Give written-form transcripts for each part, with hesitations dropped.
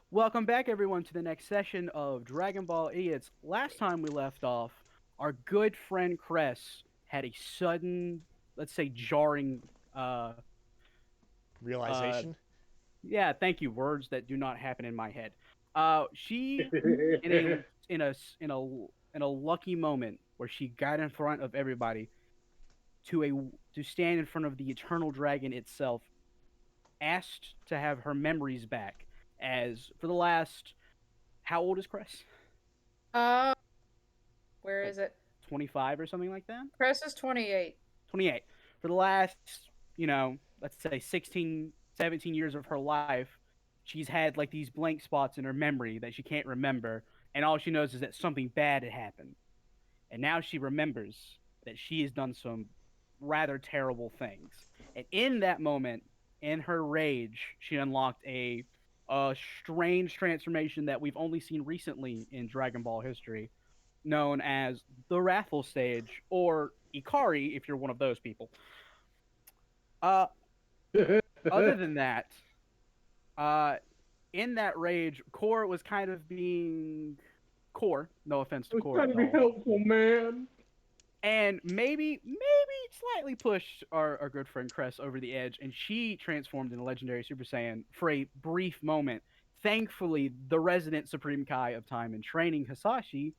Welcome back, everyone, to the next session of Dragonball Idiots. Last time we left off, our good friend Cress had a sudden, let's say, jarring, uh, uh, Realization. yeah, thank you, words that do not happen in my head. She, in a, in a, in a, in a lucky moment where she got in front of everybody to to stand in front of the Eternal Dragon itself, asked to have her memories back. As for the last, how old is Cress? Uh, where Like is it? 25 or something like that? Cress is 28. 28. For the last, let's say 16, 17 years of her life, she's had like these blank spots in her memory that she can't remember. And all she knows is that something bad had happened. And now she remembers that she has done some rather terrible things. And in that moment, in her rage, she unlocked a strange transformation that we've only seen recently in Dragon Ball history, known as the Wrathful Stage, or Ikari, if you're one of those people. Uh, Other than that, uh, in that rage, Core was kind of being Core. No offense to I was Core trying at to be all. helpful, man. And maybe slightly pushed our good friend Cress over the edge, and she transformed into Legendary Super Saiyan for a brief moment. Thankfully, the resident Supreme Kai of time and training, Hisashi,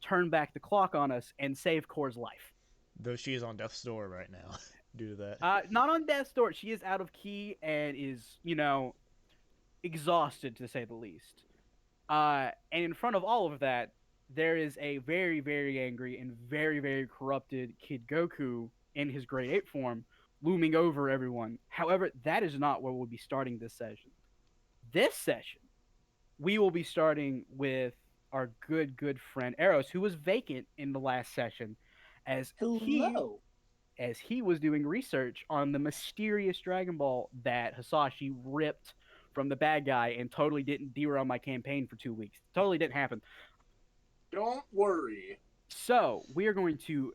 turned back the clock on us and saved Core's life. Though she is on death's door right now due to that. Not on death's door. She is out of key and is, exhausted to say the least. And in front of all of that, there is a very, very angry and very, very corrupted Kid Goku in his grade 8 form looming over everyone. However, that is not where we'll be starting this session. This session, we will be starting with our good friend Eros, who was vacant in the last session, as he Hello. as he was doing research on the mysterious Dragon Ball that Hisashi ripped from the bad guy and totally didn't derail my campaign for 2 weeks. Totally didn't happen. Don't worry. So we're going to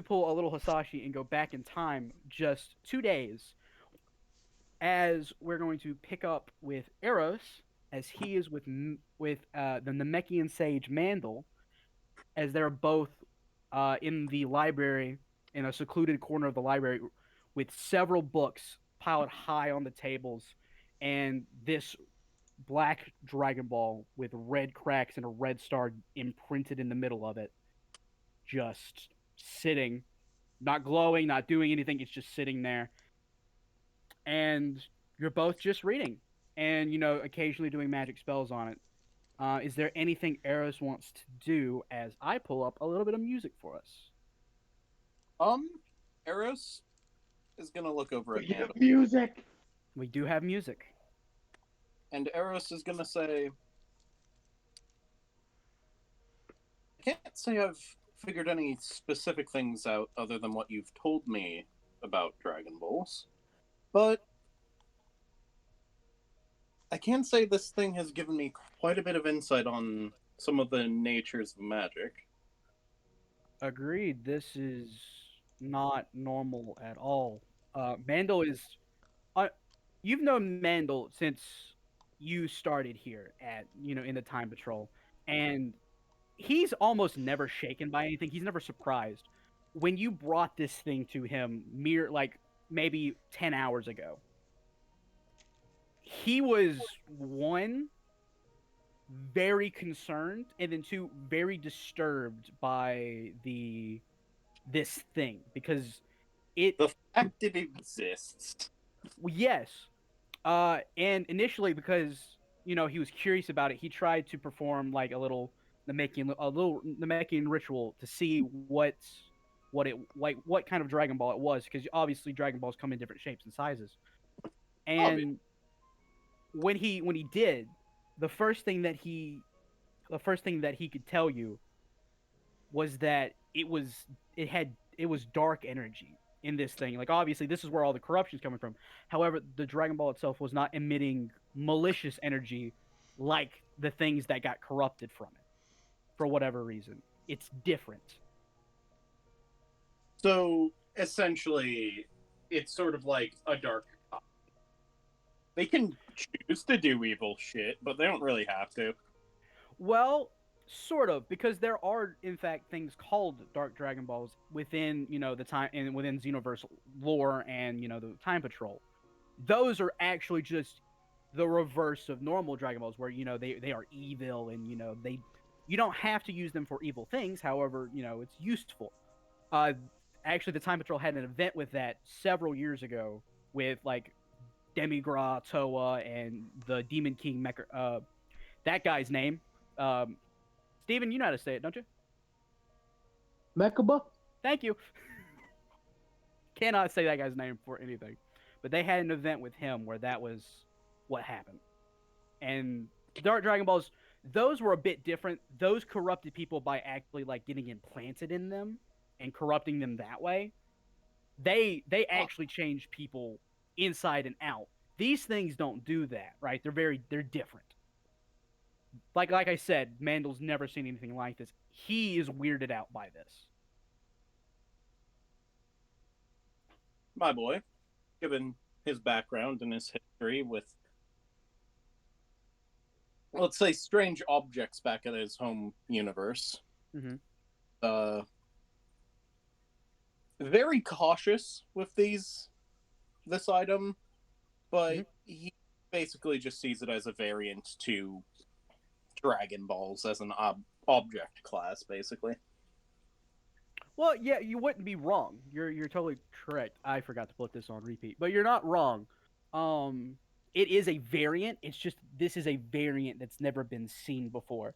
pull a little Hisashi and go back in time just 2 days, as we're going to pick up with Eros as he is with the Namekian sage Mandel, as they're both in the library, in a secluded corner of the library, with several books piled high on the tables, and this black Dragon Ball with red cracks and a red star imprinted in the middle of it, just sitting, not glowing, not doing anything. It's just sitting there, and you're both just reading, and occasionally doing magic spells on it. Is there anything Eros wants to do as I pull up a little bit of music for us? Um, Eros is gonna look over at We have Mandel, music. We do have music. and Eros is gonna say, "I can't say I've figured any specific things out other than what you've told me about Dragon Balls, but I can say this thing has given me quite a bit of insight on some of the natures of magic. Agreed. This is not normal at all. Mandel is. Uh, you've known Mandel since you started here at in the Time Patrol, and he's almost never shaken by anything. He's never surprised. When you brought this thing to him, mere like maybe 10 hours ago, he was one very concerned, and then two very disturbed by the this thing because it The fact it exists. yes, and initially because he was curious about it, he tried to perform like a little Namekian ritual to see what it like what kind of Dragon Ball it was, because obviously Dragon Balls come in different shapes and sizes. Obvious. And when he did, the first thing that he the first thing that he could tell you was that it was dark energy in this thing. Like obviously this is where all the corruption is coming from. However, the Dragon Ball itself was not emitting malicious energy like the things that got corrupted from it for whatever reason. It's different. So essentially, it's sort of like a dark. They can choose to do evil shit, but they don't really have to. Well, sort of, because there are in fact things called Dark Dragon Balls within the time and within Xenoverse lore and the Time Patrol. Those are actually just the reverse of normal Dragon Balls, where they are evil and you don't have to use them for evil things. However, it's useful. Uh, Actually, the Time Patrol had an event with that several years ago with like Demigra, Toa, and the Demon King Mecha. That guy's name. Um, Steven, you know how to say it, don't you? Mechaba? Thank you. Cannot say that guy's name for anything. But they had an event with him where that was what happened. And Dark Dragon Balls, those were a bit different. Those corrupted people by actually like getting implanted in them and corrupting them that way. They actually change people inside and out. These things don't do that, right? They're different. Like I said, Mandel's never seen anything like this. He is weirded out by this. My boy, given his background and his history with, let's say, strange objects back in his home universe, Mm-hmm. uh, very cautious with this item, but he basically just sees it as a variant to Dragon Balls as an object class, basically. Well, yeah, you wouldn't be wrong. You're totally correct. I forgot to put this on repeat, but you're not wrong. Um, it is a variant. It's just this is a variant that's never been seen before.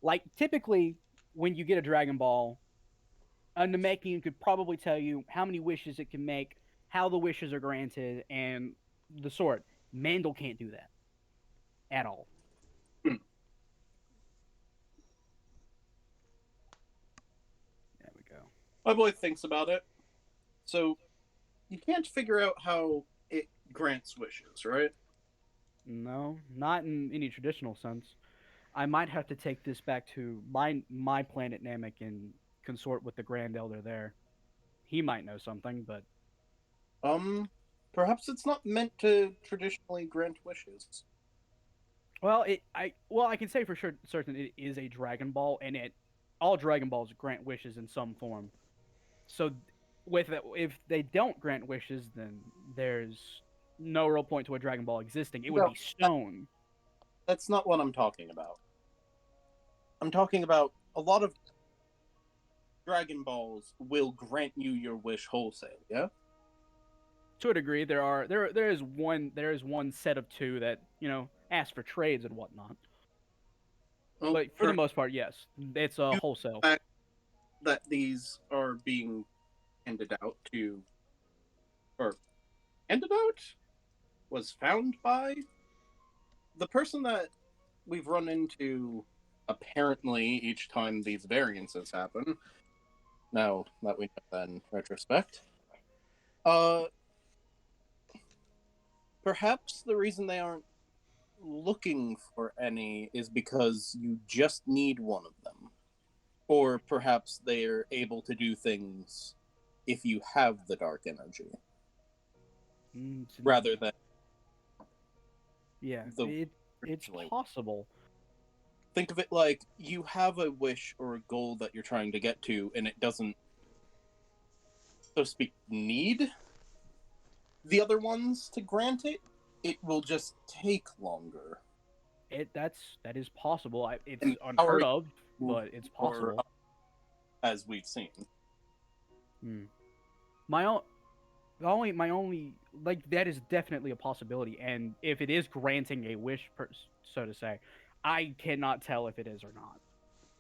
Like typically, when you get a Dragon Ball, a Namekian could probably tell you how many wishes it can make, how the wishes are granted, and the sort. Mandel can't do that at all. Hmm. There we go. My boy thinks about it. So you can't figure out how it grants wishes, right? No, not in any traditional sense. I might have to take this back to my planet Namek and consort with the Grand Elder there. He might know something, but Um, Perhaps it's not meant to traditionally grant wishes. I can say for sure certain it is a Dragon Ball, and it all Dragon Balls grant wishes in some form. So with it, if they don't grant wishes, then there's no real point to a Dragon Ball existing. It would No, be stone. that's not what I'm talking about. I'm talking about a lot of Dragon Balls will grant you your wish wholesale, yeah? To a degree, there is one set of two that ask for trades and whatnot. Well, But for the most part, yes, it's a you wholesale. fact that these are being handed out to, or handed out was found by the person that we've run into apparently each time these variances happen. Now that we know that in retrospect. Uh, Perhaps the reason they aren't looking for any is because you just need one of them. Or perhaps they're able to do things if you have the dark energy, rather than Yeah, the it's originally. possible. Think of it like you have a wish or a goal that you're trying to get to, and it doesn't, so to speak, need the other ones to grant it. It will just take longer. That is possible. It's And unheard of, but it's or possible. as we've seen. Hmm. My own, my only like that is definitely a possibility, and if it is granting a wish, so to say, I cannot tell if it is or not.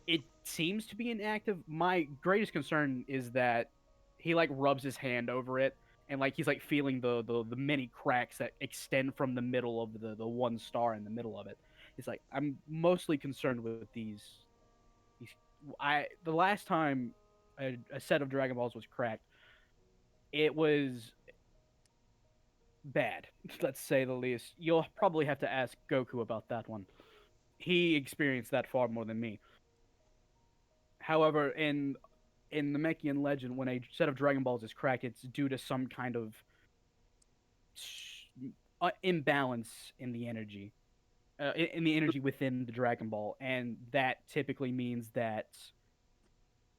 It seems to be inactive. My greatest concern is that he like rubs his hand over it and like he's like feeling the many cracks that extend from the middle of the one star in the middle of it. It's like I'm mostly concerned with these I the last time a set of Dragon Balls was cracked, it was bad, let's say the least. You'll probably have to ask Goku about that one. He experienced that far more than me. However, in the Namekian legend, when a set of Dragon Balls is cracked, it's due to some kind of imbalance in the energy, in the energy within the Dragon Ball, and that typically means that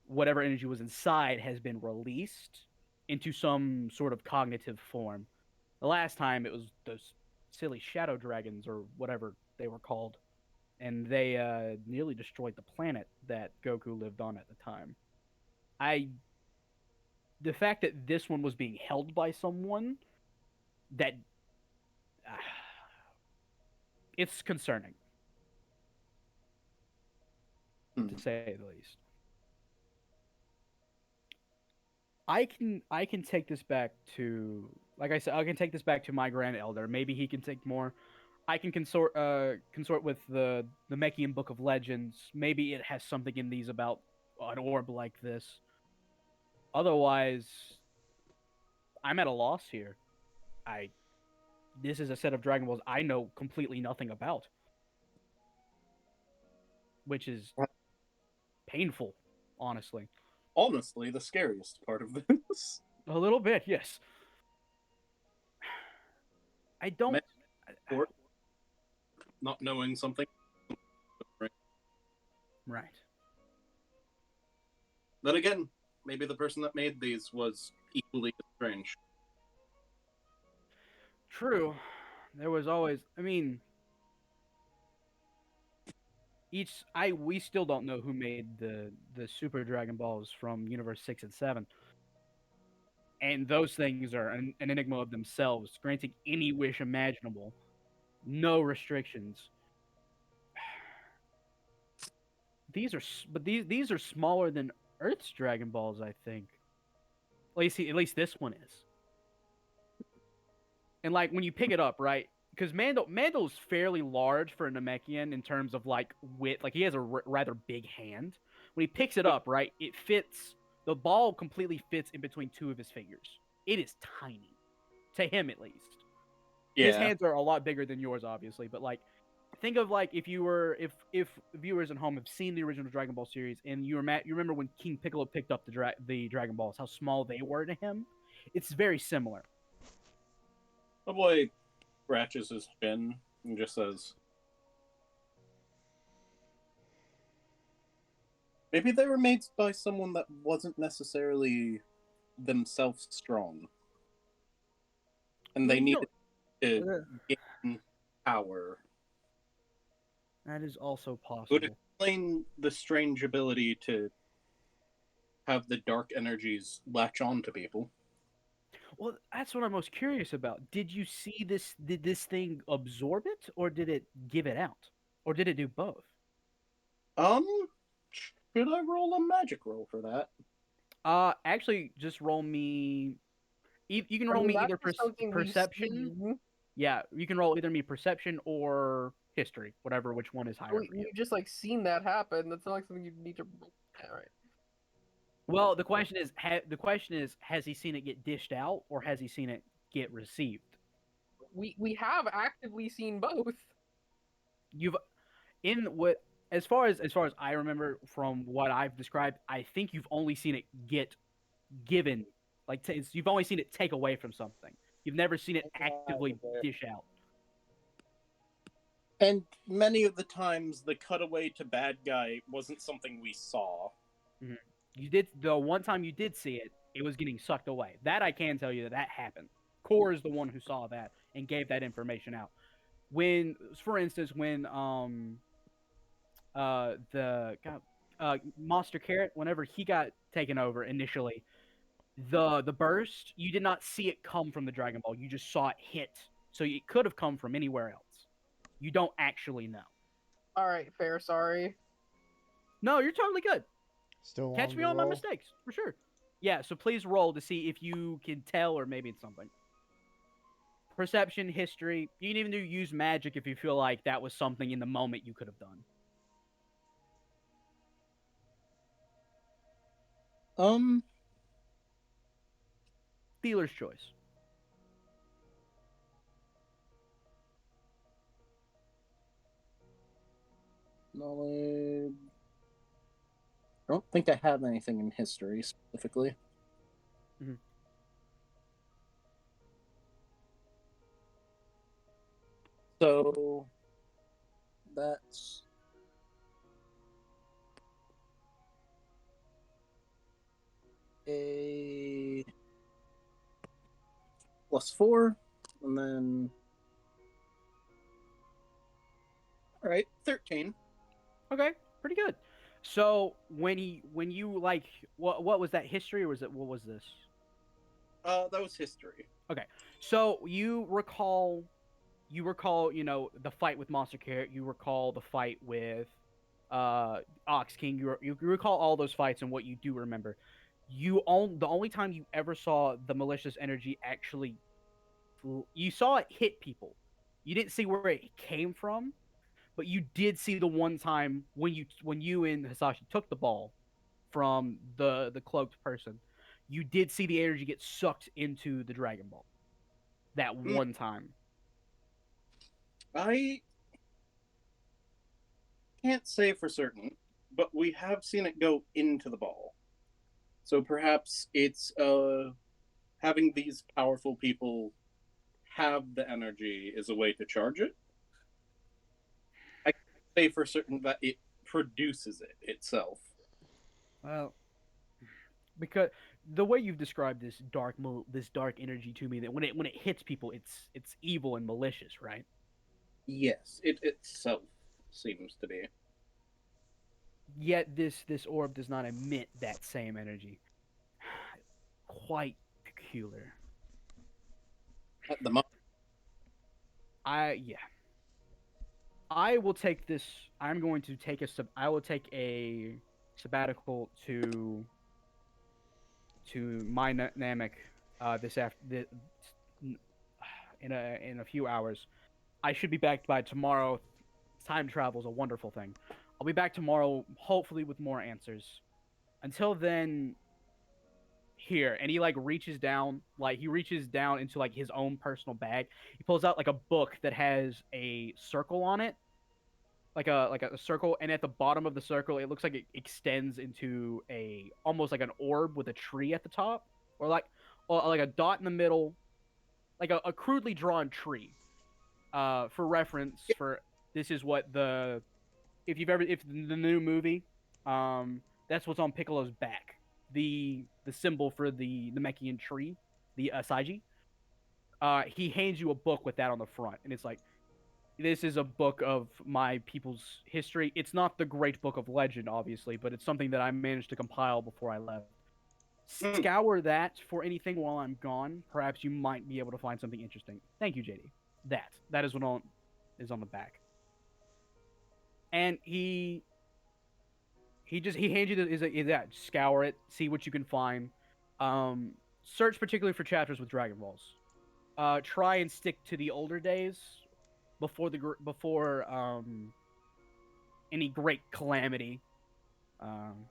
whatever energy was inside has been released into some sort of cognitive form. The last time it was those silly shadow dragons or whatever they were called, and they nearly destroyed the planet that Goku lived on at the time. I the fact that this one was being held by someone that uh, it's concerning Hmm. to say the least. I can take this back to, like I said, I can take this back to my grand elder. Maybe he can take more. I can consort with the Mechian Book of Legends. Maybe it has something in these about an orb like this. Otherwise, I'm at a loss here. I This is a set of Dragon Balls I know completely nothing about, which is painful, honestly. Honestly, the scariest part of this. A little bit, yes. I don't. Many for not knowing something. Right. Then again, maybe the person that made these was equally strange. True. There was always. I mean, we still don't know who made the Super Dragon Balls from Universe 6 and 7. And those things are an enigma of themselves, granting any wish imaginable, no restrictions. These are smaller than Earth's Dragon Balls, I think. At least this one is. And like when you pick it up, right? Because Mando's fairly large for a Namekian in terms of like width. Like he has a rather big hand. When he picks it up, right, it fits. The ball completely fits in between two of his fingers. It is tiny, to him at least. His Yeah. hands are a lot bigger than yours, obviously. But like, think of like if viewers at home have seen the original Dragon Ball series and you remember when King Piccolo picked up the Dragon Balls, how small they were to him. It's very similar. The boy scratches his chin and just says, maybe they were made by someone that wasn't necessarily themselves strong. And they needed to gain power. That is also It would possible. explain the strange ability to have the dark energies latch on to people. Well, that's what I'm most curious about. Did you see this? Did this thing absorb it, or did it give it out, or did it do both? Um, should I roll a magic roll for that? Actually, just roll me. You can I roll mean, me that's either just something we've perception. seen. Yeah, you can roll either me perception or history, whatever which one is higher for you. We've just like seen that happen. That's not like something you need to. Yeah, right. Well, the question is, has he seen it get dished out, or has he seen it get received? We have actively seen both. You've in what as far as I remember from what I've described, I think you've only seen it get given, like you've only seen it take away from something. You've never seen it actively dish out. And many of the times, the cutaway to bad guy wasn't something we saw. Mm-hmm. You did the one time you did see it, it was getting sucked away. That I can tell you that happened. Core is the one who saw that and gave that information out. When, for instance, when the Monster Carrot, whenever he got taken over initially, the burst, you did not see it come from the Dragon Ball. You just saw it hit. So it could have come from anywhere else. You don't actually know. All right, fair. Sorry. No, you're totally good. Still Catch on me the on my roll? mistakes, for sure. Yeah, so please roll to see if you can tell, or maybe it's something. Perception, history. You can even use magic if you feel like that was something in the moment you could have done. Dealer's choice. Knowledge. I don't think I have anything in history specifically. Mm-hmm. So that's a +4, and then all right, 13. Okay, pretty good. So when you like what was that history or was it what was this? That was history. Okay, so you recall the fight with Monster Carrot. You recall the fight with Ox King. You recall all those fights and what you do remember. The only time you ever saw the malicious energy actually you saw it hit people. You didn't see where it came from, but you did see the one time when you and Hisashi took the ball from the cloaked person. You did see the energy get sucked into the Dragon Ball that Mm, one time. I can't say for certain, but we have seen it go into the ball. So perhaps it's having these powerful people have the energy is a way to charge it. I can't say for certain that it produces it itself. Well, because the way you've described this dark energy to me, that when it hits people, it's evil and malicious, right? Yes, it itself seems to be. Yet this orb does not emit that same energy. Quite peculiar. At the moment, Yeah. I will take this. I'm going to take a sub. I will take a sabbatical to my Namek this after in a few hours. I should be back by tomorrow. Time travel is a wonderful thing. I'll be back tomorrow, hopefully with more answers. Until then, here, and he reaches down into like his own personal bag. He pulls out like a book that has a circle on it, like a circle, and at the bottom of the circle, it looks like it extends into a almost like an orb with a tree at the top, or like a dot in the middle, like a crudely drawn tree. For reference, for this is what the if the new movie, that's what's on Piccolo's back. The symbol for the Namekian tree, the Saiji. He hands you a book with that on the front, and it's like this is a book of my people's history. It's not the great book of legend, obviously, but it's something that I managed to compile before I left. mm, Scour that for anything while I'm gone. Perhaps you might be able to find something interesting. Thank you, JD. That is what is on the back. And he hands you is that scour it, see what you can find. Search particularly for chapters with Dragon Balls. Try and stick to the older days before any great calamity. Um,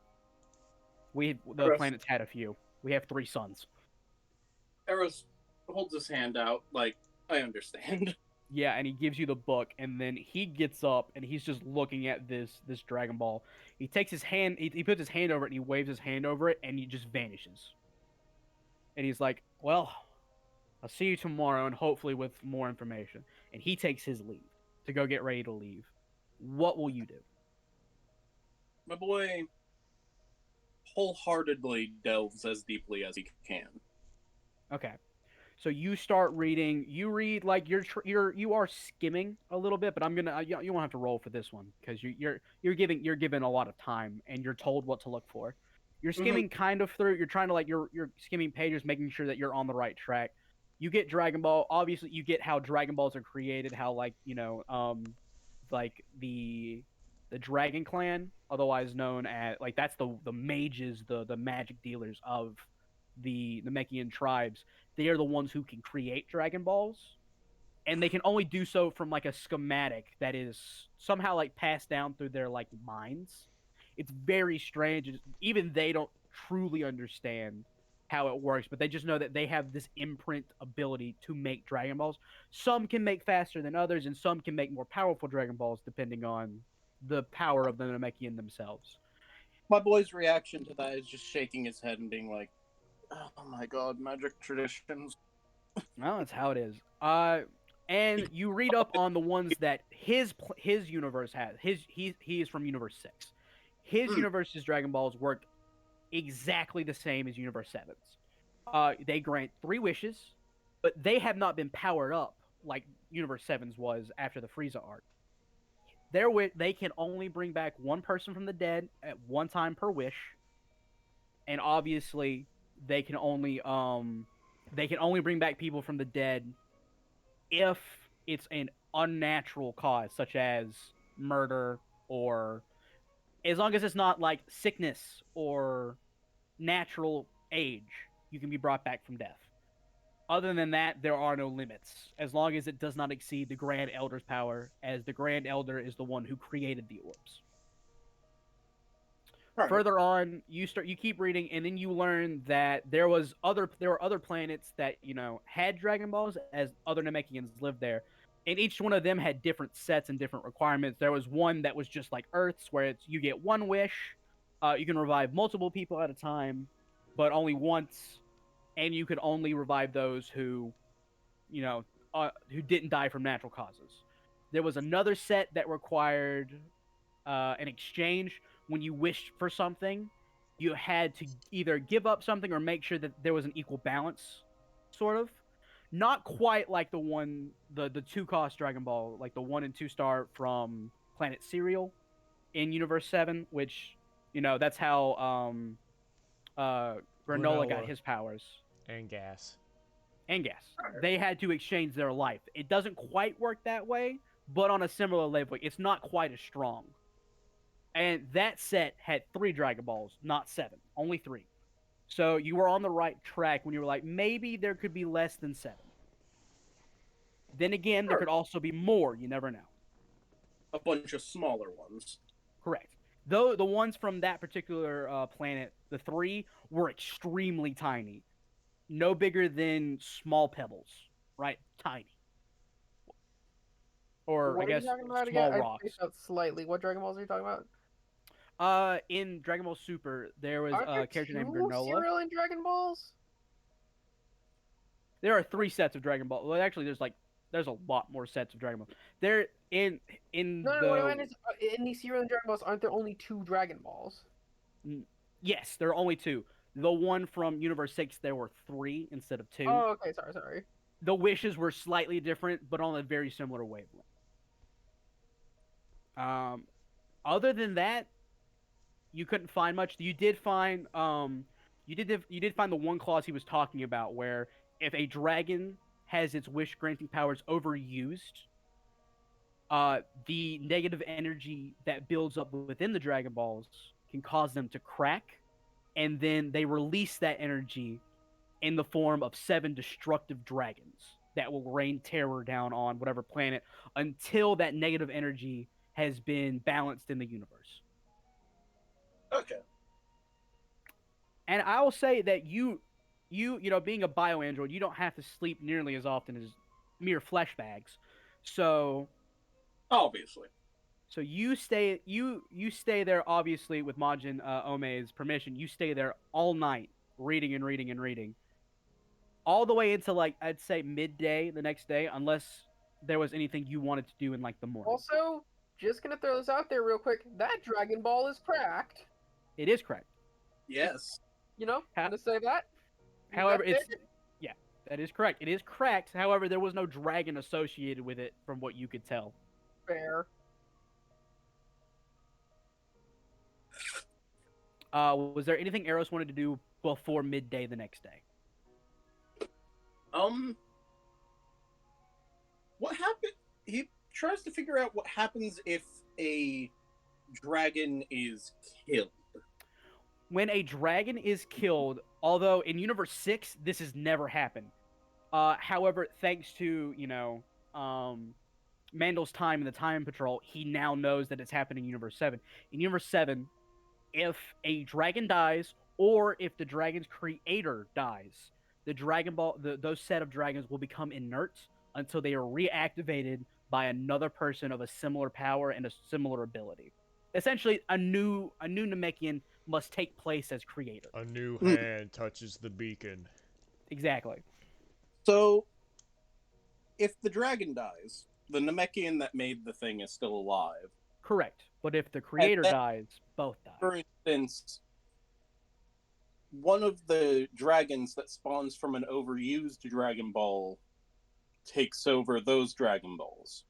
the Eros, planet's had a few. We have 3 suns. Eros holds his hand out, like, I understand. Yeah, and he gives you the book, and then he gets up and he's just looking at this Dragon Ball. He takes his hand, he puts his hand over it, and he waves his hand over it, and he just vanishes. And he's like, "Well, I'll see you tomorrow, and hopefully with more information." And he takes his leave to go get ready to leave. What will you do? My boy wholeheartedly delves as deeply as he can. Okay. So you start reading. You read like you are skimming a little bit, but I'm gonna you won't have to roll for this one because you're given a lot of time and you're told what to look for. You're Hmm. skimming kind of through. You're trying to like you're skimming pages, making sure that you're on the right track. You get Dragon Ball. Obviously, you get how Dragon Balls are created. How like like the Dragon Clan, otherwise known as like that's the mages, the magic dealers of the Namekian tribes. They are the ones who can create Dragon Balls, and they can only do so from like a schematic that is somehow like passed down through their like minds. It's very strange. Even they don't truly understand how it works, but they just know that they have this imprint ability to make Dragon Balls. Some can make faster than others, and some can make more powerful Dragon Balls depending on the power of the Namekian themselves. My boy's reaction to that is just shaking his head and being like, oh my god, magic traditions. Well, that's how it is. And you read up on the ones that his universe has. He is from Universe 6. His Hmm. universe's Dragon Balls work exactly the same as Universe 7's. They grant 3 wishes, but they have not been powered up like Universe 7's was after the Frieza arc. They can only bring back one person from the dead at one time per wish, and obviously they can only bring back people from the dead if it's an unnatural cause, such as murder, or as long as it's not like sickness or natural age, you can be brought back from death. Other than that, there are no limits, as long as it does not exceed the Grand Elder's power, as the Grand Elder is the one who created the orbs. Right. Further on, you keep reading, and then you learn that there were other planets that had Dragon Balls, as other Namekians lived there, and each one of them had different sets and different requirements. There was one that was just like Earth's, where you get one wish, you can revive multiple people at a time, but only once, and you could only revive those who didn't die from natural causes. There was another set that required an exchange. When you wished for something, you had to either give up something or make sure that there was an equal balance, sort of. Not quite like the 2 cost Dragon Ball, like the 1 and 2 star from Planet Cereal in Universe 7, which that's how Granola got Granola. his powers. And gas. And gas. They had to exchange their life. It doesn't quite work that way, but on a similar level, it's not quite as strong. And that set had 3 Dragon Balls, not 7, only 3. So you were on the right track when you were like, maybe there could be less than 7. Then again, there could also be more. You never know. A bunch of smaller ones. Correct. Though the ones from that particular planet, the 3, were extremely tiny. No bigger than small pebbles, right? Tiny. Or, What I are you guess, talking about small again? I rocks. spaced out slightly. What Dragon Balls are you talking about? In Dragon Ball Super, there was Aren't there a character named two Granola. cereal in Dragon Balls? There are 3 sets of Dragon Ball. Well, actually, there's a lot more sets of Dragon Ball. There in No, what I meant is, in these cereal and Dragon Balls, aren't there only 2 Dragon Balls? Yes, there are only 2. The one from Universe 6, there were 3 instead of 2. Oh, okay, sorry. The wishes were slightly different, but on a very similar wavelength. Other than that, you couldn't find much. You did find the one clause he was talking about, where if a dragon has its wish granting powers overused, the negative energy that builds up within the Dragon Balls can cause them to crack, and then they release that energy in the form of 7 destructive dragons that will rain terror down on whatever planet until that negative energy has been balanced in the universe. Okay. And I will say that you being a bio android, you don't have to sleep nearly as often as mere flesh bags. So Obviously. you stay there, obviously, with Majin Ome's permission. You stay there all night, reading and reading and reading, all the way into, like, I'd say midday the next day, unless there was anything you wanted to do in, like, the morning. Also, just gonna throw this out there real quick. That Dragon Ball is cracked. It is correct. Yes. Gonna say that. However, That's that is correct. It is cracked. However, there was no dragon associated with it, from what you could tell. fair. Was there anything Eros wanted to do before midday the next day? What happened? He tries to figure out what happens if a dragon is killed. When a dragon is killed, although in Universe 6, this has never happened. However, thanks to, Mandel's time in the Time Patrol, he now knows that it's happened in Universe 7. In Universe 7, if a dragon dies, or if the dragon's creator dies, the Dragon Ball, those set of dragons will become inert until they are reactivated by another person of a similar power and a similar ability. Essentially, a new Namekian must take place as creator. A new hand touches the beacon. Exactly. So, if the dragon dies, the Namekian that made the thing is still alive. Correct. But if the And creator then, dies, both die. for instance, one of the dragons that spawns from an overused Dragon Ball takes over those Dragon Balls.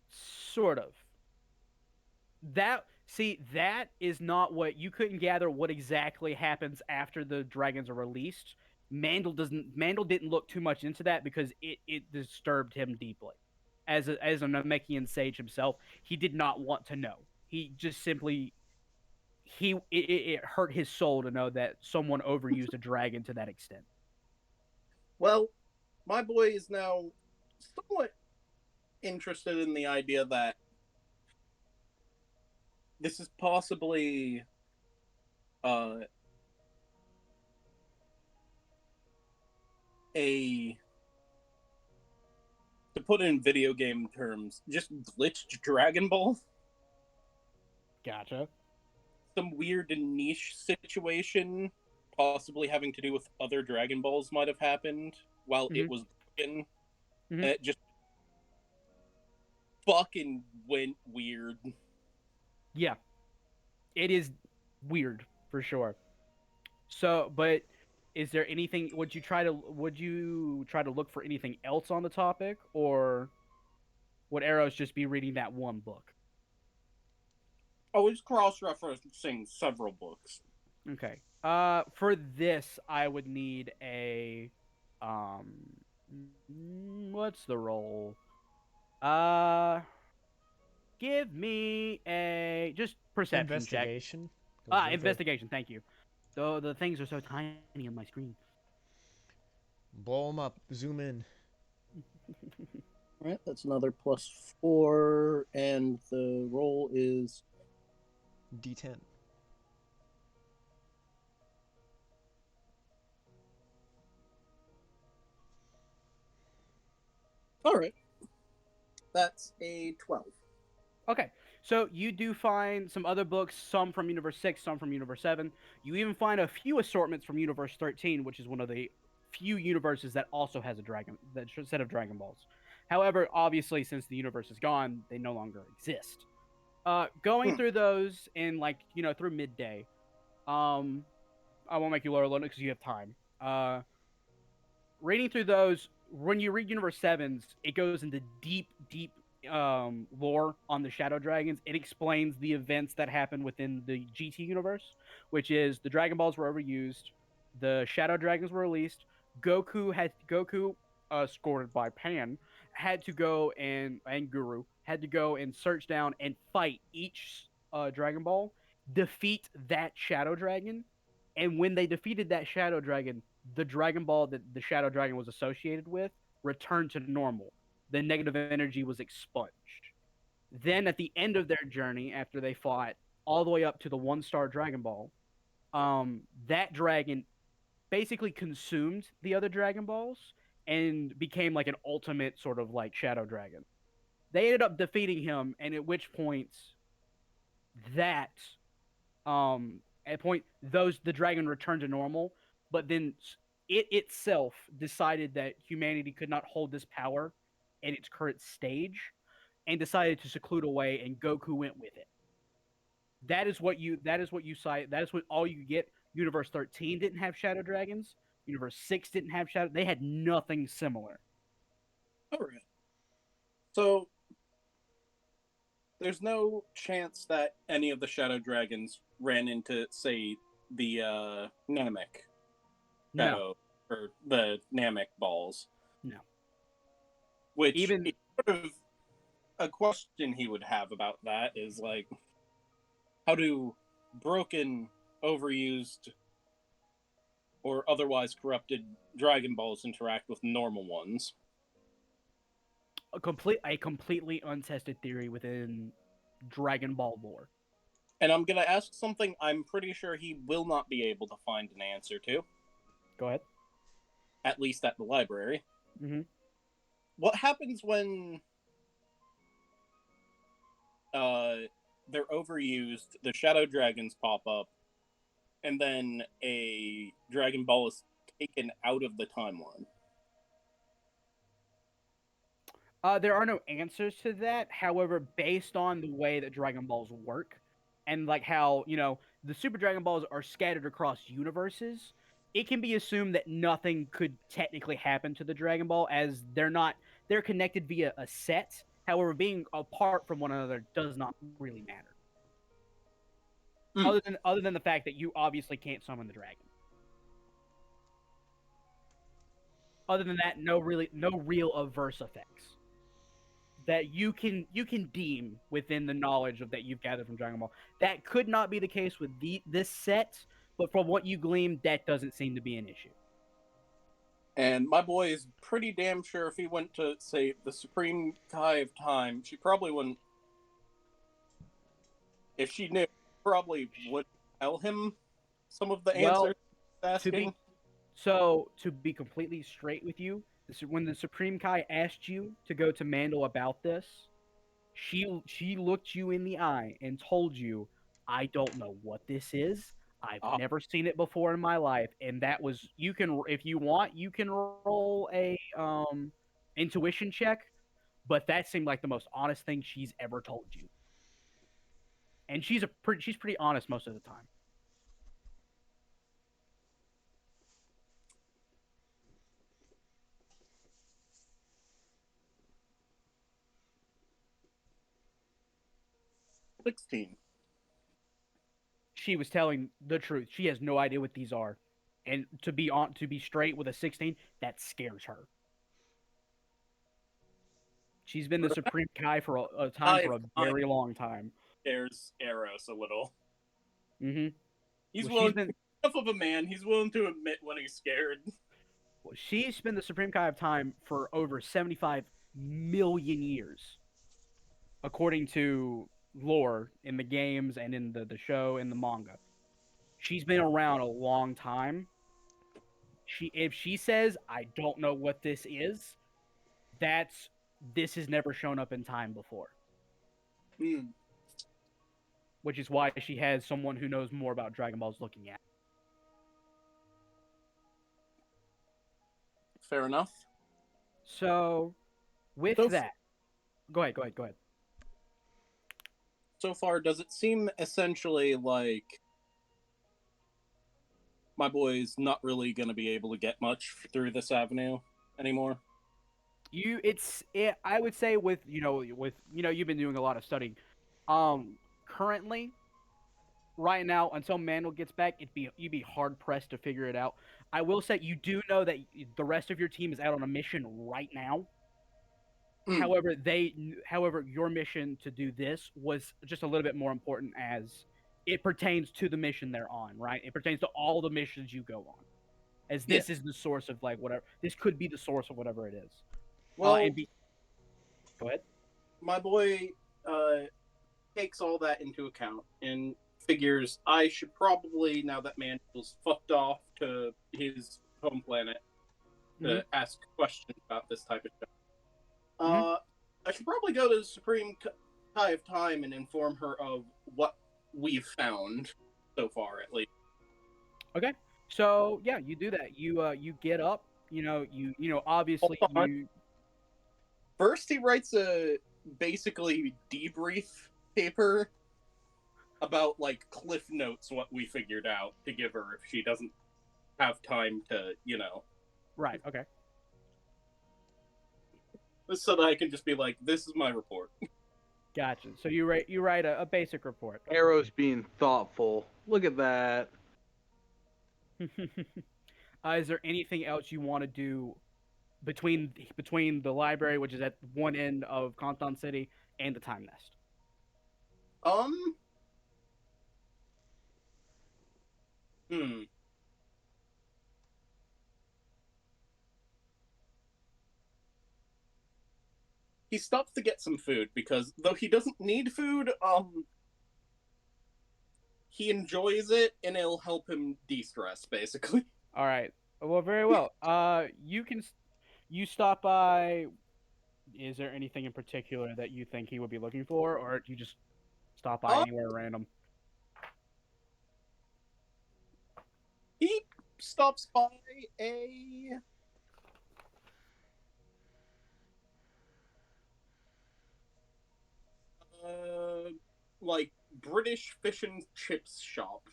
Sort of. That is not what you couldn't gather what exactly happens after the dragons are released. Mandel didn't look too much into that because it disturbed him deeply. As a Namekian sage himself, he did not want to know. He just simply it hurt his soul to know that someone overused a dragon to that extent. Well, my boy is now somewhat interested in the idea that this is possibly a, to put it in video game terms, just glitched Dragon Ball. Gotcha. Some weird niche situation, possibly having to do with other Dragon Balls, might have happened while it was broken. And it just fucking went weird. Yeah. It is weird for sure. So, but is there anything would you try to look for anything else on the topic, or would Eros just be reading that one book? Oh, it's cross-referencing several books. Okay. For this I would need a what's the roll? Give me a just perception check. Investigation. Goes with it. Investigation, thank you. Though the things are so tiny on my screen. Blow them up. Zoom in. All right, that's another +4, and the roll is D10. all right. That's a 12. Okay, so you do find some other books, some from Universe 6, some from Universe 7. You even find a few assortments from Universe 13, which is one of the few universes that also has that set of Dragon Balls. However, obviously, since the universe is gone, they no longer exist. Going through those in through midday. I won't make you lower limit because you have time. Reading through those, when you read Universe 7s, it goes into deep lore on the Shadow Dragons. It explains the events that happened within the GT universe, which is the Dragon Balls were overused, the Shadow Dragons were released, Goku, escorted by Pan, had to go and Guru had to go and search down and fight each Dragon Ball, defeat that Shadow Dragon, and when they defeated that Shadow Dragon, the Dragon Ball that the Shadow Dragon was associated with returned to normal. The negative energy was expunged. Then at the end of their journey, after they fought all the way up to the 1-star Dragon Ball, that dragon basically consumed the other Dragon Balls and became like an ultimate sort of like Shadow Dragon. They ended up defeating him, and at which point that at point the dragon returned to normal, but then it itself decided that humanity could not hold this power at its current stage and decided to seclude away, and Goku went with it. That is what you cite. That is what all you get. Universe 13 didn't have Shadow Dragons. Universe 6 didn't have Shadow. They had nothing similar. All right. So there's no chance that any of the Shadow Dragons ran into, say, the Namek Shadow or the Namek balls. No. Which Even sort of a question he would have about that is like, how do broken, overused, or otherwise corrupted Dragon Balls interact with normal ones? a completely untested theory within Dragon Ball lore. And I'm gonna ask something I'm pretty sure he will not be able to find an answer to. Go ahead. At least at the library. Mm-hmm. What happens when they're overused, the Shadow Dragons pop up, and then a Dragon Ball is taken out of the timeline? There are no answers to that. However, based on the way that Dragon Balls work, and like how the Super Dragon Balls are scattered across universes, it can be assumed that nothing could technically happen to the Dragon Ball as they're connected via a set. However, being apart from one another does not really matter. Hmm. Other than the fact that you obviously can't summon the dragon. Other than that, no real adverse effects that you can deem within the knowledge of that you've gathered from Dragon Ball. That could not be the case with this set, but from what you gleaned, that doesn't seem to be an issue. And my boy is pretty damn sure if he went to, say, the Supreme Kai of Time, she probably wouldn't. If she knew, probably would tell him some of the Well, answers he's to asking. be to be completely straight with you, when the Supreme Kai asked you to go to Mandel about this, she looked you in the eye and told you, "I don't know what this is. I've Ah, never seen it before in my life." And that was you can if you want, you can roll a intuition check, but that seemed like the most honest thing she's ever told you. And she's pretty honest most of the time. 16. She was telling the truth. She has no idea what these are. And to be straight with a 16, that scares her. She's been the Supreme Kai for a time Kai for of a Time very long time. scares Eros a little. Mm-hmm. He's Well, she's willing, been enough of a man, he's willing to admit when he's scared. well, she's been the Supreme Kai of Time for over 75 million years, according to lore in the games and in the show and the manga. She's been around a long time. If she says I don't know what this is, that's this has never shown up in time before, Hmm, which is why she has someone who knows more about Dragon Balls looking at. fair enough. So, with So, that, go ahead. so far, does it seem essentially like my boy's not really going to be able to get much through this avenue anymore? I would say with you've been doing a lot of studying. Currently, right now, until Mandel gets back, you'd be hard pressed to figure it out. I will say you do know that the rest of your team is out on a mission right now. Hmm. However, your mission to do this was just a little bit more important as it pertains to the mission they're on, right? It pertains to all the missions you go on, as Yeah. this is the source of like whatever. This could be the source of whatever it is. Well, Go ahead. my boy uh, takes all that into account and figures I should probably, now that Mandel's fucked off to his home planet, to ask questions about this type of stuff. I should probably go to the Supreme Kai of Time and inform her of what we've found so far, at least. Okay. So yeah, you do that. You get up. Obviously Hold on. you. First, he writes a basically debrief paper about like cliff notes, what we figured out to give her if she doesn't have time to, Right. Okay. so that I can just be like, this is my report. Gotcha. So you write a basic report. Eros being thoughtful. Look at that. Is there anything else you want to do between the library, which is at one end of Conton City, and the Time Nest? Um, hmm. He stops to get some food because though he doesn't need food, he enjoys it and it'll help him de-stress, basically. All right. Well, very well. You stop by. Is there anything in particular that you think he would be looking for, or do you just stop by Uh, anywhere random? he stops by a like British fish and chips shop.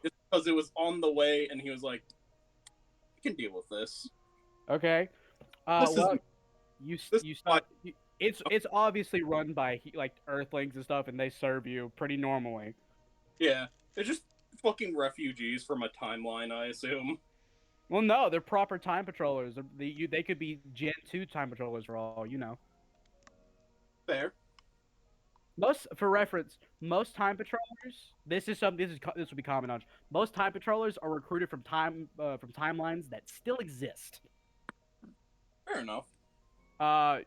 Just because it was on the way, and he was like, "I can deal with this." Okay. This is Well, you this you is why- start. It's obviously run by like Earthlings and stuff, and they serve you pretty normally. yeah, they're just fucking refugees from a timeline, I assume. Well, no, they're proper time patrollers. They could be Gen 2 time patrollers for all you know. Fair. For reference, most time patrollers. This will be common knowledge. Most time patrollers are recruited from timelines that still exist. Fair enough. Uh,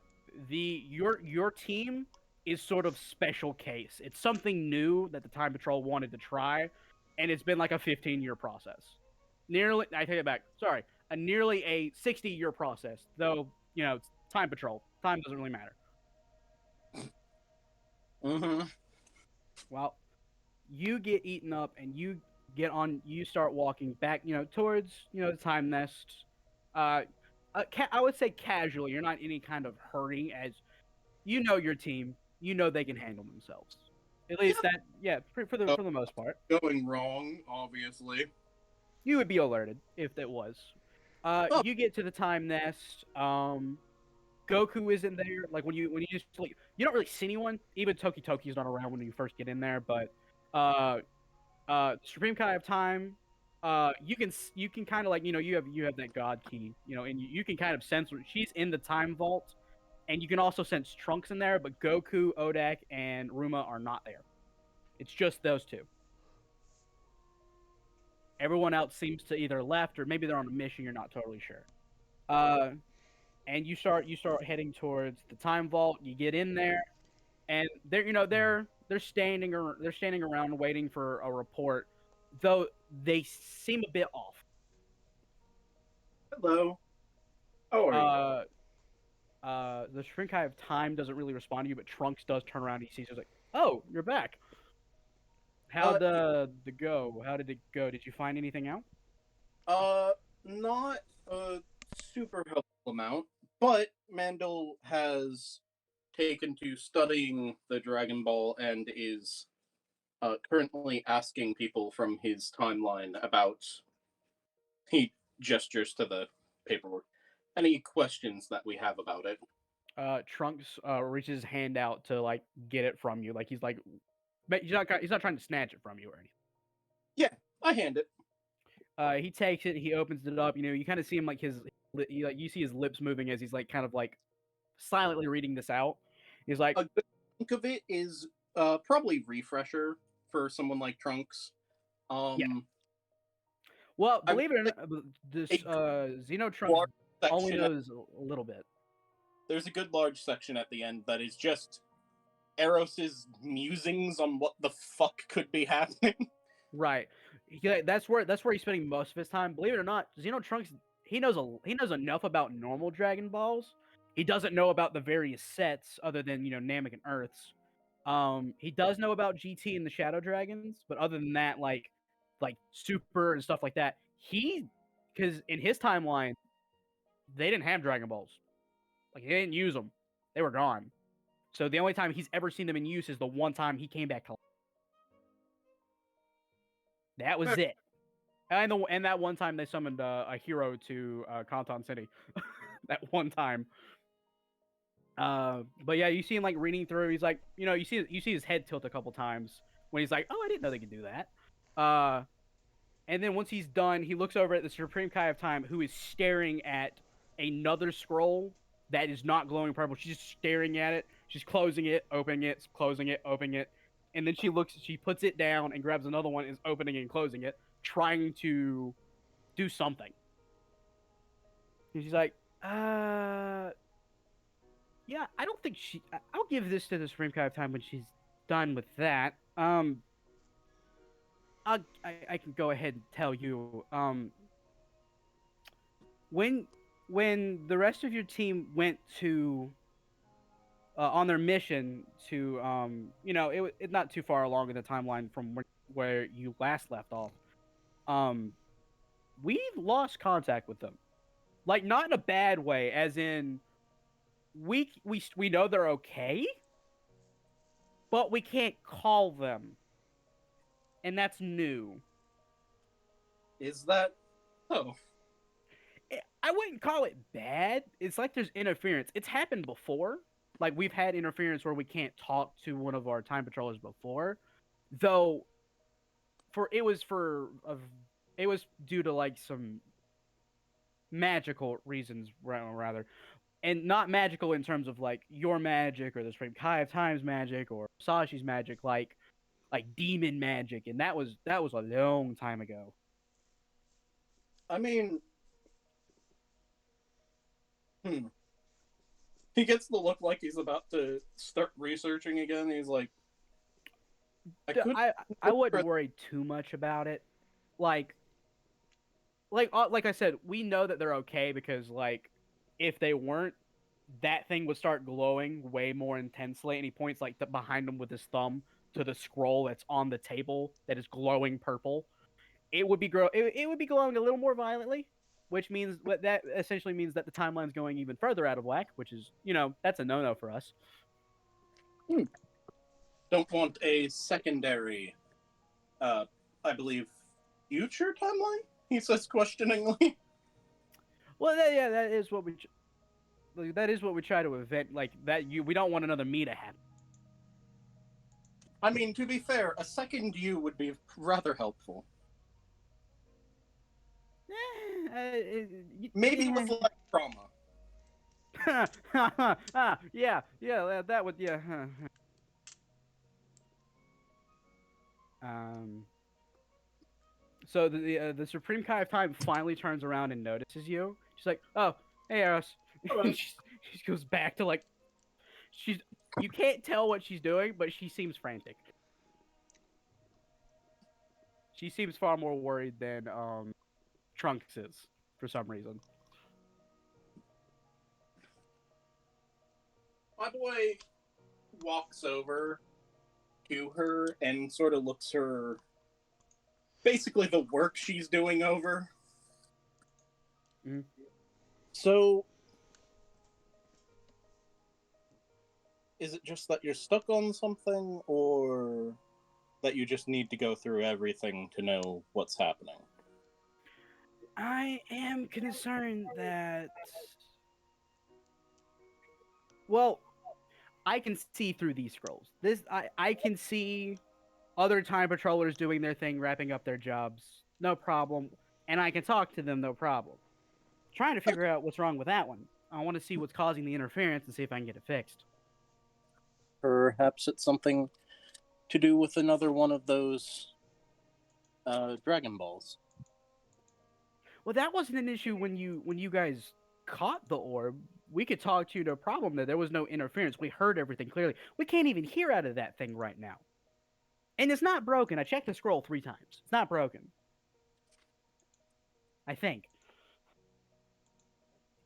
your team is sort of special case. It's something new that the time patrol wanted to try, and it's been like a 15-year process. I take it back. Sorry, nearly a 60-year process. Though it's time patrol. Time doesn't really matter. Mm-hmm. Well, you get eaten up and you start walking back towards the time nest. uh, I would say casually. You're not in any kind of hurry, as your team, they can handle themselves, at least for the most part. Going wrong, obviously. You would be alerted if it was. Oh. You get to the time nest. Goku isn't there. Like when you just like, you don't really see anyone. Even Toki Toki's not around when you first get in there. But uh, Supreme Kai of Time. You can kind of like you have that God key. And you can kind of sense she's in the time vault, and you can also sense Trunks in there. But Goku, Odak, and Ruma are not there. It's just those two. Everyone else seems to either left or maybe they're on a mission. You're not totally sure. And you start heading towards the time vault. You get in there, and they're standing around waiting for a report, though they seem a bit off. Hello. How are The Shrinkai of Time doesn't really respond to you, but Trunks does turn around. And he sees you. He's like, "Oh, you're back. How'd the go? How did it go? Did you find anything out?" Not a super helpful amount, but Mandel has taken to studying the Dragon Ball and is currently asking people from his timeline about. He gestures to the paperwork. Any questions that we have about it? Trunks reaches his hand out to like get it from you. Like he's like, but he's not trying to snatch it from you or anything. Yeah, I hand it. He takes it. He opens it up. You kind of see him like you see his lips moving as he's like kind of like silently reading this out. He's like, A good chunk of it is probably refresher for someone like Trunks. Yeah. well, I believe it or would not, this a Xeno Trunks large only section. knows a little bit. There's a good large section at the end that is just Eros's musings on what the fuck could be happening. Right. Yeah, that's where he's spending most of his time. Believe it or not, Xeno Trunks he knows enough about normal Dragon Balls. He doesn't know about the various sets other than Namek and Earth's. He does know about GT and the Shadow Dragons, but other than that, like Super and stuff like that, because in his timeline they didn't have Dragon Balls. Like, he didn't use them; they were gone. So the only time he's ever seen them in use is the one time he came back. That was it. And that one time they summoned a hero to Kanton City. That one time. But yeah, you see him like reading through. He's like, you see his head tilt a couple times when he's like, "Oh, I didn't know they could do that." And then once he's done, he looks over at the Supreme Kai of Time, who is staring at another scroll that is not glowing purple. She's just staring at it. She's closing it, opening it, closing it, opening it, and then she puts it down and grabs another one, is opening and closing it, trying to do something. And she's like, yeah, I don't think I'll give this to the Supreme Kai of Time when she's done with that. I can go ahead and tell you. When the rest of your team went to on their mission to it's not too far along in the timeline from where you last left off. We've lost contact with them, like not in a bad way, as in we know they're okay, but we can't call them, and that's new. Is that so? I wouldn't call it bad. It's like there's interference. It's happened before. Like we've had interference where we can't talk to one of our time patrollers before, though. It was due to like some magical reasons rather, and not magical in terms of like your magic or the Supreme Kai of Times magic or Sashi's magic, like demon magic, and that was a long time ago. I mean, hmm. He gets the look like he's about to start researching again. He's like, I could. I wouldn't worry too much about it. Like like I said, we know that they're okay because like if they weren't, that thing would start glowing way more intensely. And he points like behind him with his thumb to the scroll that's on the table that is glowing purple. It would be glowing a little more violently, which means what that essentially means that the timeline's going even further out of whack, which is that's a no no for us. Don't want a secondary, I believe, future timeline? He says questioningly. Well, yeah, that is what we try to event. Like that, we don't want another me to happen. I mean, to be fair, a second you would be rather helpful. Maybe with less trauma. Yeah, that would, yeah. So the Supreme Kai of Time finally turns around and notices you. She's like, "Oh, hey, Eros." She goes back to like, you can't tell what she's doing, but she seems frantic. She seems far more worried than Trunks is for some reason. My boy walks over to her and sort of looks her basically the work she's doing over. Mm-hmm. So is it just that you're stuck on something, or that you just need to go through everything to know what's happening? I am concerned that, well, I can see through these scrolls. I can see other time patrollers doing their thing, wrapping up their jobs, no problem, and I can talk to them, no problem. Trying to figure out what's wrong with that one. I want to see what's causing the interference and see if I can get it fixed. Perhaps it's something to do with another one of those Dragon Balls. Well, that wasn't an issue when you guys caught the orb. We could talk to you, no problem. There was no interference. We heard everything clearly. We can't even hear out of that thing right now. And it's not broken. I checked the scroll 3 times. It's not broken. I think.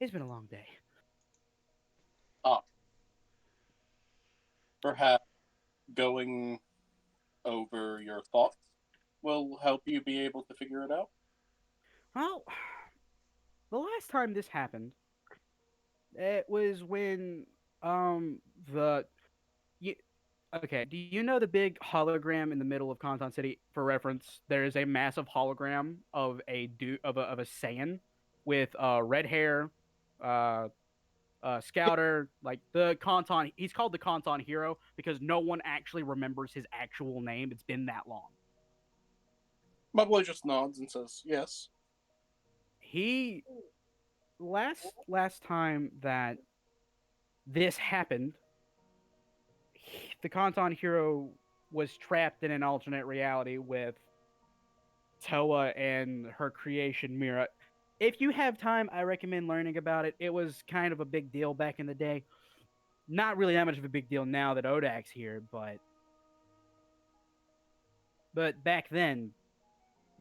It's been a long day. Perhaps going over your thoughts will help you be able to figure it out. Well, the last time this happened, it was when the you, okay. Do you know the big hologram in the middle of Conton City? For reference, there is a massive hologram of a Saiyan with red hair, uh, scouter, like the Conton. He's called the Conton Hero because no one actually remembers his actual name. It's been that long. My boy just nods and says, yes. He last time that this happened, the Conton Hero was trapped in an alternate reality with Toa and her creation Mira. If you have time, I recommend learning about it. It was kind of a big deal back in the day. Not really that much of a big deal now that Odak's here, but back then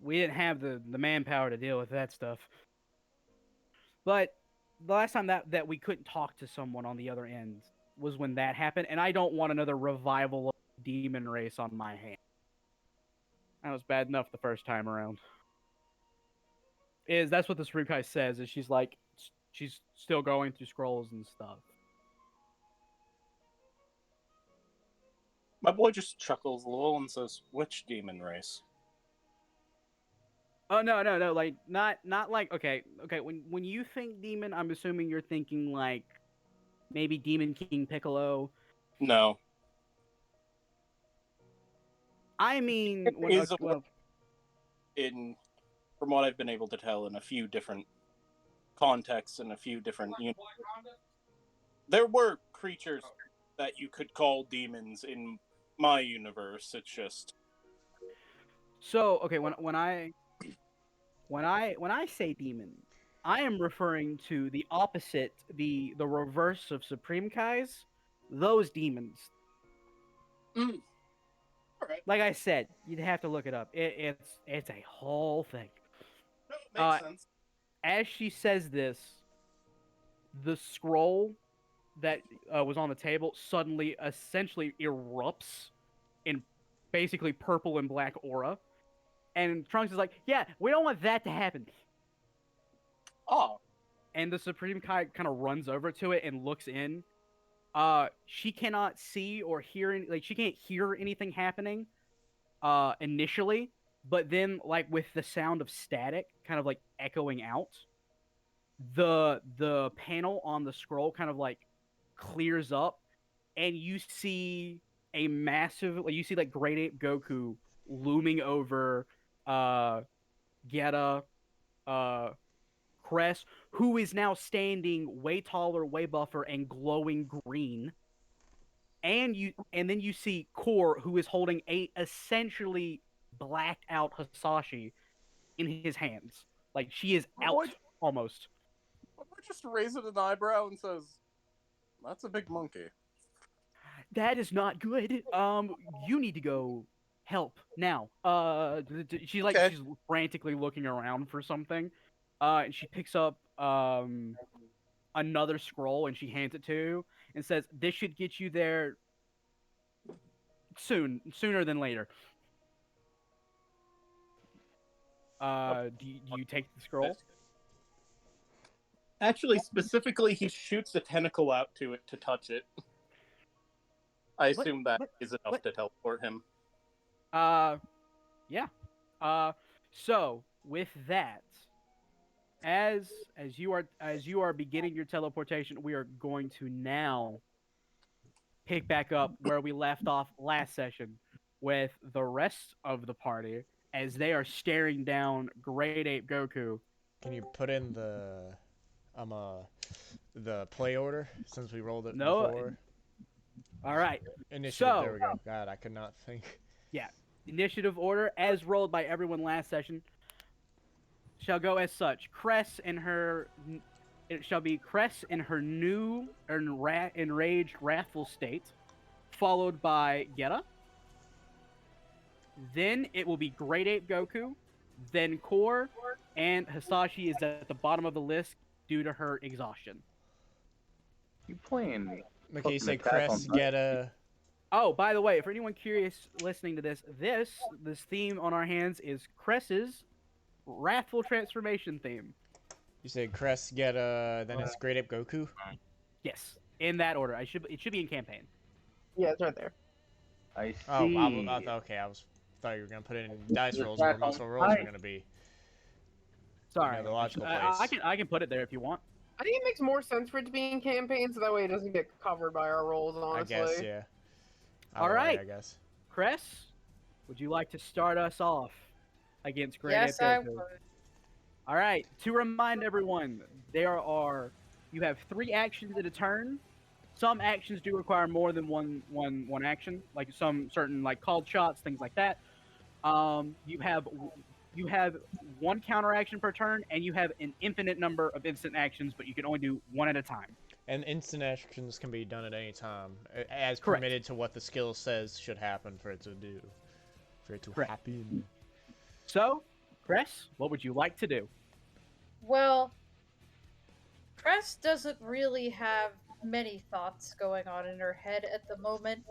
we didn't have the manpower to deal with that stuff. But the last time that we couldn't talk to someone on the other end was when that happened, and I don't want another revival of demon race on my hand. That was bad enough the first time around. That's what this Rukai says? Is she's still going through scrolls and stuff. My boy just chuckles a little and says, "Which demon race?" Oh no, like not like okay. When you think demon, I'm assuming you're thinking like maybe Demon King Piccolo. No, I mean, is in from what I've been able to tell in a few different contexts and a few different there were creatures that you could call demons in my universe. It's just so okay, when I say demon, I am referring to the opposite, the reverse of Supreme Kais, those demons. all right. Like I said, you'd have to look it up. It's a whole thing. No, it makes Uh, sense. as she says this, the scroll that was on the table suddenly essentially erupts in basically purple and black aura. And Trunks is like, yeah, we don't want that to happen. Oh, And the Supreme Kai kind of runs over to it and looks in. She cannot see or hear like she can't hear anything happening initially, but then like with the sound of static kind of like echoing out, the panel on the scroll kind of like clears up, and you see a massive like you see like Great Ape Goku looming over Gheata, uh Cress, who is now standing way taller, way buffer, and glowing green. And then you see Core, who is holding a essentially blacked out Hisashi in his hands. Like she is out What? almost. my boy just raises an eyebrow and says, "That's a big monkey." That is not good. You need to go help now. She's like Okay. she's frantically looking around for something. And she picks up another scroll and she hands it to you and says, "This should get you there sooner than later." Do you take the scroll? Actually, specifically, he shoots a tentacle out to it to touch it. I assume that is enough to teleport him. Yeah. So with that, as you are beginning your teleportation, we are going to now pick back up where we left off last session with the rest of the party as they are staring down Great Ape Goku. Can you put in the play order since we rolled it No. before? All right. Initiative. So, There we go. God, I could not think. yeah, initiative order as rolled by everyone last session shall go as such. It shall be Cress in her new enraged, wrathful state, followed by Gheata. Then it will be Great Ape Goku, then Core, and Hisashi is at the bottom of the list due to her exhaustion. You playing? Okay, you say Attack on Cress, Titan. Gheata. Oh, by the way, for anyone curious listening to this theme on our hands is Cress's wrathful transformation theme. You say Cress, Gheata, then it's Great Ape Goku. Yes, in that order. It should be in campaign. Yeah, it's right there. I see. Oh, okay. Thought you were gonna put it in dice rolls where muscle rolls are gonna be. Sorry, the logical I place. I can put it there if you want. I think it makes more sense for it to be in campaign, so that way it doesn't get covered by our rolls. Honestly, I guess, yeah. All right. I guess. Cress, would you like to start us off against Great Yes, Ape I Goku? would. All right. To remind everyone, you have 3 actions in a turn. Some actions do require more than one action, like some certain like called shots, things like that. You have 1 counter action per turn, and you have an infinite number of instant actions, but you can only do 1 at a time. And instant actions can be done at any time, as Correct. permitted to what the skill says should happen for it to do. For it to Correct. happen. So, Cress, what would you like to do? Well, Cress doesn't really have many thoughts going on in her head at the moment,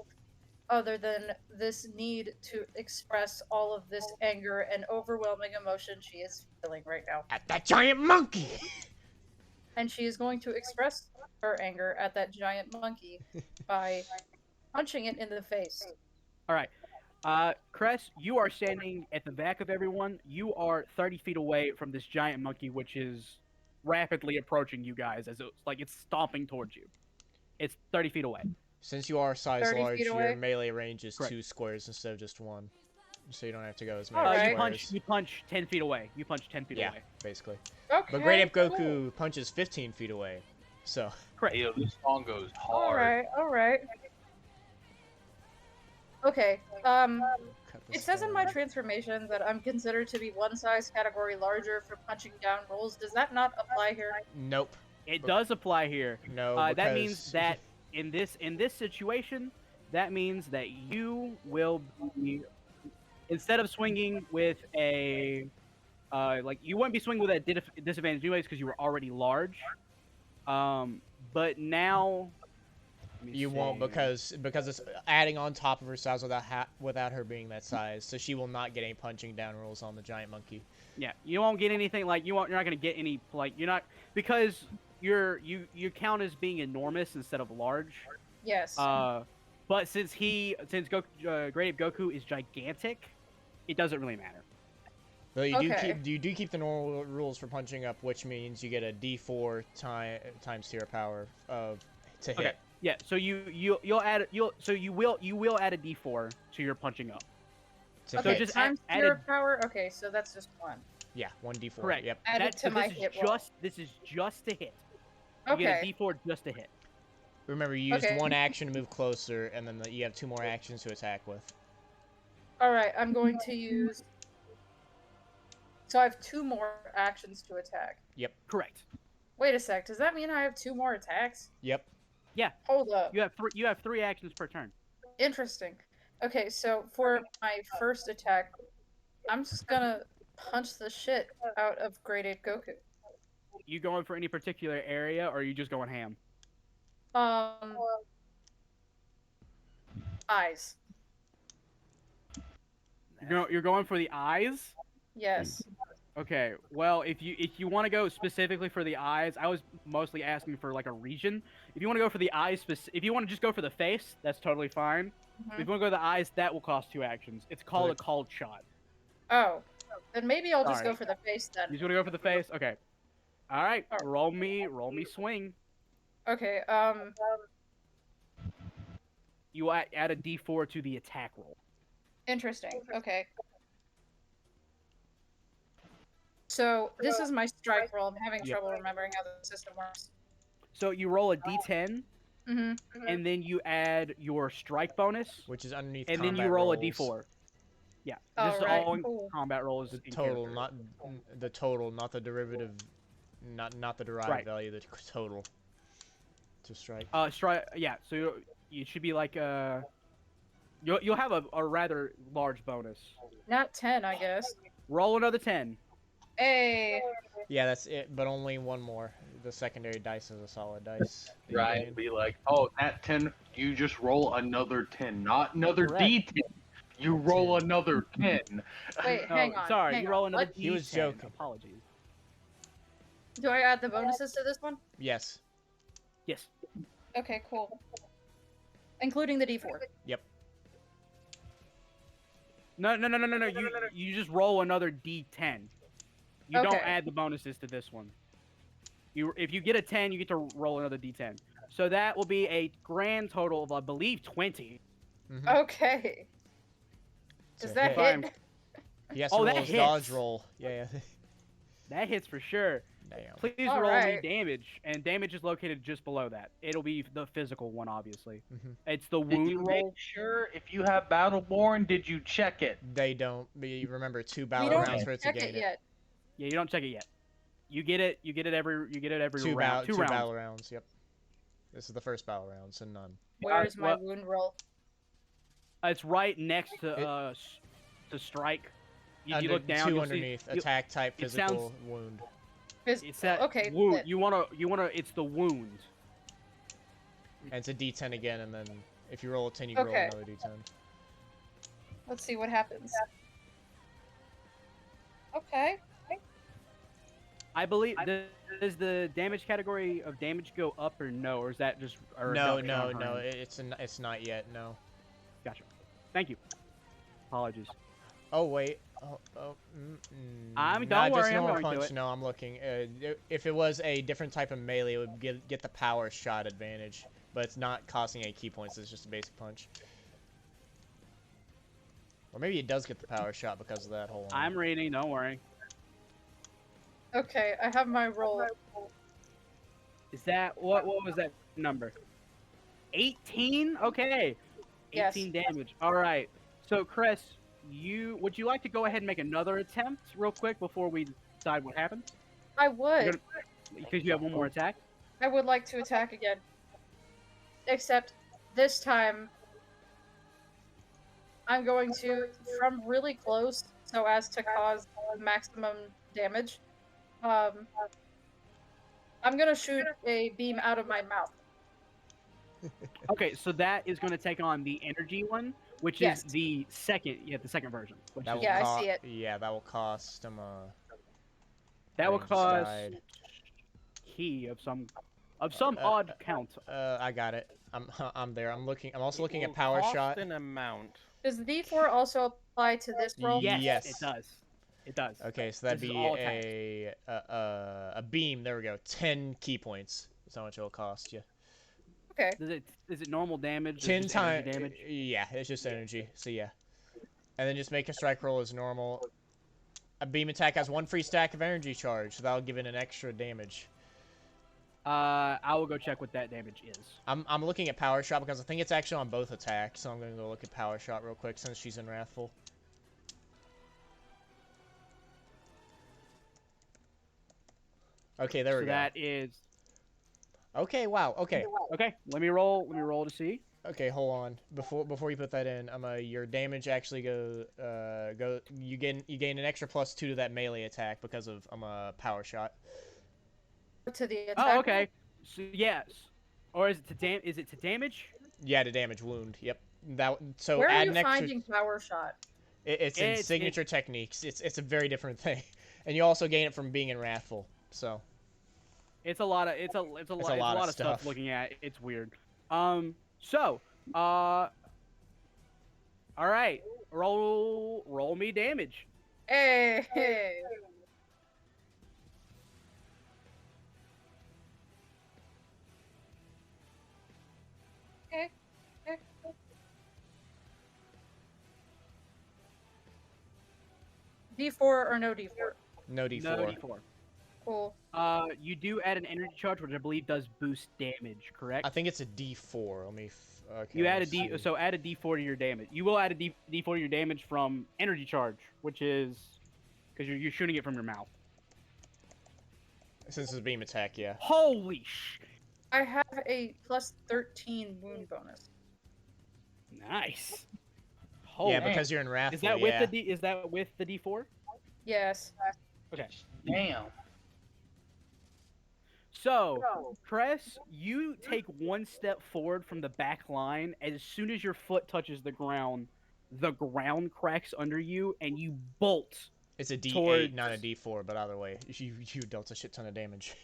other than this need to express all of this anger and overwhelming emotion she is feeling right now. At that giant monkey! And she is going to express her anger at that giant monkey by punching it in the face. All right. Cress, you are standing at the back of everyone. You are 30 feet away from this giant monkey, which is rapidly approaching you guys as it's stomping towards you. It's 30 feet away. Since you are size 30 large, feet your away? melee range is Correct. 2 squares instead of just 1. So you don't have to go as All many right. squares. You punch 10 feet away. You punch 10 feet Yeah, away. basically. Okay. But Great Ape cool. Goku punches 15 feet away. So, Correct. Yo, this song goes All hard. right. All right. Okay. cut It this says in my down. transformation that I'm considered to be one size category larger for punching down rolls. Does that not apply here? Nope. It does apply here. No, That means because- that in this situation, that means that you will be, instead of swinging with a you wouldn't be swinging with a disadvantage anyways because you were already large. But now let me You won't see. because it's adding on top of her size without her being that size, so she will not get any punching down rolls on the giant monkey. Yeah, you won't get anything like you're not gonna get any you're not because you count as being enormous instead of large. Yes. But since Goku, Great Ape Goku is gigantic, it doesn't really matter. But Okay. you do keep the normal rules for punching up, which means you get a D4 times tier power to hit. Okay. Yeah, so you will add a D4 to your punching up. To okay. hit. just times add tier a- power. Okay, so that's just 1. Yeah, 1D4. Correct. Yep. Add it to my this is hit roll. this is just to hit. You get a Okay. D4 just to hit. Remember, you used Okay. 1 action to move closer, and then you have 2 more actions to attack with. All right. I'm going to use. So I have 2 more actions to attack. Correct. Wait a sec. Does that mean I have 2 more attacks? Yep. Hold up. You have 3 actions per turn. Interesting. Okay, so for my first attack, I'm just gonna punch the shit out of Great Ape Goku. You going for any particular area, or are you just going ham? Eyes. You're going for the eyes. Yes. Okay. Well, if you want to go specifically for the eyes, I was mostly asking for like a region. If you want to go for the eyes, if you want to just go for the face, that's totally fine. If you want to go to the eyes, that will cost 2 actions. It's called a called shot. Oh. Then maybe I'll just Sorry. go for the face You then. just want to go for the face? Okay. All right. Alright. Roll me swing. Okay, You add a D4 to the attack roll. interesting. Okay. So this is my strike roll. I'm having Yep. trouble remembering how the system works. So you roll a D10, Mm-hmm. and then you add your strike bonus, Which is underneath and then you combat roll a rolls. D4. Yeah. This is Alright, all in cool. combat rolls. The in total, character. not the total, not the derivative, not the derived Right. value, the total to strike. Strike. Yeah. So you should be like you'll have a rather large bonus. Not 10, I guess. Roll another 10. Hey. Yeah, that's it, but only 1 more. The secondary dice is a solid dice. that you Right, gain. be like, oh, that 10, you just roll another 10, not another Correct. D10. You roll another 10. Wait, No, hang on. sorry, hang you roll on. another What? D10. He was joking. Apologies. Do I add the bonuses to this one? Yes. Yes. Okay, cool. Including the D4. No. You just roll another D10. You don't Okay. add the bonuses to this one. If you get a 10, you get to roll another D10. So that will be a grand total of, I believe, 20. Mm-hmm. Okay. Does So that hit. Fine. hit? He has to Oh, roll that his dodge hits. roll. Yeah. That hits for sure. Damn. Please All roll right. me damage, and damage is located just below that. It'll be the physical one, obviously. Mhm. It's the Did you wound make roll. sure if you have Battleborn, did you check it? They don't. But you remember 2 We battle don't rounds for it to check gain it it. yet. Yeah, you don't check it yet. You get it every Two round. Two rounds. battle rounds. Yep. This is the first battle round, so none. Where's my Well- wound roll? It's right next to strike. You Under, look down. 2 You'll see, underneath. Attack type, it physical, wound. it's that okay. wound. lit. You wanna. It's the wound. And it's a D10 again, and then if you roll a 10, you roll Okay. another D10. Let's see what happens. Okay. I believe. Does the damage category of damage go up or no, or is that just? A No, reduction no, on no. her end? It's not yet. No. Gotcha. Thank you. Apologies. Oh wait. Don't not just worry, I'm normal going to punch. it. No, I'm looking. If it was a different type of melee, it would get the power shot advantage, but it's not costing any key points. It's just a basic punch. Or maybe it does get the power shot because of that. Hold on. I'm reading. Don't worry. Okay, I have my roll. Is that what? What was that number? 18. Okay. 18 damage. All right. So, Cress, would you like to go ahead and make another attempt real quick before we decide what happens? I would. Because you have one more attack. I would like to attack again. Except this time, I'm going to, from really close, so as to cause maximum damage, I'm gonna shoot a beam out of my mouth. Okay, so that is going to take on the energy one, which Yes. is the second version. Which That is, will Yeah, I see it. Yeah, that will cost him that will range cause died. key of some odd count. I got it. I'm there. I'm also looking It at will power cost shot. an amount. Does the D4 also apply to this roll? Yes, Yes. it does. It does. Okay, so that'd This is be all attack. a beam. There we go. 10 key points. That's how much it'll cost you. Okay. Is it normal damage? Is it 10 just energy times. damage. Yeah, it's just energy. So yeah, and then just make a strike roll as normal. A beam attack has 1 free stack of energy charge, so that'll give it an extra damage. I will go check what that damage is. I'm looking at power shot because I think it's actually on both attacks, so I'm gonna go look at power shot real quick since she's in Wrathful. Okay, there we So go. that is Okay, wow. Okay. okay. Let me roll to see. Okay, hold on. Before you put that in, your damage actually you gain an extra +2 to that melee attack because of power shot. To the attack. Oh, okay. So yes, or is it to damage? Yeah, to damage wound. Yep. So Where are add you an extra. finding power shot? It's in It's- signature techniques. It's a very different thing, and you also gain it from being in Wrathful. So It's a lot of stuff stuff. looking at. It's weird. So, all right. Roll me damage. Hey. Okay. Okay. D4 or no D4? no D4. No D4. Cool. You do add an energy charge, which I believe does boost damage. Correct? I think it's a D4. Let me. Okay, You let add a me D, see. so add a D4 to your damage. You will add a D4 to your damage from energy charge, which is because you're shooting it from your mouth. Since it's a beam attack, yeah. Holy sh! I have a +13 wound bonus. Nice. Yeah, Holy. because you're in Wrathful. Is that yeah. with the D? Is that with the D4? Yes. Okay. Damn. So, Cress, you take one step forward from the back line. As soon as your foot touches the ground cracks under you, and you bolt. It's a D8, towards- not a D4, but either way, you dealt a shit ton of damage.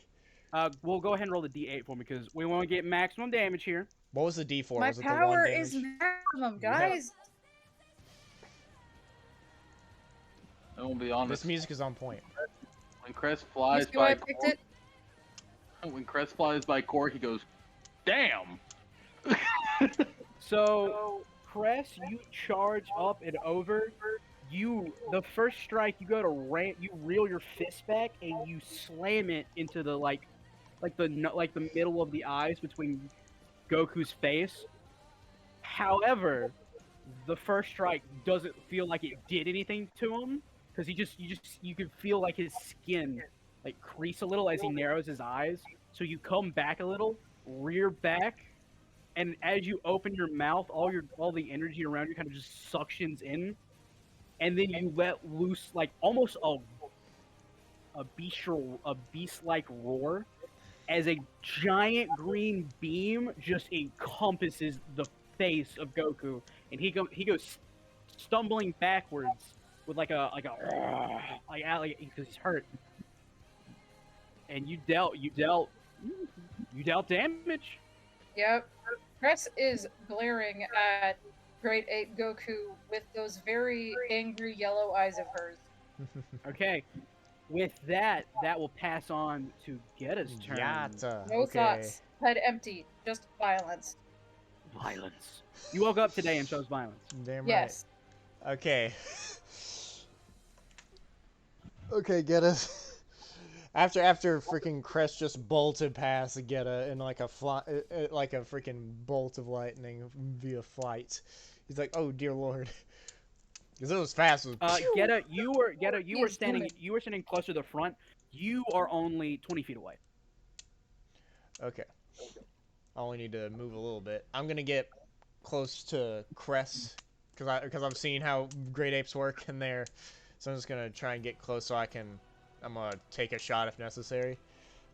We'll go ahead and roll the D8 for me because we want to get maximum damage here. What was the D4? My was it the 1 power damage? is maximum, Yeah. guys. I will be honest. This music is on point. When Cress You flies see why I by picked Cork, it? when Cress flies by Cork, he goes, "Damn!" So, Cress, you charge up and over. The first strike, you go to you reel your fist back and you slam it into the the middle of the eyes between Goku's face. However, the first strike doesn't feel like it did anything to him because you can feel like his skin like crease a little as he narrows his eyes. So you come back a little, rear back, and as you open your mouth, all the energy around you kind of just suctions in, and then you let loose like almost a beast-like roar as a giant green beam just encompasses the face of Goku, and he goes stumbling backwards with like because he's hurt, and you dealt damage. Yep. Cress is glaring at Great Ape Goku with those very angry yellow eyes of hers. Okay. With that, that will pass on to Gheata's turn. Gheata. No Okay. thoughts. Head empty. Just violence. Violence. You woke up today and chose violence. Damn right. Yes. Okay. Okay, Gheata. After freaking Cress just bolted past Gheata in like a like a freaking bolt of lightning via flight, he's like, "Oh dear lord," because it was fast. It was Gheata, you were He's standing doing- you were standing closer to the front. You are only 20 feet away. Okay. I only need to move a little bit. I'm gonna get close to Cress because I've seen how great apes work in there, so I'm just gonna try and get close so I'm gonna take a shot if necessary,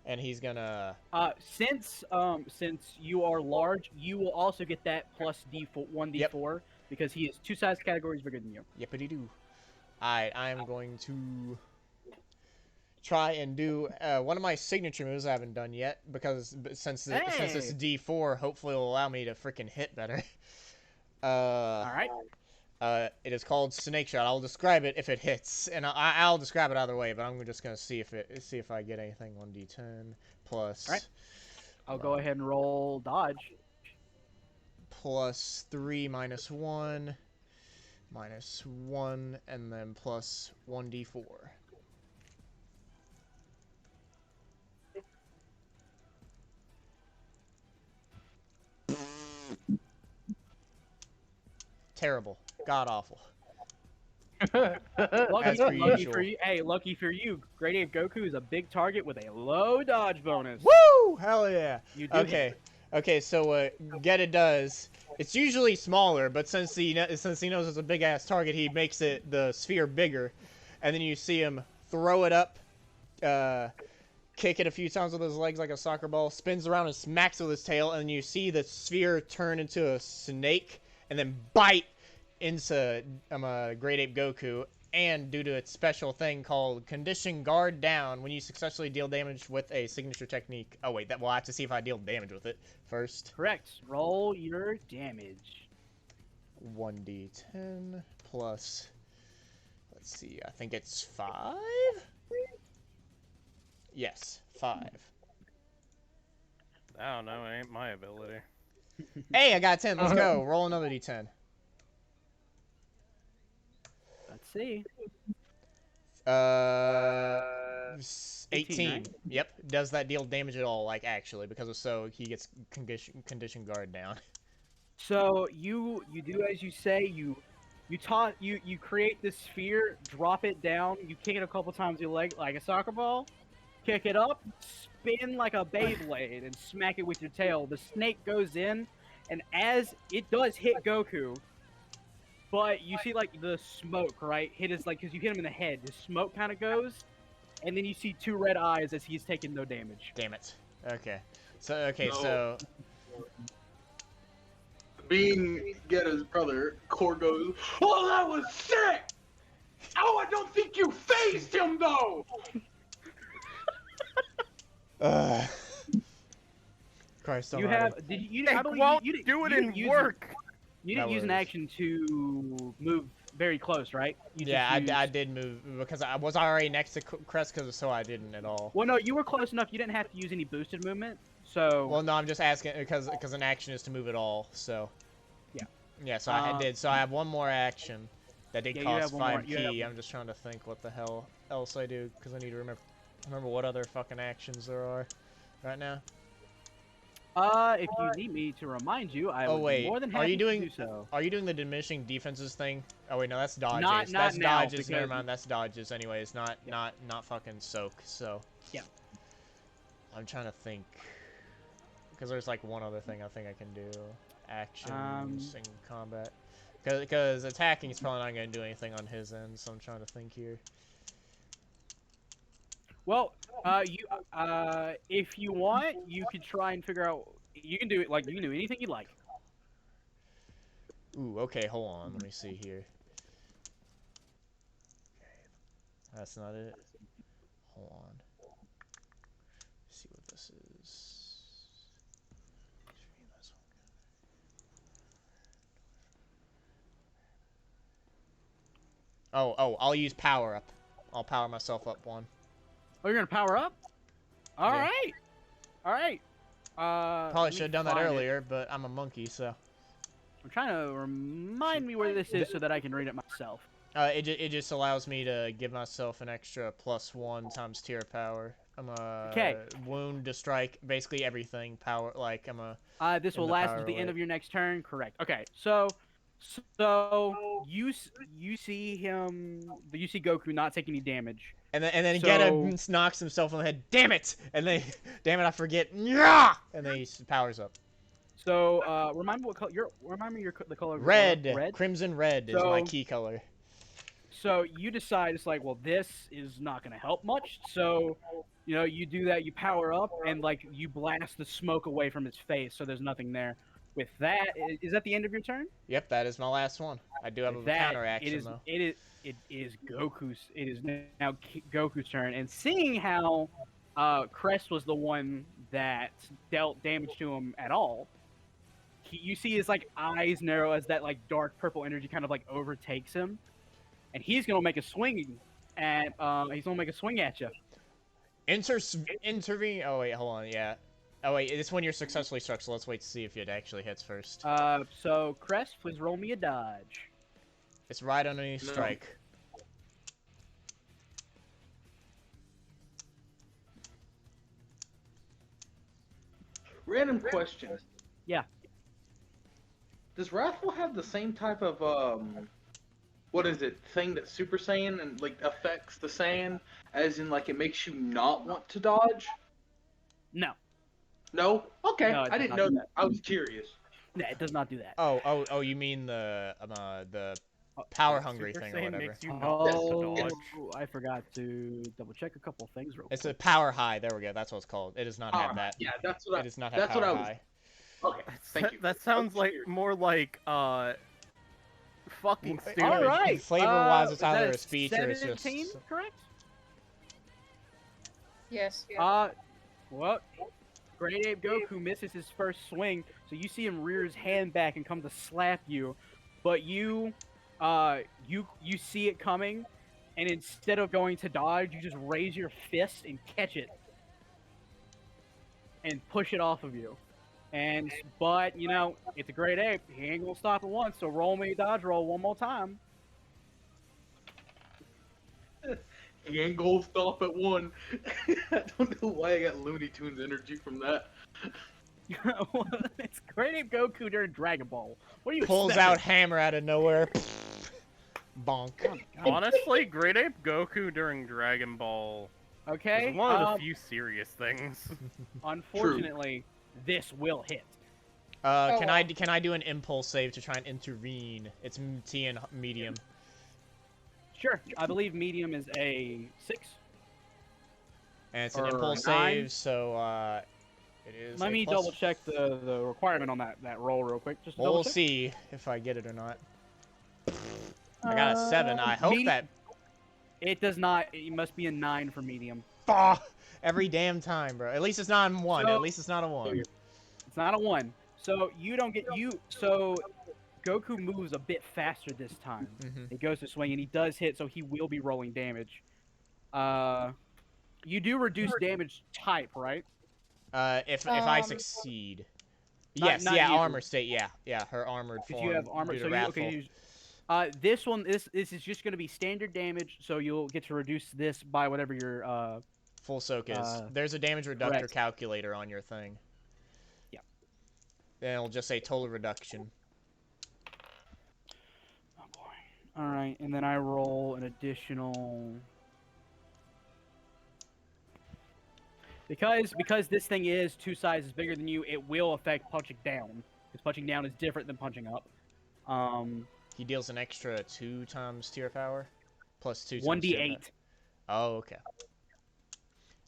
and he's gonna. Since you are large, you will also get that plus D4 1d4 because he is 2 size categories bigger than you. Yippity doo. Alright, I am going to try and do one of my signature moves I haven't done yet because since it's D4, hopefully it'll allow me to freaking hit better. All right. It is called Snake Shot. I'll describe it if it hits, and I'll describe it either way. But I'm just gonna see if I get anything on D10 plus. All right. I'll go ahead and roll dodge. Plus 3 minus 1, and then plus 1d4. Terrible. God awful. Lucky for you. Hey, lucky for you. Great Ape Goku is a big target with a low dodge bonus. Woo! Hell yeah. You do Okay. hit. Okay, so what Gheata does, it's usually smaller, but since he knows it's a big ass target, he makes the sphere bigger, and then you see him throw it up, kick it a few times with his legs like a soccer ball, spins around and smacks with his tail, and you see the sphere turn into a snake, and then bite into Great Ape Goku. And due to its special thing called Condition Guard Down, when you successfully deal damage with a signature technique. Oh wait, we'll have to see if I deal damage with it first. Correct. Roll your damage. 1d10 plus. Let's see. I think it's 5. Yes, 5. I don't know. It ain't my ability. Hey, I got 10. Let's go. Roll another d10. Let's see. 18. right? Yep. Does that deal damage at all? Like actually, because if so, he gets condition guard down. So you do as you say. You create this sphere, drop it down. You kick it a couple times with your leg like a soccer ball. Kick it up, spin like a Beyblade, and smack it with your tail. The snake goes in, and as it does hit Goku, but you see like the smoke, right? Hit his like because you hit him in the head. The smoke kind of goes, and then you see 2 red eyes as he's taking no damage. Damn it. Okay. So No. so Being Ghetta's brother, Core goes, "Oh, that was sick! Oh, I don't think you phased him, though!" Christ You almighty. have did you? They I believe won't you didn't do it you in didn't use work. You didn't That use an was- action to move very close, right? You Yeah, just used- I did move because I was already next to Cress, so I didn't at all. Well, no, you were close enough. You didn't have to use any boosted movement. So Well, no, I'm just asking because an action is to move it all. So Yeah. Yeah, so I did. So I have one more action that did Yeah, you cost have one more- 5 you have- key. I'm just trying to think what the hell else I do because I need to remember what other fucking actions there are right now. if you need me to remind you, I Oh would wait, be more than are happy you doing to do so. Are you doing the diminishing defenses thing? Oh wait, no, that's dodges. Not That's now, dodges. Never because- mind, that's dodges. Anyways, not fucking soak. So Yeah. I'm trying to think because there's like one other thing I think I can do. Actions in combat. Because attacking is probably not going to do anything on his end, so I'm trying to think here. Well, if you want, you could try and figure out. You can do it like you can do anything you like. Ooh, okay, hold on. Let me see here. That's not it. Hold on. See what this is. I'll use power up. I'll power myself up one. Oh, you're gonna power up? All Yeah. right. All right. Probably let me should have done that find it. earlier, but I'm a monkey, so. I'm trying to remind me where this is so that I can read it myself. It just allows me to give myself an extra +1 times tier power. I'm a Okay. wound to strike, basically everything power. Like I'm a. This in will the last power until the end weight. of your next turn. Correct. Okay. So you see Goku not take any damage. And then So- Gheata knocks himself on the head. Damn it! And then, damn it, I forget. Yeah! And then he powers up. So remind me the color. Red. Red. Crimson red is my So- key color. So you decide it's like, well, this is not going to help much. So, you do that. You power up and like you blast the smoke away from his face, so there's nothing there. With that, is that the end of your turn? Yep, that is my last one. I do have a With that, counter action though. it is Goku's. It is now Goku's turn. And seeing how Cress was the one that dealt damage to him at all, you see his like eyes narrow as that like dark purple energy kind of like overtakes him. And he's gonna make a swing at you. Intervene. Oh wait, hold on. Yeah. Oh wait, it's when you're successfully struck. So let's wait to see if it actually hits first. So Cress, please roll me a dodge. It's right underneath No. strike. Random question. Yeah. Does Wrathful have the same type of what is it, thing that Super Saiyan and like affects the Saiyan, as in like it makes you not want to dodge? No, No? Okay, No, it I does didn't not know do that. I was curious. no, it does not do that. Oh, you mean the power hungry Super thing or Saiyan whatever. makes you not want Oh, to dodge. I forgot to double check a couple things real It's quick. a power high. There we go. That's what it's called. It does not have Alright, that. Yeah, that's what It I. does not have That's power what I was. high. Okay, thank you. That sounds was like curious. more like fucking stupid. All right. Flavor-wise, it's is that either a speech or it's just- 17, correct? Yes. Well, Great Ape Goku misses his first swing, so you see him rear his hand back and come to slap you, but you see it coming, and instead of going to dodge, you just raise your fist and catch it, and push it off of you. But it's a Great Ape. He ain't gonna stop at once. So roll me a dodge roll one more time. He ain't gonna stop at one. I don't know why I got Looney Tunes energy from that. It's Great Ape Goku during Dragon Ball. What are you Pulls expecting? out hammer out of nowhere. Bonk. Honestly, Great Ape Goku during Dragon Ball Okay. is one of the few serious things. Unfortunately, this will hit. Can I do an impulse save to try and intervene? It's T and medium. Sure. I believe medium is a 6. And it's an Or impulse 9. save, so it is. Let a me plus- double check the requirement on that roll real quick. Just to Well, double we'll check. see if I get it or not. I got a 7. I hope medi- that. It does not. It must be a 9 for medium. Every damn time, bro. At least it's not a 1. So- At least it's not a 1. It's not a 1. So you don't get So Goku moves a bit faster this time. Mhm. He goes to swing and he does hit, so he will be rolling damage. You do reduce damage type, right? If I succeed. not- Yes, not yeah, you. armor state, yeah, her armored Because form. you have armor. due to So Wrathful. this one, this is just going to be standard damage, so you'll get to reduce this by whatever your Full soak is. There's a damage reductor correct. calculator on your thing. Yeah. Then it'll just say total reduction. Oh boy. All right, and then I roll an additional. Because this thing is 2 sizes bigger than you, it will affect punching down. Because punching down is different than punching up. He deals an extra 2 times tier power, plus 2 times 1d8. tier power. Oh, okay.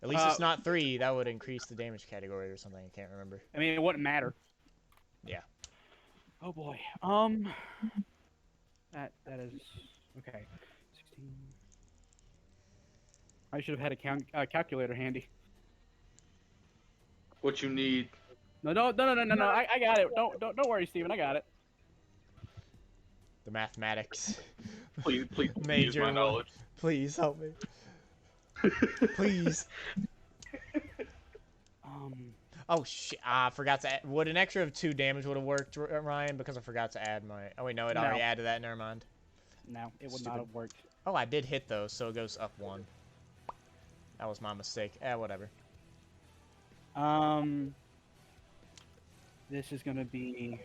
At least it's not 3. That would increase the damage category or something. I can't remember. I mean, it wouldn't matter. Yeah. Oh boy. That is okay. 16. I should have had a calculator handy. What you need. No. I got it. Don't worry, Steven. I got it. The mathematics. Please use Major my one. knowledge. Please help me. Please. Oh shit! I forgot to add. Would an extra of 2 damage would have worked, Ryan? Because I forgot to add my. Oh wait, no, it already No. added that. Never mind. No, it would Stupid. not have worked. Oh, I did hit those, so it goes up 1. That was my mistake. Whatever. This is gonna be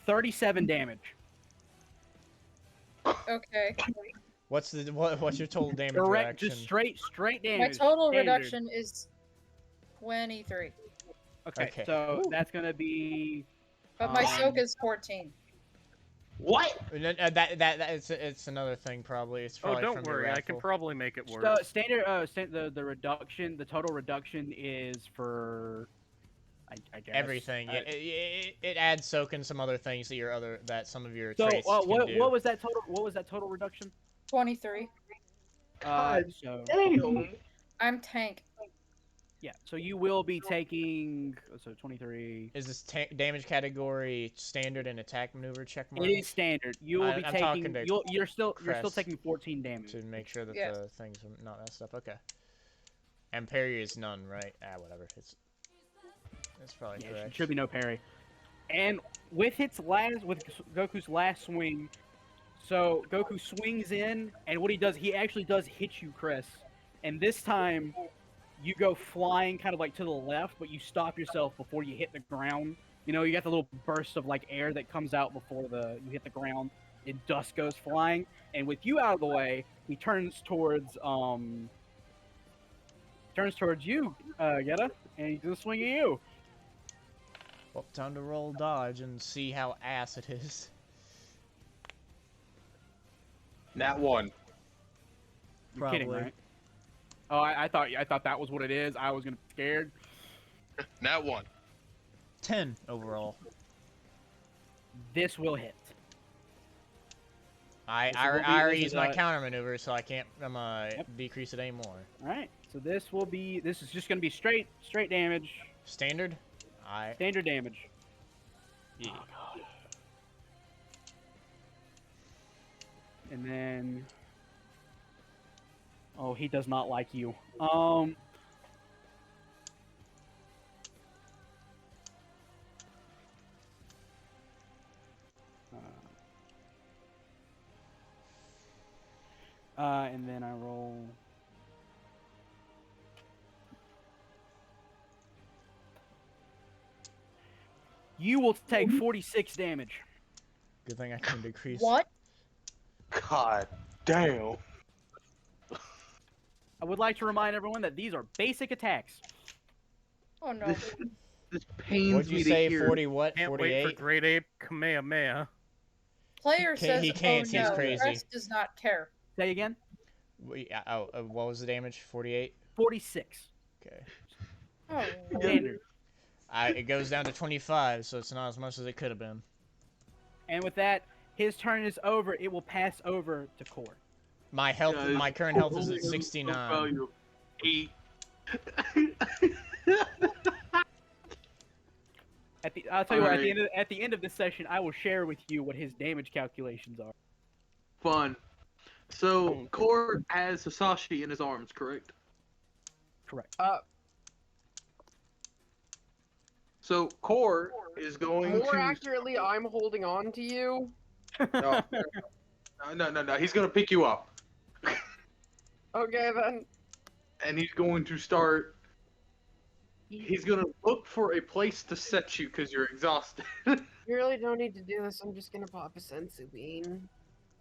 37 damage. Okay. What's your total damage Direct, reduction? just straight damage. My total Standard. reduction is 23. Okay, Okay. so Ooh. that's gonna be. But my soak is 14. What? It's another thing probably. It's Oh, probably don't from your worry, I can raffle. probably make it work. Standard. The reduction. The total reduction is for. I guess Everything. Yeah, it adds soak and some other things that some of your So traits can do. what was that total? What was that total reduction? 23. So Damn. I'm tank. yeah, so you will be taking 23. Is this damage category standard and attack maneuver check mark? It is standard. You will be I'm taking. talking to You're still Cress taking 14 damage. to make sure that Yes. the things are not messed up. Okay. And parry is none, right? Whatever. It's probably Yeah, correct. should be no parry. And with Goku's last swing, so Goku swings in, and what he does, he actually does hit you, Chris. And this time, you go flying kind of like to the left, but you stop yourself before you hit the ground. You know, you got the little burst of like air that comes out before you hit the ground, and dust goes flying. And with you out of the way, he turns towards you, Gheata, and he's gonna swing at you. Well, time to roll dodge and see how ass it is. Nat 1. You're kidding, Probably. right? Oh, I thought that was what it is. I was gonna be scared. Nat 1. 10 overall. This will hit. I already used my counter maneuver, so I can't decrease it anymore. All right. So this is just gonna be straight damage, Standard? standard damage. Yeah. Oh god. And then, oh, he does not like you. And then I roll. You will take 46 damage. Good thing I can decrease. What? God damn. I would like to remind everyone that these are basic attacks. Oh no. This pains What'd you me say? to hear. 40 what? Can't 48? wait for Great Ape Kamehameha. Player He says, can't, oh he's no, crazy. Cress does not care. Say again. What was the damage? 48? 46. Okay. Oh, Standard. It goes down to 25, so it's not as much as it could have been. And with that, his turn is over. It will pass over to Core. My health, Guys, my current health is only at has a 69. value of 8. I'll tell you what. Alright. At the end of this session, I will share with you what his damage calculations are. Fun. So, Core has Hisashi in his arms, correct? Correct. So, Core is going More to... accurately, I'm holding on to you. No. No. He's going to pick you up. Okay then. And he's going to start... He's going to look for a place to set you because you're exhausted. You really don't need to do this. I'm just gonna pop a sensu bean.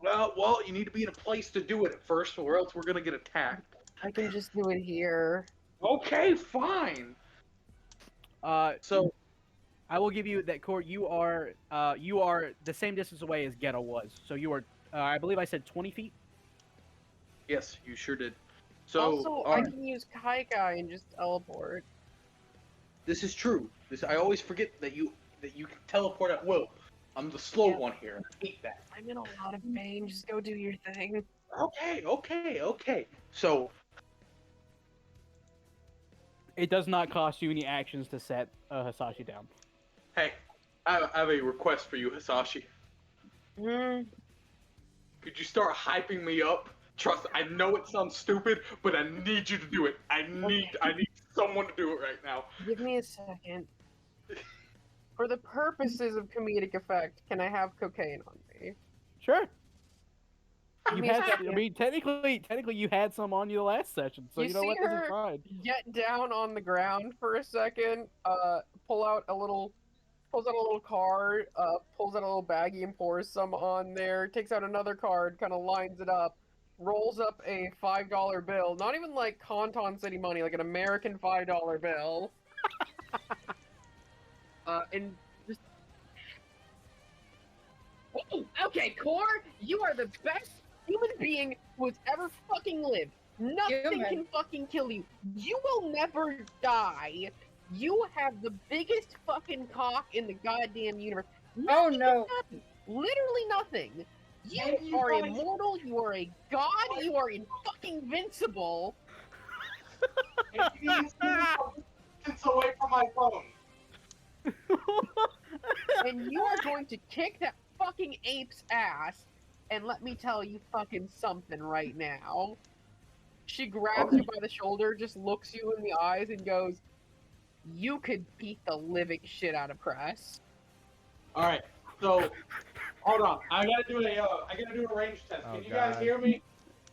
Well, you need to be in a place to do it at first, or else we're going to get attacked. I can just do it here. Okay, fine. So, I will give you that, Core. You are the same distance away as Gheata was. So you are, I believe I said 20 feet. yes, you sure did. So, Also, I alright. can use Kaikai and just teleport. This is true. I always forget that you can teleport at will. I'm the slow one here. I hate that. I'm in a lot of pain. Just go do your thing. Okay. So, It does not cost you any actions to set Hisashi down. hey, I have a request for you, Hisashi. Mm, Could you start hyping me up? Trust, I know it sounds stupid, but I need you to do it. I need someone to do it right now. give me a second. For the purposes of comedic effect, can I have cocaine on me? Sure. Give You me a had. I second. mean, technically, you had some on you the last session, so you know see what? This is her fine. get down on the ground for a second, pulls out a little card, pulls out a little baggie and pours some on there, takes out another card, kind of lines it up, rolls up a $5 bill, not even like Canton City money, like an American $5 bill. And just, oh, okay, Core, you are the best human being who has ever fucking lived. Nothing can fucking kill you. You will never die. You have the biggest fucking cock in the goddamn universe. Nothing no. can happen. Literally nothing. You Hey, you are guys- immortal. You are a god. You are fucking invincible. It means distance away from my phone. And you are going to kick that fucking ape's ass. And let me tell you fucking something right now. She grabs you by the shoulder, just looks you in the eyes, and goes, "You could beat the living shit out of Cress." All right, so hold on. I gotta do a range test. Oh, Can you guys God. hear me?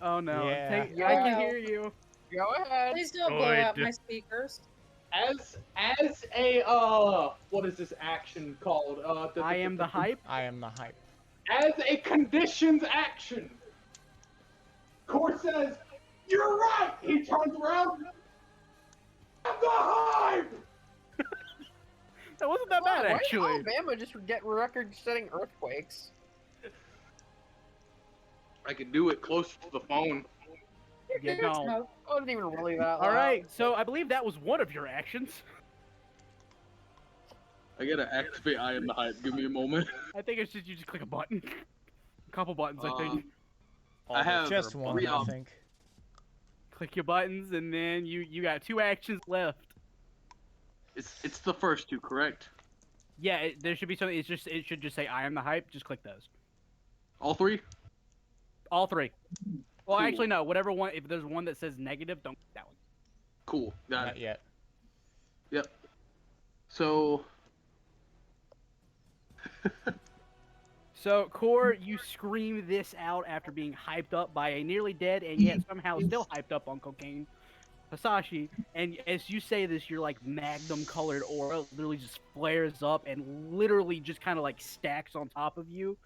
Oh no! Yeah. I can No. hear you. Go ahead. Please don't blow Good. out my speakers. As a what is this action called? I am the hype. I am the hype. As a conditions action. Core says, "You're right." He turns around. I'm the hype. That wasn't that bad, Why did actually. Alabama just get record-setting earthquakes? I could do it closer to the phone. Yeah, no. No. I wasn't even really that loud. All right, so I believe that was one of your actions. I gotta activate I am the hype. Give me a moment. I think it's just you just click a button. A couple buttons, I think. I have Just one, three I options. think. Click your buttons, and then you got 2 actions left. It's the first two, correct? Yeah, there should be something. It should just say I am the hype. Just click those. All three? All 3. Well, Cool. actually no. Whatever one. If there's one that says negative, don't click that one. Cool. Got Not it. yet. Yep. So So, Core, you scream this out after being hyped up by a nearly dead and yet somehow still hyped up on cocaine, Hisashi. And as you say this, your like magnum-colored aura literally just flares up and literally just kind of like stacks on top of you.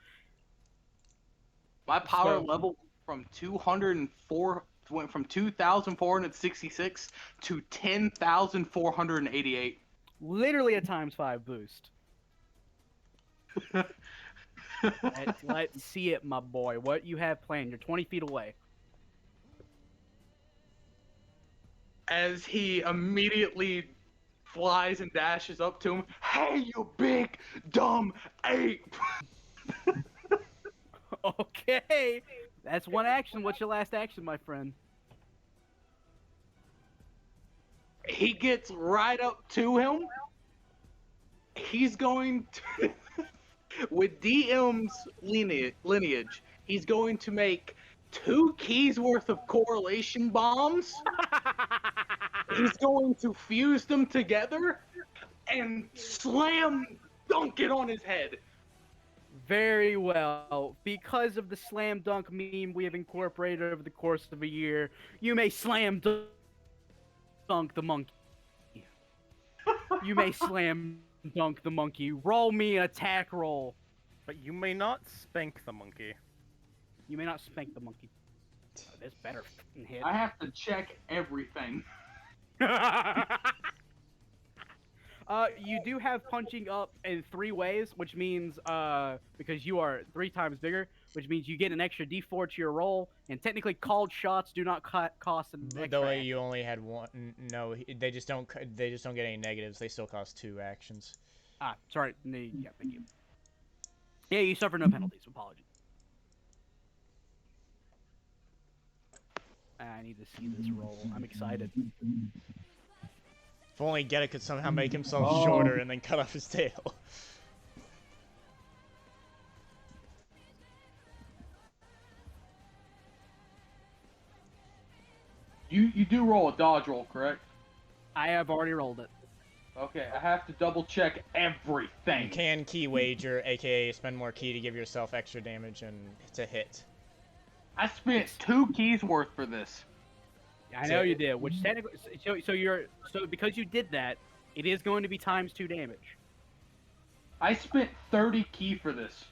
my power So- level from 204 went from 2,466 to 10,488. Literally a ×5 boost. Let's see it, my boy. What you have planned? You're 20 feet away. As he immediately flies and dashes up to him, "Hey, you big dumb ape!" Okay, that's one action. What's your last action, my friend? He gets right up to him. He's going to, with DM's lineage, he's going to make 2 keys worth of correlation bombs. He's going to fuse them together and slam dunk it on his head. Very well. Because of the slam dunk meme we have incorporated over the course of a year, you may slam dunk the monkey. You may slam dunk the monkey. Roll me an attack roll. But you may not spank the monkey. You may not spank the monkey. Oh, this better fucking hit. I have to check everything. You do have punching up in 3 ways, which means, because you are 3 times bigger, which means you get an extra D4 to your roll, and technically called shots do not cost an extra. The way you only had one. No, they just don't. They just don't get any negatives. They still cost 2 actions. Ah, sorry. Yeah, thank you. Yeah, you suffer no penalties. Apologies. I need to see this roll. I'm excited. If only Gheata could somehow make himself shorter and then cut off his tail. You do roll a dodge roll, correct? I have already rolled it. Okay, I have to double check everything. You can key wager, aka spend more key to give yourself extra damage and to hit. I spent 2 keys worth for this. I know you did. Which technically, so because you did that, it is going to be ×2 damage. I spent 30 key for this.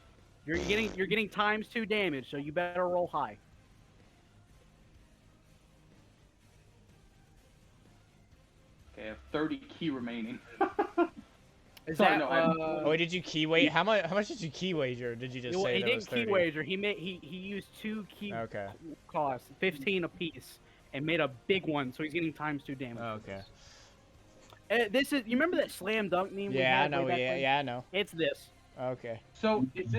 You're getting ×2 damage, so you better roll high. Okay, I have 30 key remaining. Is Sorry, that, no, Oh, did you key wait? How much did you key wager? Or did you just say he that was didn't 30? key wager. He used 2 key Okay. costs, 15 apiece, and made a big one, so he's getting ×2 damage. Okay. This is, you remember that slam dunk meme? we Yeah, I had know. way back when? Yeah, I know. It's this. Okay. So, is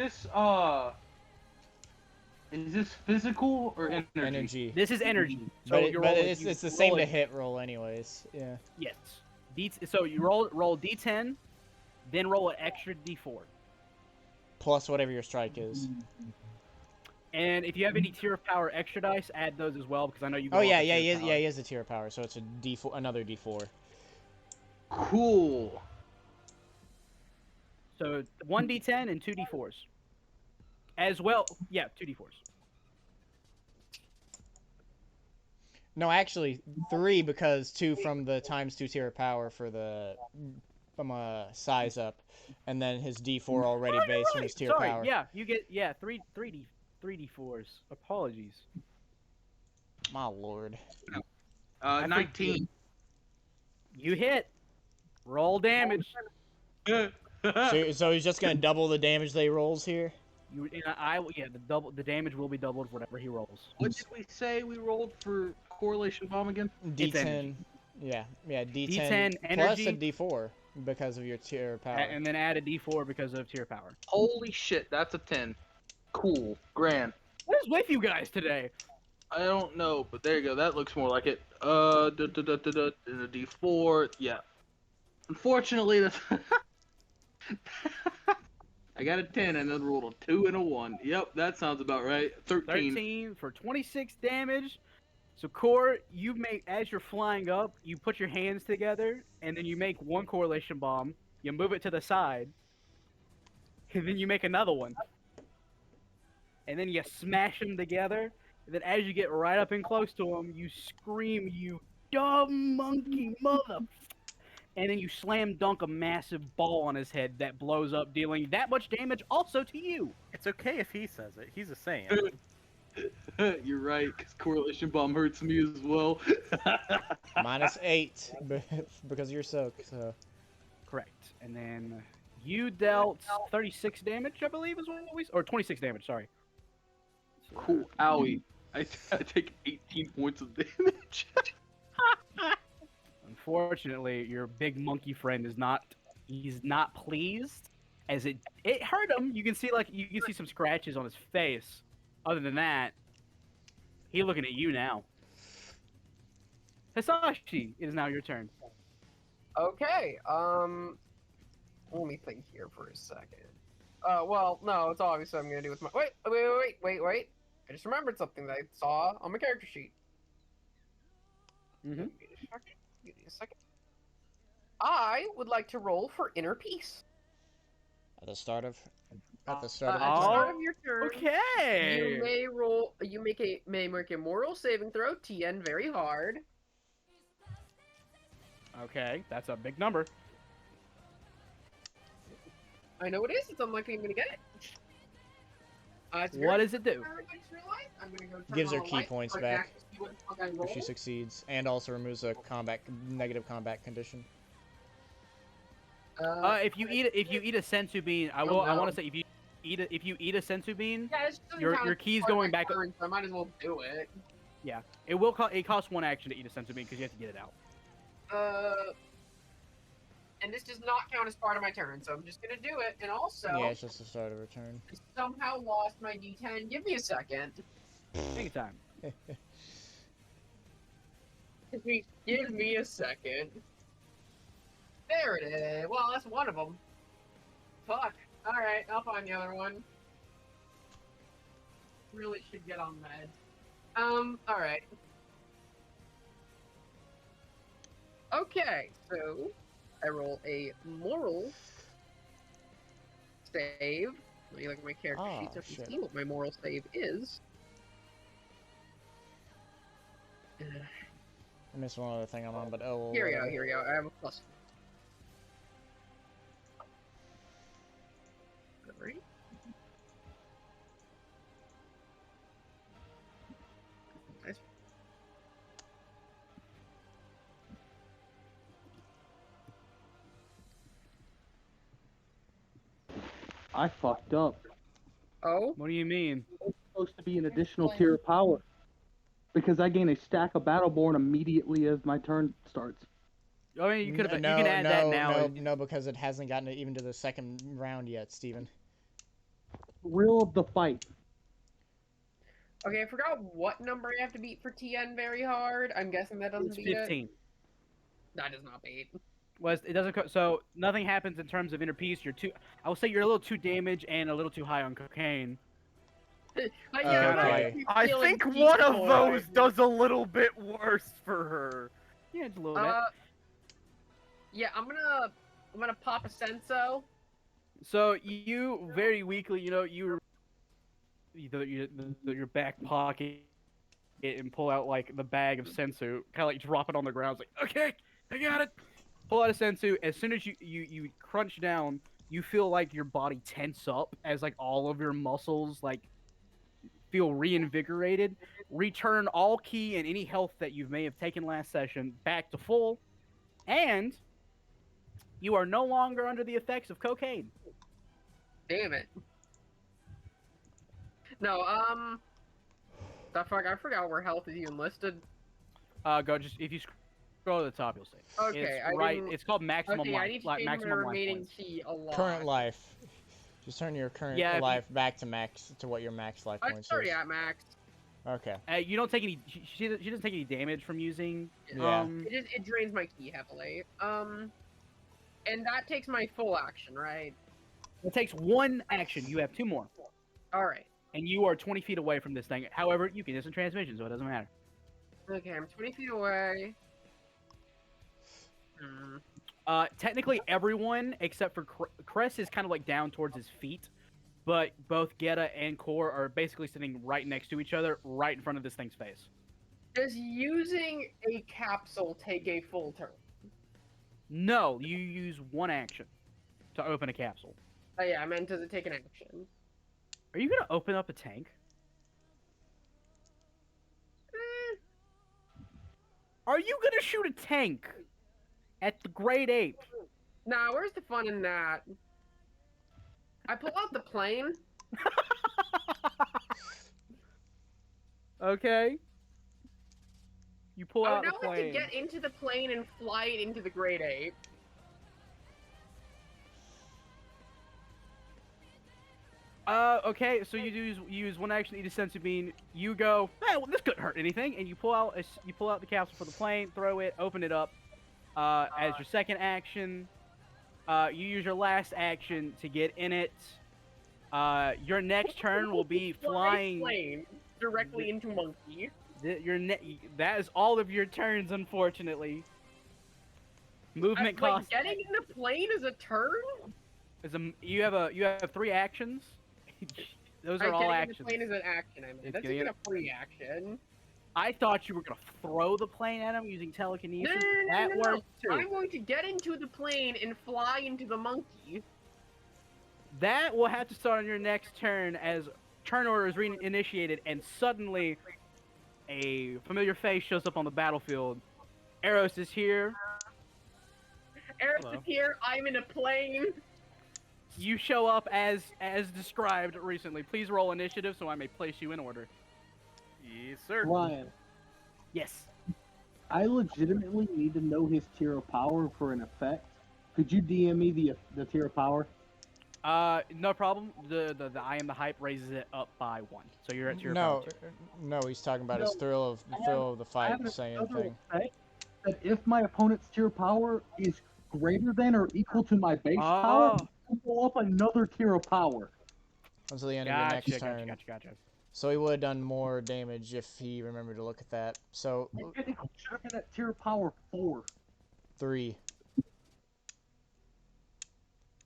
this physical or energy? Energy. This is energy. So But, you're but rolling, it's you the roll same a- to hit roll anyways. Yeah. Yes. So you roll D10, then roll an extra D4. Plus whatever your strike is. And if you have any tier of power extra dice, add those as well, because I know you. Go Oh off yeah, the yeah, tier he of is, power. yeah, he is a tier of power, so it's a D4, another D4. Cool. So 1 D10 and 2 D4s. As well, yeah, 2 D4s. No, actually 3 because 2 from the ×2 tier of power for the size up, and then his D4 already Oh, you're based on right. his tier Sorry, power. yeah, you get 3 D4s. Apologies. My lord. 19. You hit. Roll damage. So he's just gonna double the damage that he rolls here. The damage will be doubled whatever he rolls. What did we say we rolled for correlation bomb again? It's D10. energy. Yeah, D10, D10 plus energy. a D4 because of your tier of power. And then add a D4 because of tier power. Holy shit, that's a 10. Cool. Grand. What is with you guys today? I don't know, but there you go. That looks more like it. And a D4. Yeah. Unfortunately, that's... I got a 10 and then rolled a 2 and a 1. Yep, that sounds about right. 13. 13 for 26 damage. So, Core, you make, as you're flying up, you put your hands together, and then you make one correlation bomb. You move it to the side, and then you make another one. And then you smash them together. And then as you get right up and close to them, you scream, "You dumb monkey mother!" And then you slam dunk a massive ball on his head that blows up, dealing that much damage also to you. It's okay if he says it. He's a Saiyan. You're right, because correlation bomb hurts me as well. -8 because you're soaked. So. Correct. And then you dealt 36 damage, I believe, is what we... Or 26 damage, sorry. Cool. Owie. I take 18 points of damage. Unfortunately, your big monkey friend is not... He's not pleased, as it hurt him. You can see, some scratches on his face. Other than that, he's looking at you now. Hisashi, it is now your turn. Okay, let me think here for a second. Well, no, it's obvious what I'm gonna do with my- Wait! I just remembered something that I saw on my character sheet. Mm-hmm. Give me a second. I would like to roll for inner peace. At the start of At the your start turn. of your turn, Okay. you may roll. You may make a moral saving throw. TN very hard. Okay, that's a big number. I know it is. It's unlikely I'm gonna get it. What does it do? I'm gonna go turn Gives her on the key light points so I can back actually see what the fuck I if she rolled. succeeds, and also removes a negative combat condition. If you eat a sensu bean, I no. want to say if you eat a sensu bean, Yeah, it's just your key's going back. Turn, so I might as well do it. Yeah, it costs 1 action to eat a sensu bean because you have to get it out. And this does not count as part of my turn, so I'm just gonna do it. And also, Yeah, it's just the start of her turn. I somehow lost my D10. Give me a second. Take your time. Give me a second. There it is. Well, that's one of them. Fuck. Alright, I'll find the other one. Really should get on meds. Alright. Okay, so I roll a moral save. Let me look at my character Oh, sheet so I can shit. see what my moral save is. I missed one other thing I'm on, but oh, Here we go, whatever. here we go. I have a plus. Alright. Nice. I fucked up. Oh? What do you mean? It's supposed to be an additional tier of power. Because I gain a stack of Battleborn immediately as my turn starts. I mean, you could have. You No, can add that no, now. no, because it hasn't gotten it even to the second round yet, Steven. Thrill of the fight. Okay, I forgot what number I have to beat for TN very hard. I'm guessing that doesn't It's beat 15. it. That does not beat. It doesn't. So nothing happens in terms of inner peace. You're too. I will say you're a little too damaged and a little too high on cocaine. Okay. I think one of those does a little bit worse for her. Yeah, it's a little bit. Yeah, I'm gonna pop a senso. So you very weakly, your back pocket and pull out like the bag of sensu, kind of like drop it on the ground. It's like, okay, I got it. Pull out a sensu. As soon as you crunch down, you feel like your body tense up as like all of your muscles like feel reinvigorated. Return all ki and any health that you may have taken last session back to full, and you are no longer under the effects of cocaine. Damn it. No, the fuck, I forgot where health is even listed. Go just if you scroll to the top, you'll see. Okay, It's right. It's called maximum Okay, I life. need to change my Maximum life remaining points. key a lot. Current life. Just turn your current Yeah, life back to max, to what your max life I'm points already is. at max. Okay. You don't take any. She doesn't take any damage from using. Yeah. It drains my key heavily. And that takes my full action, right? It takes one action. You have two more, Alright. and you are 20 feet away from this thing. However, you can instant transmission, so it doesn't matter. Okay, I'm 20 feet away. Hmm. Technically, everyone except for Cress is kind of like down towards his feet, but both Gheata and Core are basically sitting right next to each other, right in front of this thing's face. Does using a capsule take a full turn? No, you use one action to open a capsule. Oh yeah, I meant does it take an action? Are you gonna open up a tank? Are you gonna shoot a tank at the Great Ape? Nah, where's the fun in that? I pull out the plane. Okay. You pull I out would the now like to plane. get into the plane and fly it into the Great Ape. Okay, so you use one action to eat a sensu bean. You go, well, this couldn't hurt anything, and you pull out the capsule for the plane, throw it, open it up. As your second action, you use your last action to get in it. Your next turn will be flying plane directly into monkey. That is all of your turns, unfortunately. Movement cost. Getting in the plane is a turn? You have 3 actions. Those are all actions. The plane is an action. I mean, that's even a free action. I thought you were gonna throw the plane at him using telekinesis. No, that works too. I'm going to get into the plane and fly into the monkey. That will have to start on your next turn as turn order is reinitiated, and suddenly a familiar face shows up on the battlefield. Eros is here. Eros is here. I'm in a plane. You show up as described recently. Please roll initiative so I may place you in order. Yes, sir. Ryan, Yes. I legitimately need to know his tier of power for an effect. Could you DM me the tier of power? No problem. The I am the hype raises it up by 1, so you're at tier No, power 2. no, he's talking about his thrill of the fight, same thing. Effect that if my opponent's tier power is greater than or equal to my base power, I'll go up another tier of power. Until the end of your next turn. Gotcha. So he would have done more damage if he remembered to look at that. So It should have been at tier power 4. 3.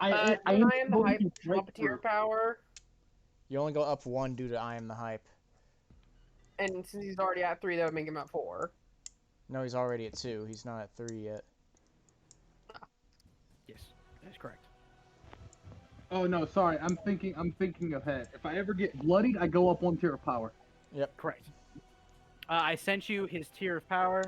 I Can I am am the going hype to break up tier through. power, You only go up 1 due to I am the hype. and since he's already at 3, that would make him at 4. No, he's already at 2. He's not at 3 yet. Yes, that's correct. Oh no, sorry. I'm thinking ahead. If I ever get bloodied, I go up 1 tier of power. Yep. Correct. I sent you his tier of power.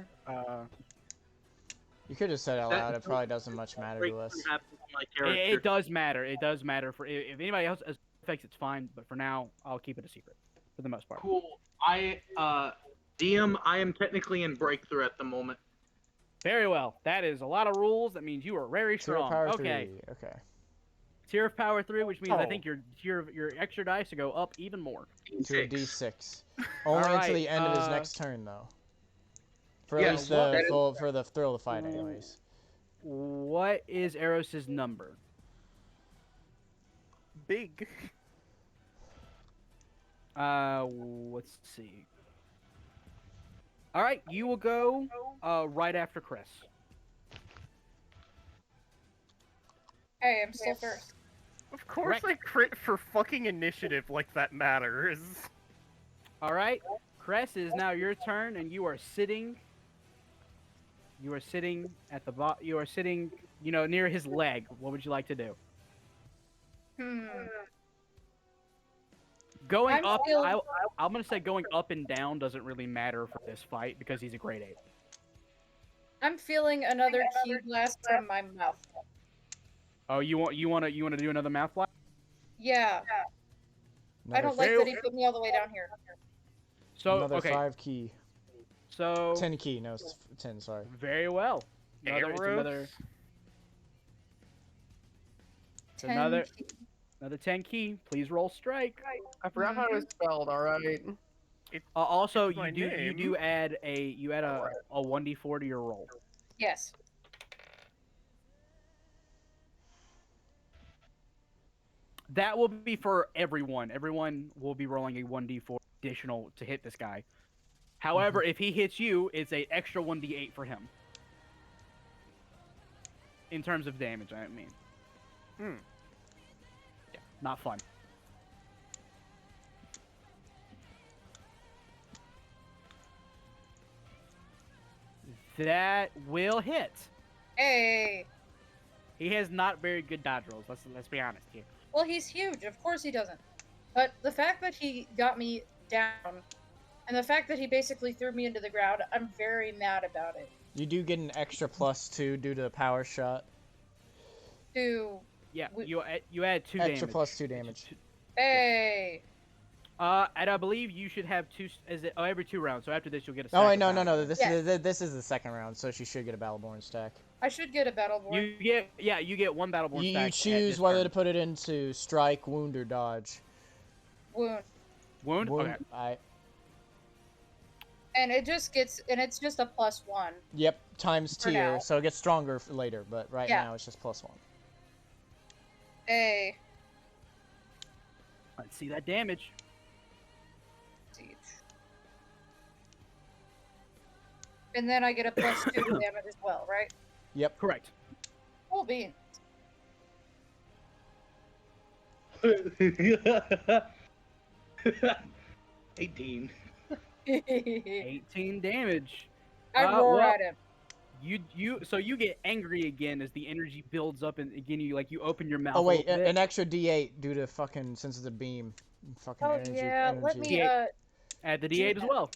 You could have said it out That- loud. It probably doesn't much matter to us. Happens to my It character. does matter. It does matter. For if anybody else has effects, it's fine. But for now, I'll keep it a secret for the most part. Cool. DM, I am technically in breakthrough at the moment. Very well. That is a lot of rules. That means you are very Tier of strong. power Okay. 3. Okay. Tier of power 3, which means I Oh. think your extra dice to go up even more. To a D6. Only until Alright, the end of his next turn, though. For Yeah, at least well, that is- for the thrill of the fight, anyways. What is Eros's number? Big. Let's see. All right, you will go right after Cress. Hey, I'm still first. Of course Correct. I crit for fucking initiative like that matters. All right, Cress, it is now your turn, and you are sitting. You are sitting at the You are sitting, near his leg. What would you like to do? Going I'm up, still- I'm gonna say going up and down doesn't really matter for this fight because he's a grade 8. I'm feeling another key blast from my mouth. Oh, you want to do another math block? Yeah, I don't like that he put me all the way down here. So Another okay, 5 key. so 10 key. No, it's 10. Sorry. very well. It's Eros? another 10 key. another 10 key. Please roll strike. I forgot how it's spelled. All right. Also, my you do name. add a 1d4 to your roll. Yes. That will be for everyone. Everyone will be rolling a 1d4 additional to hit this guy. However, if he hits you, it's an extra 1d8 for him. In terms of damage, I mean. Yeah, not fun. That will hit. Hey. He has not very good dodge rolls. Let's be honest here. Well, he's huge. Of course he doesn't. But the fact that he got me down, and the fact that he basically threw me into the ground, I'm very mad about it. You do get an extra +2 due to the power shot. Yeah, you add 2 Extra damage. +2 damage. Hey. And I believe you should have 2. Every 2 rounds? So after this, you'll get a. Oh stack wait, of no. battle. This is the second round, so she should get a Battleborn stack. I should get a Battleborn. You get 1 Battleborn You stack. choose whether to put it into strike, wound, or dodge. Wound. Wound. Okay. And it's just a +1. Yep, times For tier, now. so it gets stronger later. But right Yeah. now it's just +1. Hey. Let's see that damage. And then I get a +2 to damage as well, right? Yep. Correct. Cool beans. 18. 18 damage. I roar well, at him. So you get angry again as the energy builds up, and again you open your mouth. Oh a wait, little bit. an extra D8 due to fucking since it's a beam. Fucking Oh energy. yeah, let energy. me Add the D8 as well.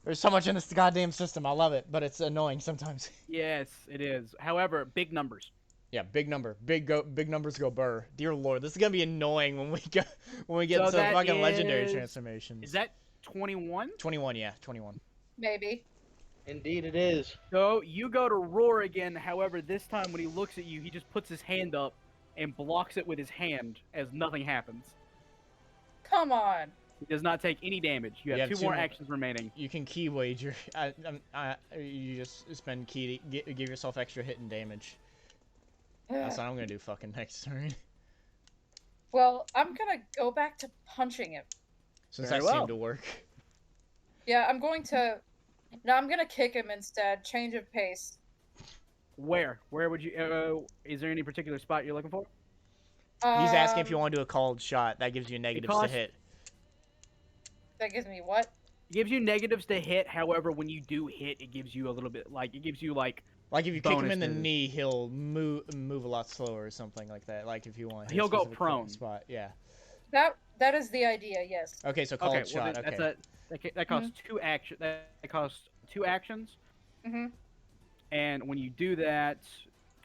There's so much in this goddamn system. I love it, but it's annoying sometimes. Yes, it is. However, big numbers. Yeah, big number. Big numbers go burr. Dear Lord, this is gonna be annoying when we get So to that fucking legendary is- transformations. Is that 21? 21? Yeah, 21. maybe. Indeed, it is. So you go to roar again. However, this time when he looks at you, he just puts his hand up and blocks it with his hand as nothing happens. Come on. He does not take any damage. You have, two more actions remaining. You can key wager. You just spend key to give yourself extra hit and damage. That's what I'm gonna do fucking next turn. Well, I'm gonna go back to punching him. Since Very that well. seemed to work. Yeah, I'm going to kick him instead. Change of pace. Where? Where would you? Is there any particular spot you're looking for? He's asking if you Um, want to do a called shot. That gives you It negatives to costs. hit. that gives me what? It gives you negatives to hit. However, when you do hit, it gives you a little bit like it gives you like Like if you kick him in the bonuses. knee, he'll move a lot slower or something like that. Like if you want, He'll go specific prone. spot. Yeah. That is the idea. Yes. Okay, so called Okay, well shot. then Okay. that costs two action. That costs two actions. Mhm. And when you do that,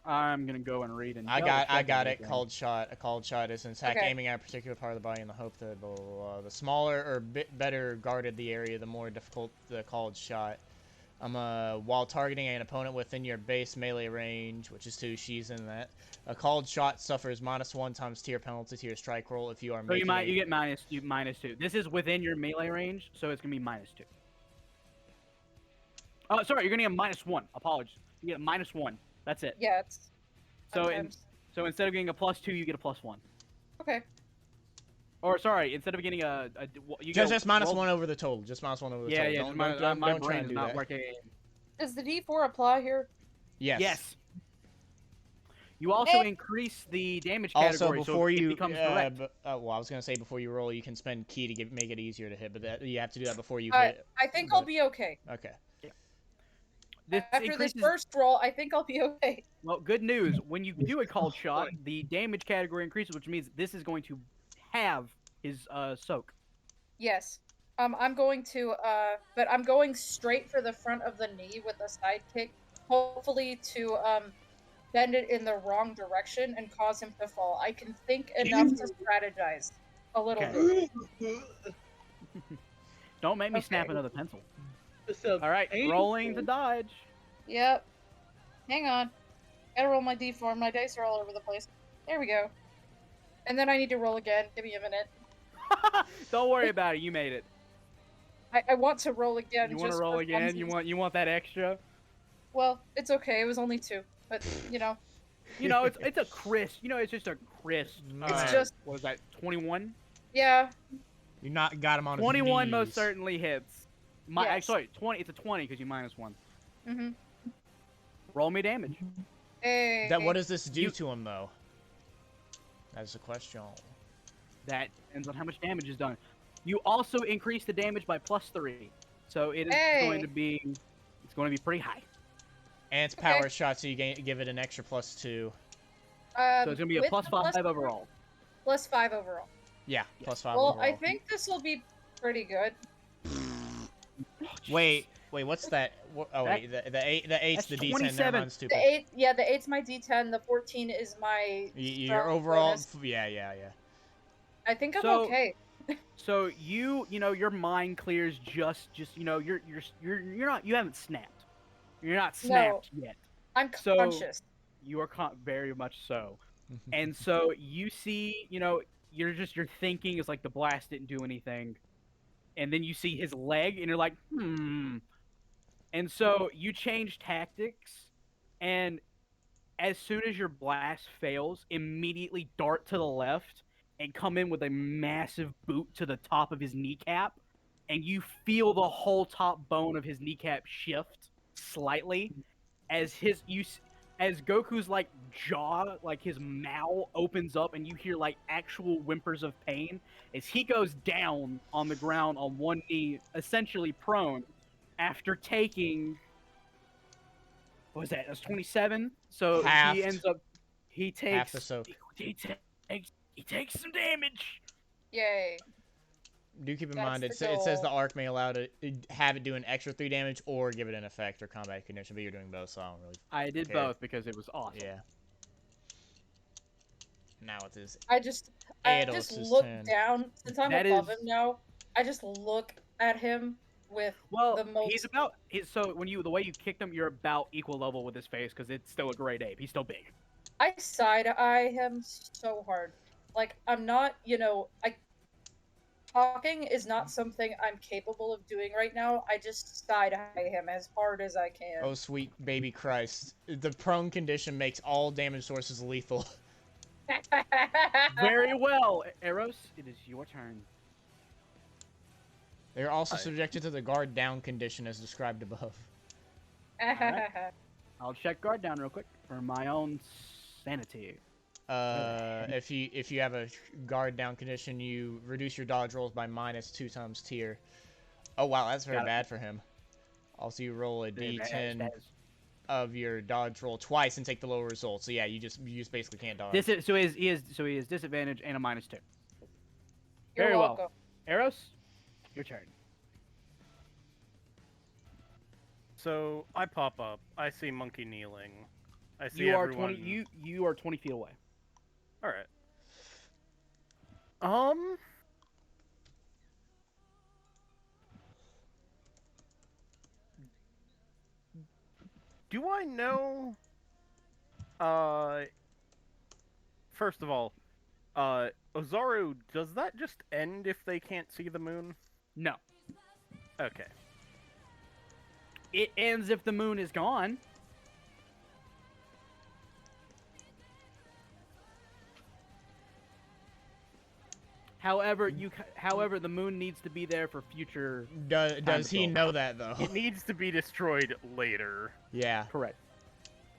I'm gonna go and read and. I double got check it. everything. Called shot. A called shot is an attack Okay. aiming at a particular part of the body in the hope that blah, blah, blah. The smaller or better guarded the area, the more difficult the called shot. While targeting an opponent within your base melee range, which is 2, she's in that. A called shot suffers -1 times tier penalty to your strike roll if you are So making you get minus 2. This is within your melee range, so it's gonna be -2. Oh, sorry, you're gonna get -1. Apologies. You get -1. That's it. Yeah. It's So sometimes. so instead of getting a +2, you get a +1. Okay. Or sorry, instead of getting you just go, -1 over the total. Just -1 over the Yeah, total. yeah. Don't, my don't, don't, my don't try brain and is do not that. working. Does the D4 apply here? Yes. Yes. You also Eh. increase the damage Also, category, before so it you, becomes direct. well, I was gonna say before you roll, you can spend key to make it easier to hit, but you have to do that before you hit. I think I'll but- be okay. Okay. This After increases. this first roll, I think I'll be okay. Well, good news. When you do a called shot, the damage category increases, which means this is going to have his soak. Yes. I'm going to but I'm going straight for the front of the knee with a side kick, hopefully to bend it in the wrong direction and cause him to fall. I can think enough to strategize a little Okay. bit. Don't make me snap Okay. another pencil. So, All right, rolling to dodge. Yep. Hang on. Gotta roll my D4. My dice are all over the place. There we go. And then I need to roll again. Give me a minute. Don't worry about it. You made it. I want to roll again. You want to just roll for again? funsies. You want that extra? Well, it's okay. It was only 2, but you know. You know, it's a crisp. You know, it's just a crisp. It's just- what was that? 21. Yeah. You got him on his 21 knees. most certainly hits. Yes. Sorry, 20. It's a 20 because you -1. Mhm. Roll me damage. Hey. What does this do You- to him though? That's the question. That depends on how much damage is done. You also increase the damage by +3, so it is Hey. going to be pretty high. And it's Okay. power shot, so you give it an extra +2. So it's gonna be a with +5 the overall. +5 overall. Yeah, +5 Well, overall. I think this will be pretty good. Wait, what's that? Oh wait, the 8, the 8's that's the D10. 27. Never mind, The stupid. 8, yeah, the 8's my D10. The 14 is my. Your strong overall, bonus. yeah. I think I'm So- okay. So you know your mind clears just you're not you haven't snapped. You're not snapped yet. I'm So- conscious. You are very much so. And so you see, you know, you're thinking is like the blast didn't do anything. And then you see his leg and you're like, And so you change tactics, and as soon as your blast fails, immediately dart to the left and come in with a massive boot to the top of his kneecap, and you feel the whole top bone of his kneecap shift slightly as as Goku's like jaw, like his mouth opens up, and you hear like actual whimpers of pain as he goes down on the ground on one knee, essentially prone, after taking. What was that? That's 27. So Halved. he takes Half the soak. he takes some damage. Yay. Do keep in That's mind the it says the goal. arc may allow to have it do an extra 3 damage or give it an effect or combat condition, but you're doing both, so I don't really. I did Okay. both because it was awesome. Yeah. Now it is. I just Eros' look turn. down since I'm That above is- him now. I just look at him with Well, the most. so when the way you kicked him, you're about equal level with his face because it's still a great ape. He's still big. I side eye him so hard. Like I'm not, talking is not something I'm capable of doing right now. I just side eye him as hard as I can. Oh sweet baby Christ! The prone condition makes all damage sources lethal. Very well, Eros. It is your turn. They are also subjected to the guard down condition as described above. I'll check guard down real quick for my own sanity. If you have a guard down condition, you reduce your dodge rolls by -2 times tier. Oh wow, that's very Got it. bad for him. Also, you roll a d10 That is- of your dodge roll twice and take the lower result. So yeah, you just basically can't dodge. This is he has disadvantage and a -2. You're Very welcome. well. Eros, your turn. So I pop up. I see Monkey kneeling. I see You are everyone. 20. You are 20 feet away. All right. Do I know? First of all, Ozaru, does that just end if they can't see the moon? No, Okay. it ends if the moon is gone. However, however, the moon needs to be there for future. Does he build. know that though? It needs to be destroyed later. Yeah. Correct.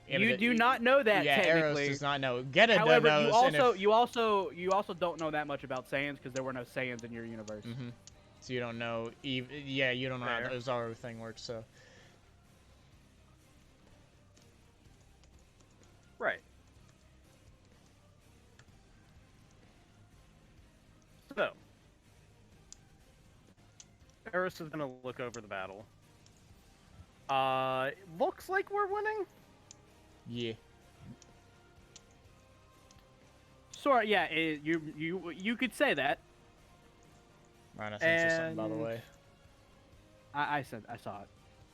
Yeah, You but do not know that Yeah, Eros technically. does not know. Gheata However, knows. you also don't know that much about Saiyans because there were no Saiyans in your universe. So you don't know. Yeah, you don't know how Fair. the Ozaru thing works. So Right. So, Eros is gonna look over the battle. It looks like we're winning. yeah. Sort yeah, you could say that. Ryan, I sent you something by the And- way. I saw it.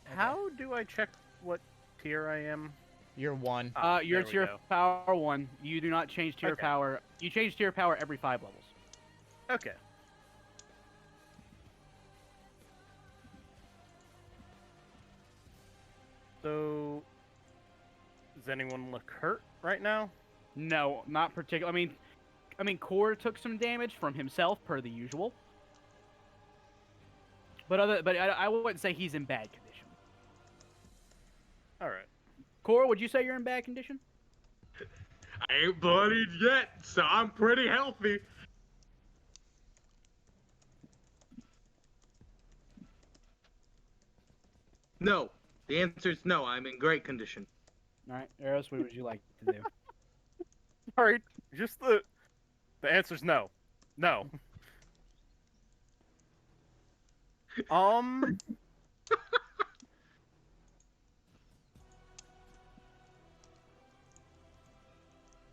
How do I check what tier I am? You're 1. You're there we tier go. power 1. You do not change tier Okay. power. You change tier power every 5 levels. Okay. So, does anyone look hurt right now? No, not particular. I mean, Core took some damage from himself per the usual. But I wouldn't say he's in bad condition. All right. Core, would you say you're in bad condition? I ain't bloodied yet, so I'm pretty healthy. No. The answer is no. I'm in great condition. All right, Eros, what would you like to do? All right. Just the answer's no. No.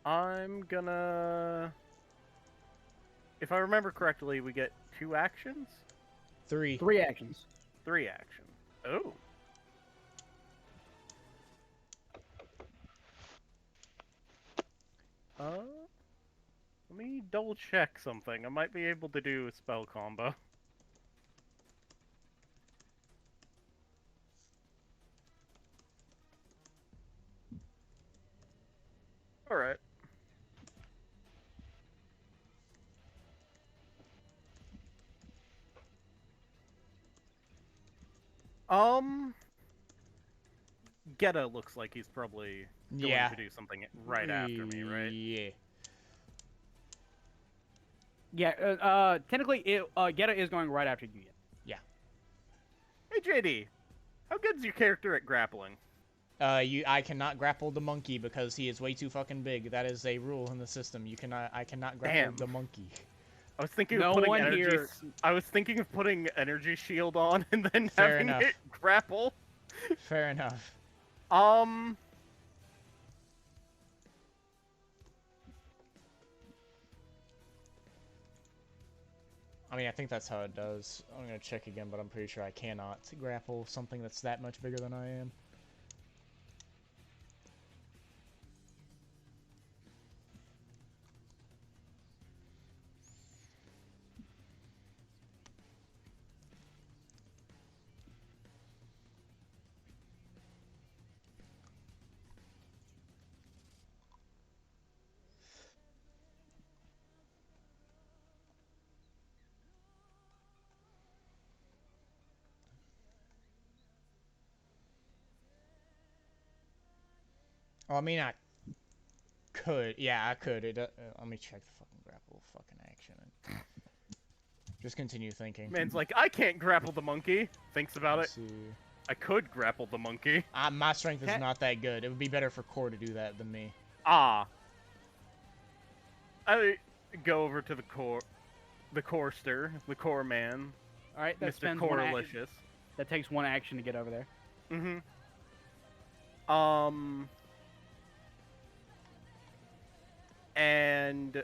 I'm gonna. If I remember correctly, we get 2 actions, 3. 3 actions. 3 actions. Oh. Let me double check something. I might be able to do a spell combo. Alright. Gheata looks like he's probably going Yeah. to do something right after me, right? Yeah. Yeah, technically, Gheata is going right after you. Hey JD, how good's your character at grappling? I cannot grapple the monkey because he is way too fucking big. That is a rule in the system. I cannot grapple Damn. the monkey. I was thinking No of putting one energy. here- I was thinking of putting energy shield on and then Fair having enough. it grapple. Fair enough. I mean, I think that's how it does. I'm gonna check again, but I'm pretty sure I cannot grapple something that's that much bigger than I am. Oh, I mean, I could. Yeah, I could. Let me check the fucking grapple fucking action. Just continue thinking. Man's like, I can't grapple the monkey. Thinks about Let's it. see. I could grapple the monkey. My strength is not that good. It would be better for Core to do that than me. Ah. I go over to the Corster, the Core Man, All right, that Mr. spends one action. Corelicious. That takes one action to get over there. Mm-hmm. And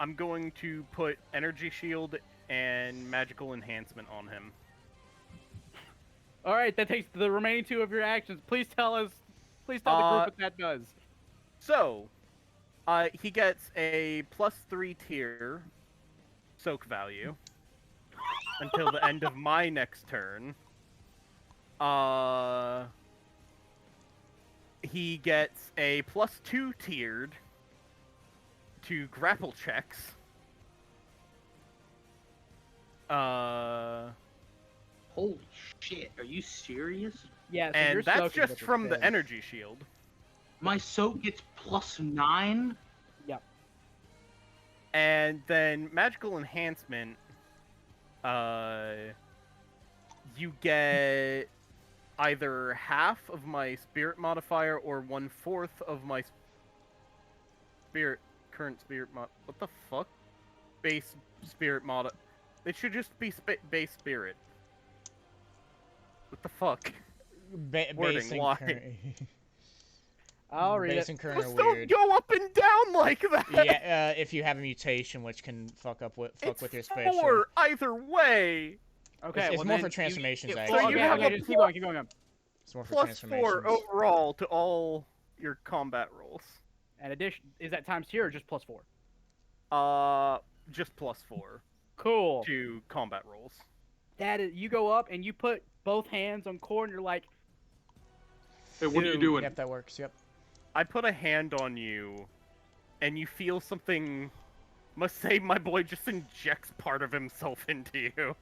I'm going to put Energy Shield and Magical Enhancement on him. All right, that takes the remaining 2 of your actions. Please tell us. Please tell the group what that does. So, he gets a +3 tier soak value until the end of my next turn. He gets a +2 tiered to grapple checks. Holy shit, are you serious? Yeah, so And you're that's soaking just with from the thing. energy shield. My soak gets +9? Yep. And then magical enhancement, you get either half of my spirit modifier or 1/4 of my current spirit mod. What the fuck? Base spirit mod. It should just be base spirit. What the fuck? Base Wording, and why? current. I'll read Base it. and current Those are don't weird. go up and down like that. Yeah, if you have a mutation, which can fuck with your special. 4 either way. Okay, It's well, more then for transformations, so actually. you okay, have okay, a just keep going, keep going. It's more for +4 transformations. overall to all your combat rolls. In addition, is that times 2 or just +4? Just +4 Cool. to combat rolls. That is, you go up and you put both hands on Core, and you're like, Hey, what are you Dude, doing? Yep, that works. Yep. I put a hand on you, and you feel something. Must say, my boy just injects part of himself into you,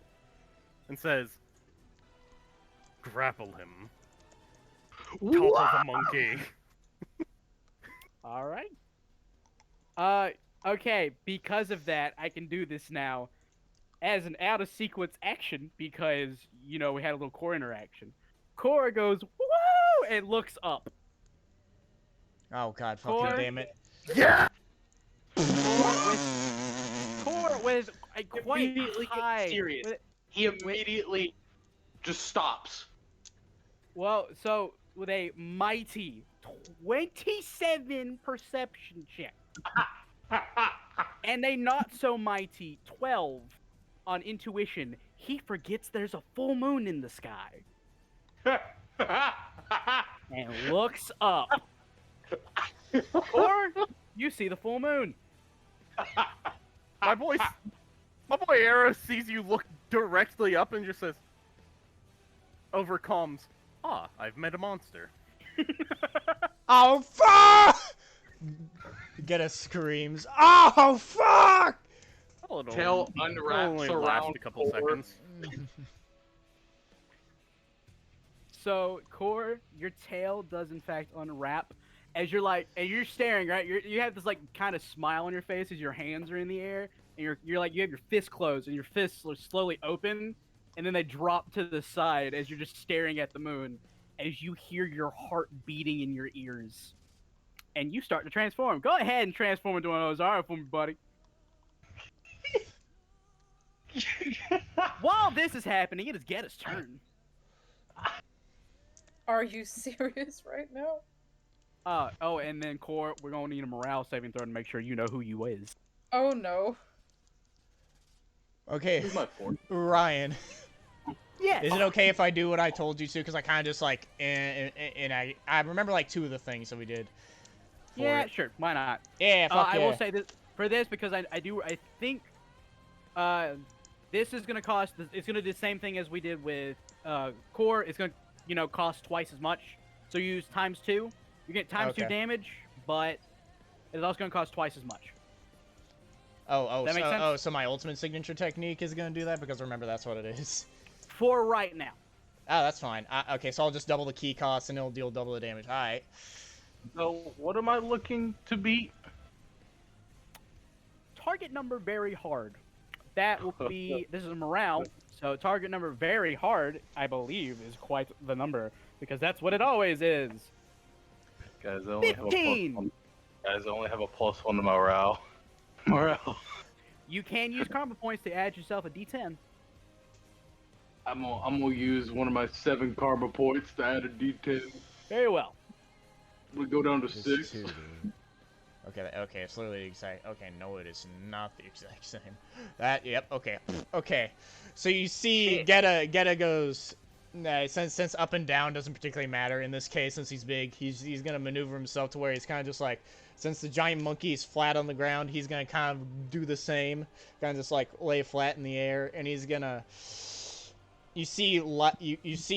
and says, "Grapple him." Topple the monkey. all right. Okay, because of that, I can do this now as an out-of-sequence action because, you know, we had a little Core interaction. Core goes, woo, and looks up. Oh god, fucking Core. damn it. Yeah. Core with a quite Immediately get high. serious. with- He immediately just stops. well, so with a mighty 27 perception check and a not so mighty 12 on intuition, he forgets there's a full moon in the sky and looks up. Or you see the full moon. My boy Eros sees you look directly up and just says, over comms, "Ah, I've met a monster." Oh fuck! Gheata screams. Oh fuck! Well, Tail it'll unwraps only last around a couple Core. seconds. So, Core, your tail does in fact unwrap as you're like, and you're staring, right? You have this like kind of smile on your face as your hands are in the air, and you're like, you have your fists closed, and your fists are slowly open, and then they drop to the side as you're just staring at the moon, as you hear your heart beating in your ears, and you start to transform. Go ahead and transform into an Ozara for me, buddy. While this is happening, it is Gheata's turn. Are you serious right now? Oh, and then Core, we're gonna need a morale saving throw to make sure you know who you is. Oh no. Okay, Who's my fourth? Ryan. Yes. Is it okay if I do what I told you to? Because I kind of just like, and I remember like 2 of the things that we did. Yeah, it. sure. Why not? Yeah, fuck I yeah. will say this for this because I think this is gonna cost. It's gonna do the same thing as we did with Core. It's gonna cost twice as much. So you use ×2. You get ×2 Okay. damage, but it's also gonna cost twice as much. That make sense? So my ultimate signature technique is gonna do that because remember that's what it is. For right now. Oh, that's fine. Okay, so I'll just double the key cost and it'll deal double the damage. All right. So, what am I looking to beat? Target number very hard. That will be. This is morale. So target number very hard, I believe, is quite the number because that's what it always is. Guys, I only have a plus 15. one. Guys, I only have a +1 to morale. Morale. You can use karma points to add yourself a D10. I'm gonna use one of my 7 karma points to add a D10. Very well. We go down to This 6. too, dude. Okay, it's literally the exact. Okay, no, it is not the exact same. That, yep. Okay. So you see, Gheata goes. Nah, since up and down doesn't particularly matter in this case, since he's big, he's gonna maneuver himself to where he's kind of just like, since the giant monkey is flat on the ground, he's gonna kind of do the same, kind of just like lay flat in the air, and he's gonna. You see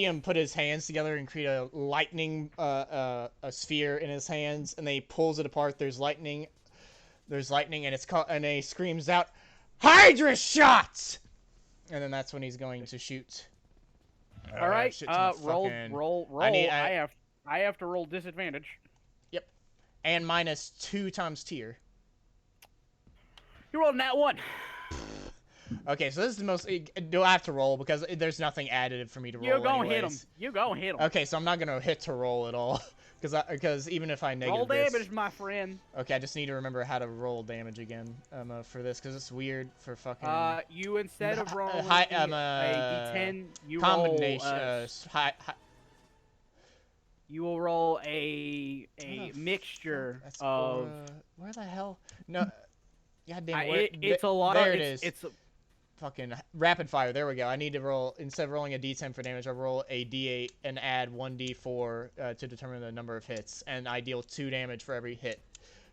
him put his hands together and create a lightning a sphere in his hands, and then he pulls it apart. There's lightning, and it's called, and he screams out, "Hydra shots!" And then that's when he's going to shoot. All right. Shit to my Roll. fucking- I have to roll disadvantage. Yep. And -2 times tier. You rolled that one. Okay, so this is the most. Do I have to roll because there's nothing additive for me to roll? You go hit him. anyways. You go hit him. Okay, so I'm not gonna hit to roll at all, because even if I negative Roll this, damage, my friend. okay, I just need to remember how to roll damage again for this because it's weird for fucking. You instead of rolling Hi- a D10, you combination. roll. You will roll a mixture That's of. where the hell? No, goddamn. It's a lot there of. it is. It's Fucking rapid fire. There we go. I need to roll, instead of rolling a d10 for damage, I roll a d8 and add 1d4 to determine the number of hits, and I deal 2 damage for every hit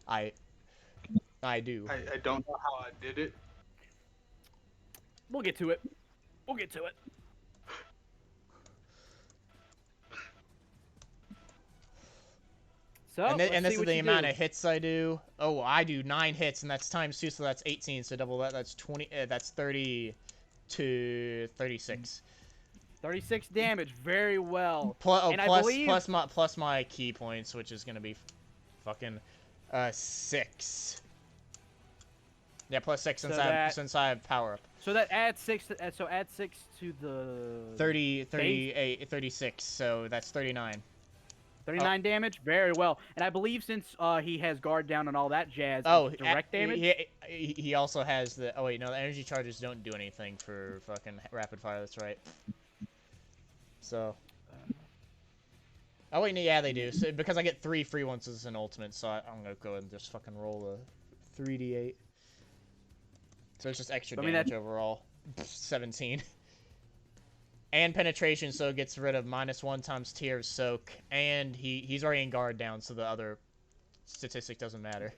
I do. I don't know how I did it. We'll get to it. We'll get to it. So, And, let's and this see is what the you amount do. of hits I do. Oh, I do 9 hits, and that's times 2, so that's 18. So double that, that's 20. That's 30 to 36. 36 damage. Very well. Plus, And I plus, believe- plus my key points, which is gonna be fucking 6. Yeah, plus 6 since So since I have power up. So that adds 6. So add 6 to the 38, 36. So that's 39. 39 damage. Very well. And I believe since he has guard down and all that jazz, Oh, it's direct damage. he also has the. Oh wait, no, the energy charges don't do anything for fucking rapid fire. That's right. So. Oh wait, no, yeah, they do. So, because I get 3 free ones as an ultimate, so I'm gonna go and just fucking roll a 3d8. So it's just extra damage overall. 17. And penetration, so it gets rid of -1 times tier of soak, and he's already in guard down, so the other statistic doesn't matter.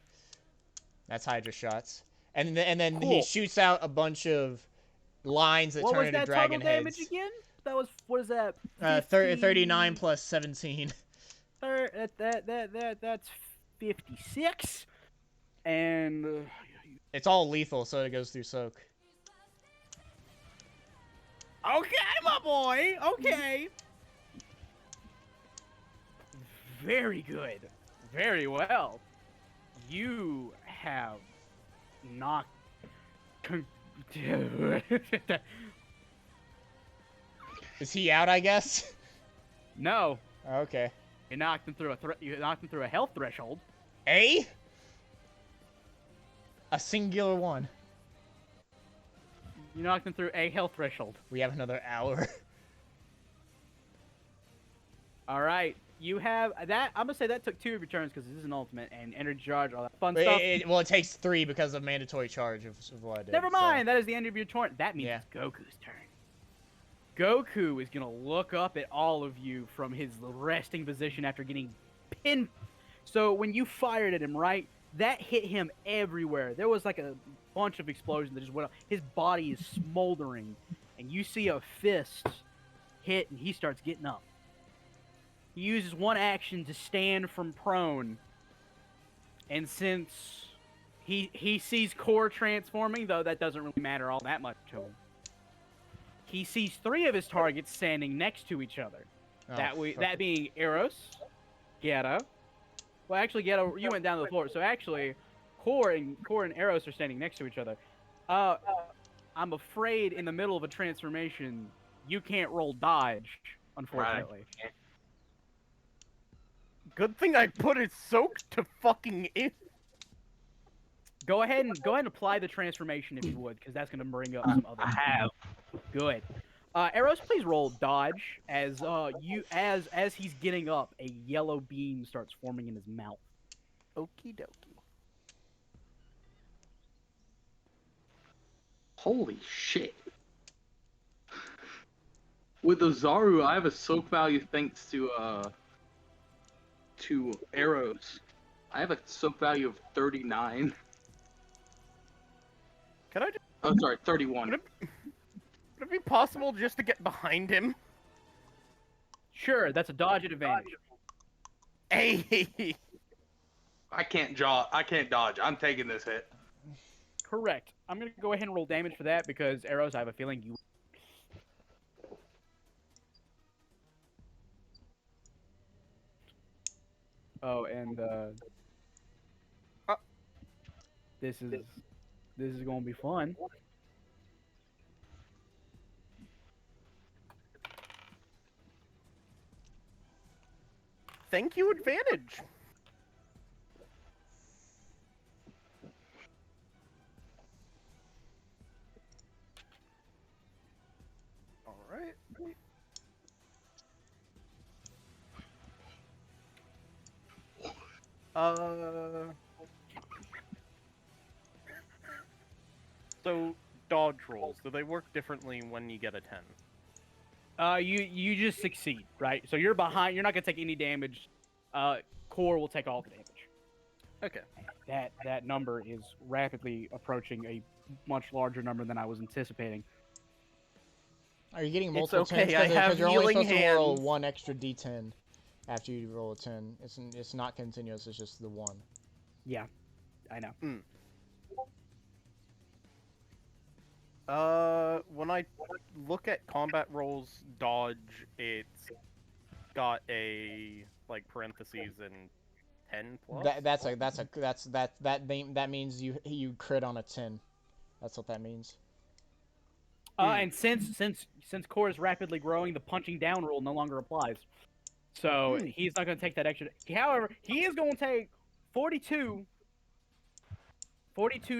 That's Hydra shots, and then Cool. he shoots out a bunch of lines that What turn was into that dragon total damage heads. again? That was, what is that? 39 plus 17. That's 56. And It's all lethal, so it goes through soak. okay, my boy. Okay. Very good. Very well. You have knocked. Is he out? I guess. No, Okay. you knocked him through you knocked him through a health threshold. A singular one. You knocked him through a health threshold. We have another hour. All right. You have that. I'm gonna say that took 2 of your turns because this is an ultimate and energy charge, all that fun stuff. Well, it takes 3 because of mandatory charge of what I did. Never so. mind. That is the end of your turn. That means Yeah. it's Goku's turn. Goku is gonna look up at all of you from his resting position after getting pinned. So when you fired at him, right, that hit him everywhere. There was like a bunch of explosions that just went up. His body is smoldering, and you see a fist hit, and he starts getting up. He uses one action to stand from prone, and since he sees core transforming, though that doesn't really matter all that much to him. He sees 3 of his targets standing next to each other. Oh, that fuck. being Eros, Gheata, Well, actually, Gheata, you went down to the floor. So actually, Core and Eros are standing next to each other. I'm afraid in the middle of a transformation, you can't roll dodge, unfortunately. Good thing I put it soaked to fucking in. Go ahead and apply the transformation if you would, because that's gonna bring up some other. I have. Good. Eros, please roll dodge as as he's getting up, a yellow beam starts forming in his mouth. Okie dokie. Holy shit. With the Zaru, I have a soak value thanks to Eros. I have a soak value of 39. Can I just, Oh, sorry, 31. would it be possible just to get behind him? Sure, that's a dodge at advantage. Hey! I can't dodge. I'm taking this hit. Correct. I'm gonna go ahead and roll damage for that because Eros, I have a feeling you. Oh, and this is gonna be fun. Thank you, advantage. Alright. So, dodge rolls, do they work differently when you get a 10? You just succeed, right? So you're behind. You're not gonna take any damage. Core will take all the damage. Okay. That number is rapidly approaching a much larger number than I was anticipating. Are you getting It's multiple okay, 10s? I have Because you're only healing supposed to roll hands. one extra d10 after you roll a 10. It's not continuous, it's just the one. Yeah, I know. When I look at combat rolls dodge, it's got a like parentheses and 10 plus. That means you crit on a 10. That's what that means. And since Core is rapidly growing, the punching down rule no longer applies. So he's not going to take that extra. However, he is going to take 42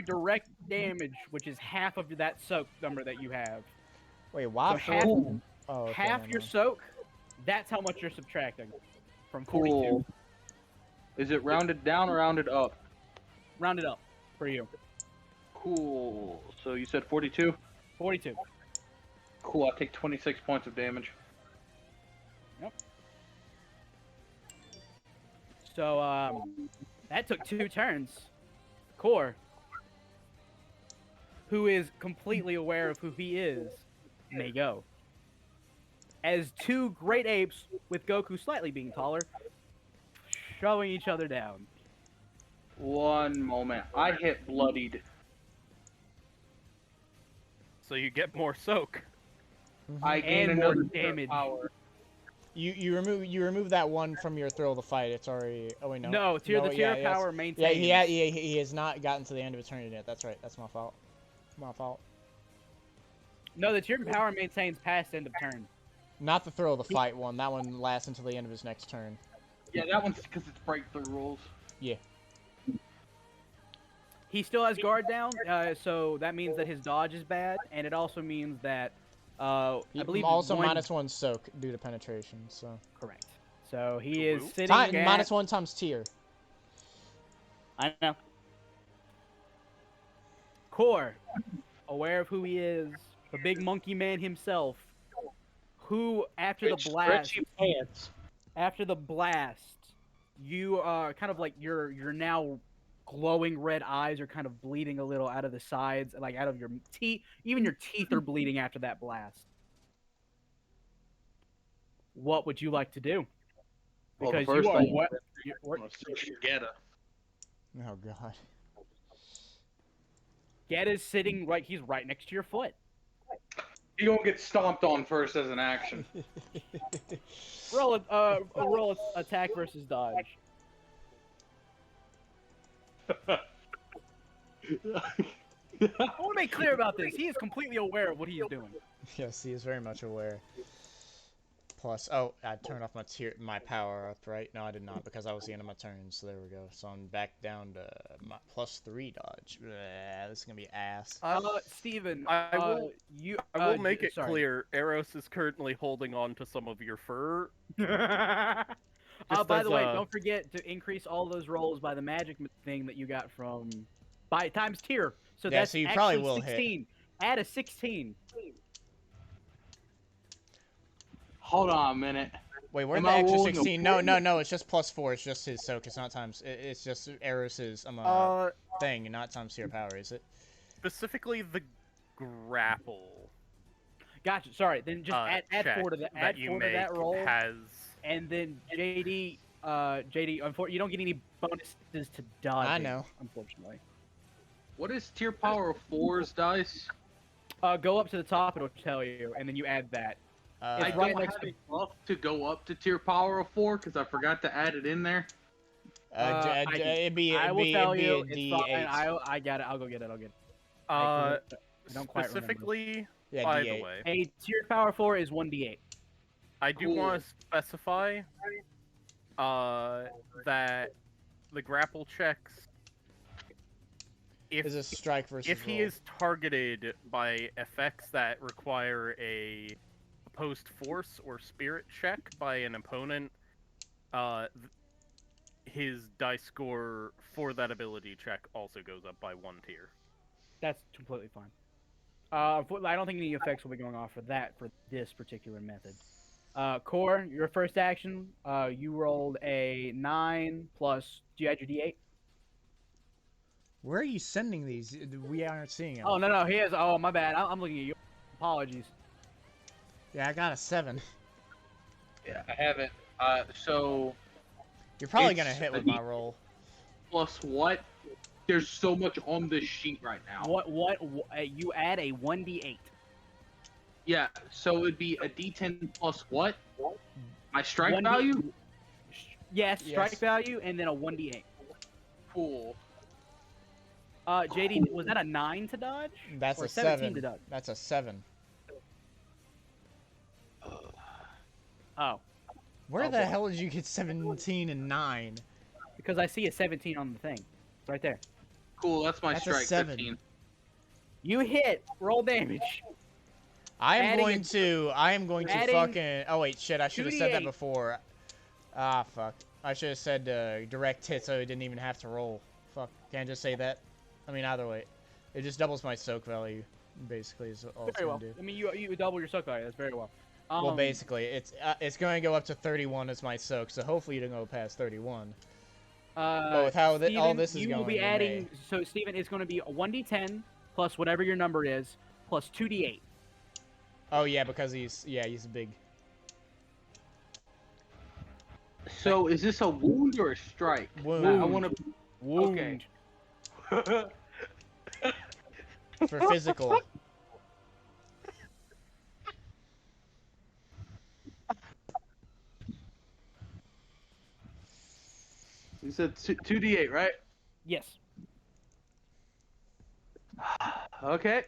direct damage, which is half of that soak number that you have. Wait, why? So half, Oh, okay, half never your mind. soak, that's how much you're subtracting from 42. Cool. Is it rounded down or rounded up? Round it up for you. Cool. So you said 42? 42. Cool, I take 26 points of damage. Yep. So, that took 2 turns. Core, who is completely aware of who he is, may go. As 2 great apes, with Goku slightly being taller, shoving each other down. One moment. I hit bloodied. So you get more soak. I gain And more another damage. power. You remove that one from your thrill of the fight. It's already. Oh wait, no. No, the tier yes. power Yeah, maintains. he has not gotten to the end of eternity yet. That's right. That's my fault. My fault. No, the tier power maintains past end of turn. Not the thrill of the fight one. That one lasts until the end of his next turn. Yeah, that one's because it's breakthrough rules. Yeah. He still has guard down, so that means that his dodge is bad, and it also means that I believe Also one... -1 soak due to penetration. So. Correct. So he is sitting Time, at... -1 times tier. I know. Core, aware of who he is, the big monkey man himself, who after the blast, Stretchy pants. after the blast, you kind of like your now glowing red eyes are kind of bleeding a little out of the sides, like out of your teeth. Even your teeth are bleeding after that blast. What would you like to do? Well, the Because first you are thing- what? I'm gonna search Gheata. Oh god. Gheata's sitting right. He's right next to your foot. You don't get stomped on first as an action. Roll attack versus dodge. I want to make clear about this. He is completely aware of what he is doing. Yes, he is very much aware. Plus, oh, I turned off my power up, right? No, I did not, because that was the end of my turn, so there we go. So I'm back down to my +3 dodge. Blah, this is gonna be ass. Steven, I will make it sorry. clear. Eros is currently holding on to some of your fur. By Just the as way, a- don't forget to increase all those rolls by the magic thing that you got from by times tier. So Yeah, that's so you actually probably will hit. 16. Add a 16. Hold on a minute. Wait, where'd Am the I extra rolling a 16? No, no, no, it's just +4. It's just his soak. It's not times. It's just Eros's thing, not times tier power, is it? Specifically the grapple. Gotcha. Sorry. Then just add check 4 to that. that Add you 4 to make that roll. has. And then JD, unfortunately, you don't get any bonuses to dodge. I know. Unfortunately. What is tier power 4's dice? Go up to the top. It'll tell you, and then you add that. I It's right don't next have to. a buff to go up to tier power of 4 because I forgot to add it in there. It'd be I a will tell you. It's D8. fine. I got it. I'll go get it. I'll get it. I don't quite remember. Specifically, Yeah, by D8. the way, A tier power 4 is 1d8. I do Cool. want to specify that the grapple checks, Is a strike versus if he roll. is targeted by effects that require a opposed force or spirit check by an opponent, his dice score for that ability check also goes up by 1 tier. That's completely fine. I don't think any effects will be going off for this particular method. Core, your first action, you rolled a 9 plus. Do you add your d8? Where are you sending these? We aren't seeing them. Oh no, he is. Oh my bad. I'm looking at you. Apologies. Yeah, I got a 7. Yeah, I haven't. So You're probably It's gonna hit with a my roll. plus what? There's so much on this sheet right now. What you add a 1d8. Yeah, so it'd be a D10 plus what? My strike 1d value? Yes, strike Yes. value, and then a 1d8. Cool. JD, was that a 9 to dodge? That's or a 17 7. to dodge? That's a 7. Oh, Where Oh, the boy. hell did you get 17 and 9? because I see a 17 on the thing. It's right there. Cool, that's my That's a strike 7. 15. You hit. Roll damage. I am Adding going to adding fucking. Oh wait, shit! I should have said that 2d8. before. Ah, fuck! I should have said direct hit, so it didn't even have to roll. Fuck! Can't I just say that? I mean, either way, it just doubles my soak value. Basically, is all it's Very gonna well. do. I mean, you double your soak value. That's very well. Well, basically, it's going to go up to 31 as my soak, so hopefully you don't go past 31. But with how all Steven, this is you going, will be we may. adding. So, Steven, it's going to be a 1d10 plus whatever your number is plus 2d8. Oh yeah, because he's big. So is this a wound or a strike? Wound. I want to. Wound. Okay. For physical. You said 2d8, right? Yes. Okay.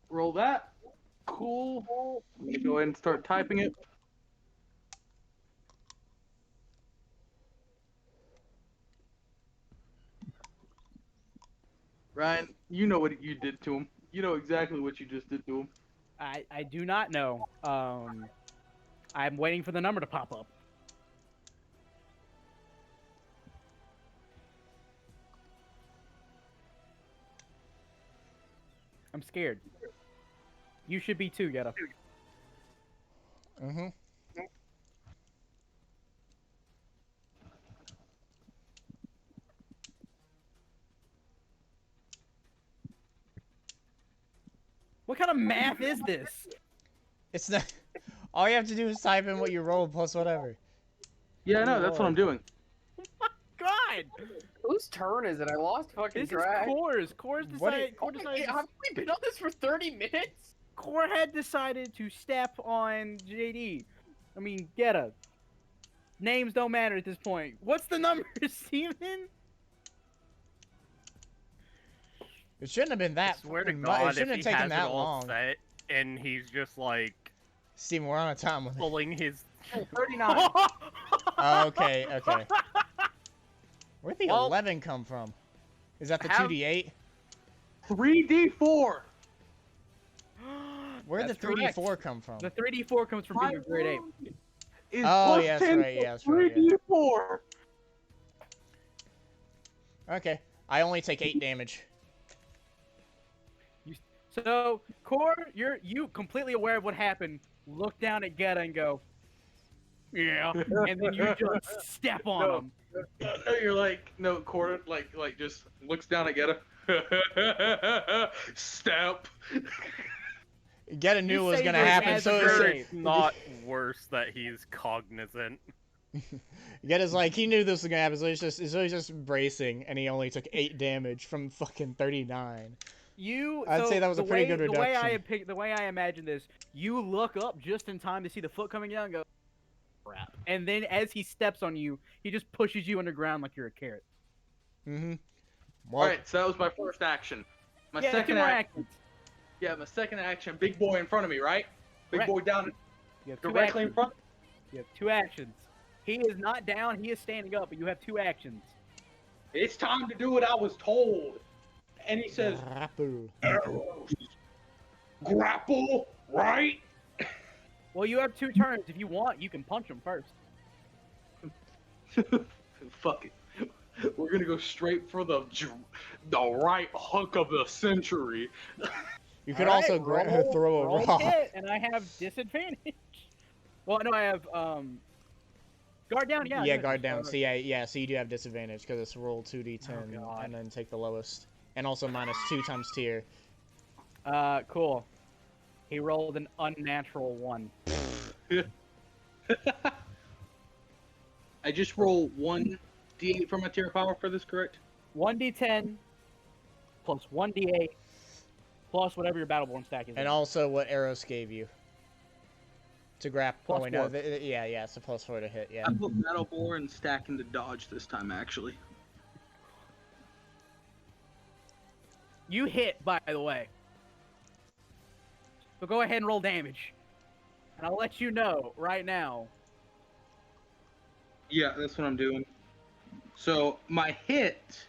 Roll that. Cool. I'm gonna go ahead and start typing it. Ryan, you know what you did to him. You know exactly what you just did to him. I do not know. I'm waiting for the number to pop up. I'm scared. You should be too, Gheata. Mm-hmm. What kind of math is this? It's not. All you have to do is type in what you rolled plus whatever. Yeah, no, that's what I'm doing. God! Whose turn is it? I lost fucking This track. is Core's. Core's What decided. Core decided. Have we been on this for 30 minutes? Core had decided to step on JD. I mean, Gheata. Names don't matter at this point. What's the number, Steven? It shouldn't have been I that. swear to It God, if shouldn't have he taken has it that all long. set and he's just like Steven, we're on a time limit. pulling his. 39. Okay. Where'd the Well, 11 come from? Is that the have- 2d8? 3d4. Where'd the That's 3d4 correct. come from? The 3d4 comes from being a grade 8. Is Oh, plus yeah, that's 10 right, yeah, that's right, yeah. 3d4. Okay, I only take 8 damage. So, Core, you completely aware of what happened. Look down at Gheata and go, yeah, and then you just step on No. him. You're like, no, Quarter, like just looks down at Gheata. Step. Gheata knew You what was say gonna this happen, as so a it's grade. It's not worse that he's cognizant. Ghetta's like, he knew this was gonna happen, so he's just bracing, and he only took 8 damage from fucking 39. I'd say that was a pretty good reduction. The way I imagine this, you look up just in time to see the foot coming down and go, crap. And then as he steps on you, he just pushes you underground like you're a carrot. Mm-hmm. Alright, so that was my first action. My Yeah, second two more action. actions. Yeah, my second action, big boy in front of me, right? Big Correct. boy down You have two directly in actions. front. You have 2 actions. He is not down, he is standing up, but you have 2 actions. It's time to do what I was told. And he says, Grapple. Eros. Grapple, right? Well, you have 2 turns. If you want, you can punch him first. Fuck it. We're gonna go straight for the right hook of the century. You could Alright, also throw a roll rock. hit, and I have disadvantage. Well, no, I have guard down. Yeah. Yeah, guard down. So yeah, so you do have disadvantage because it's roll 2d10 Oh, God. and then take the lowest, and also -2 times tier. Cool. He rolled an unnatural 1. I just roll 1d8 for my tier of power for this, correct? 1d10 plus 1d8 plus whatever your Battleborn stack is. And also what Eros gave you. To grapple. Plus Oh, wait, no, 4. yeah, it's a +4 to hit, yeah. I put Battleborn and stack into dodge this time, actually. You hit, by the way. So go ahead and roll damage. And I'll let you know right now. Yeah, that's what I'm doing. So, my hit...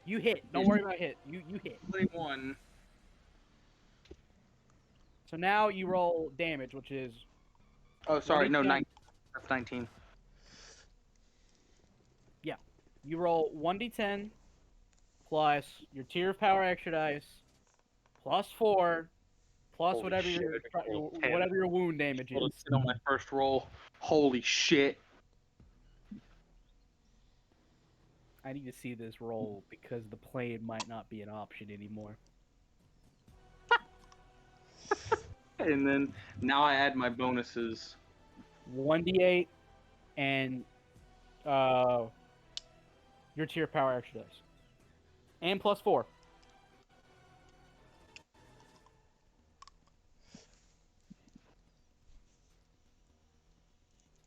You hit. Don't worry about hit. You hit. 21. So now you roll damage, which is Oh, sorry, no, 19. 19. That's 19. you roll 1d10 plus your tier of power extra dice plus 4 plus Holy whatever shit, your I rolled 10. whatever your wound damage Well, is. it's on my first roll. Holy shit. I need to see this roll because the plane might not be an option anymore. And then, now I add my bonuses. 1d8 and your tier of power extra dice. And plus 4.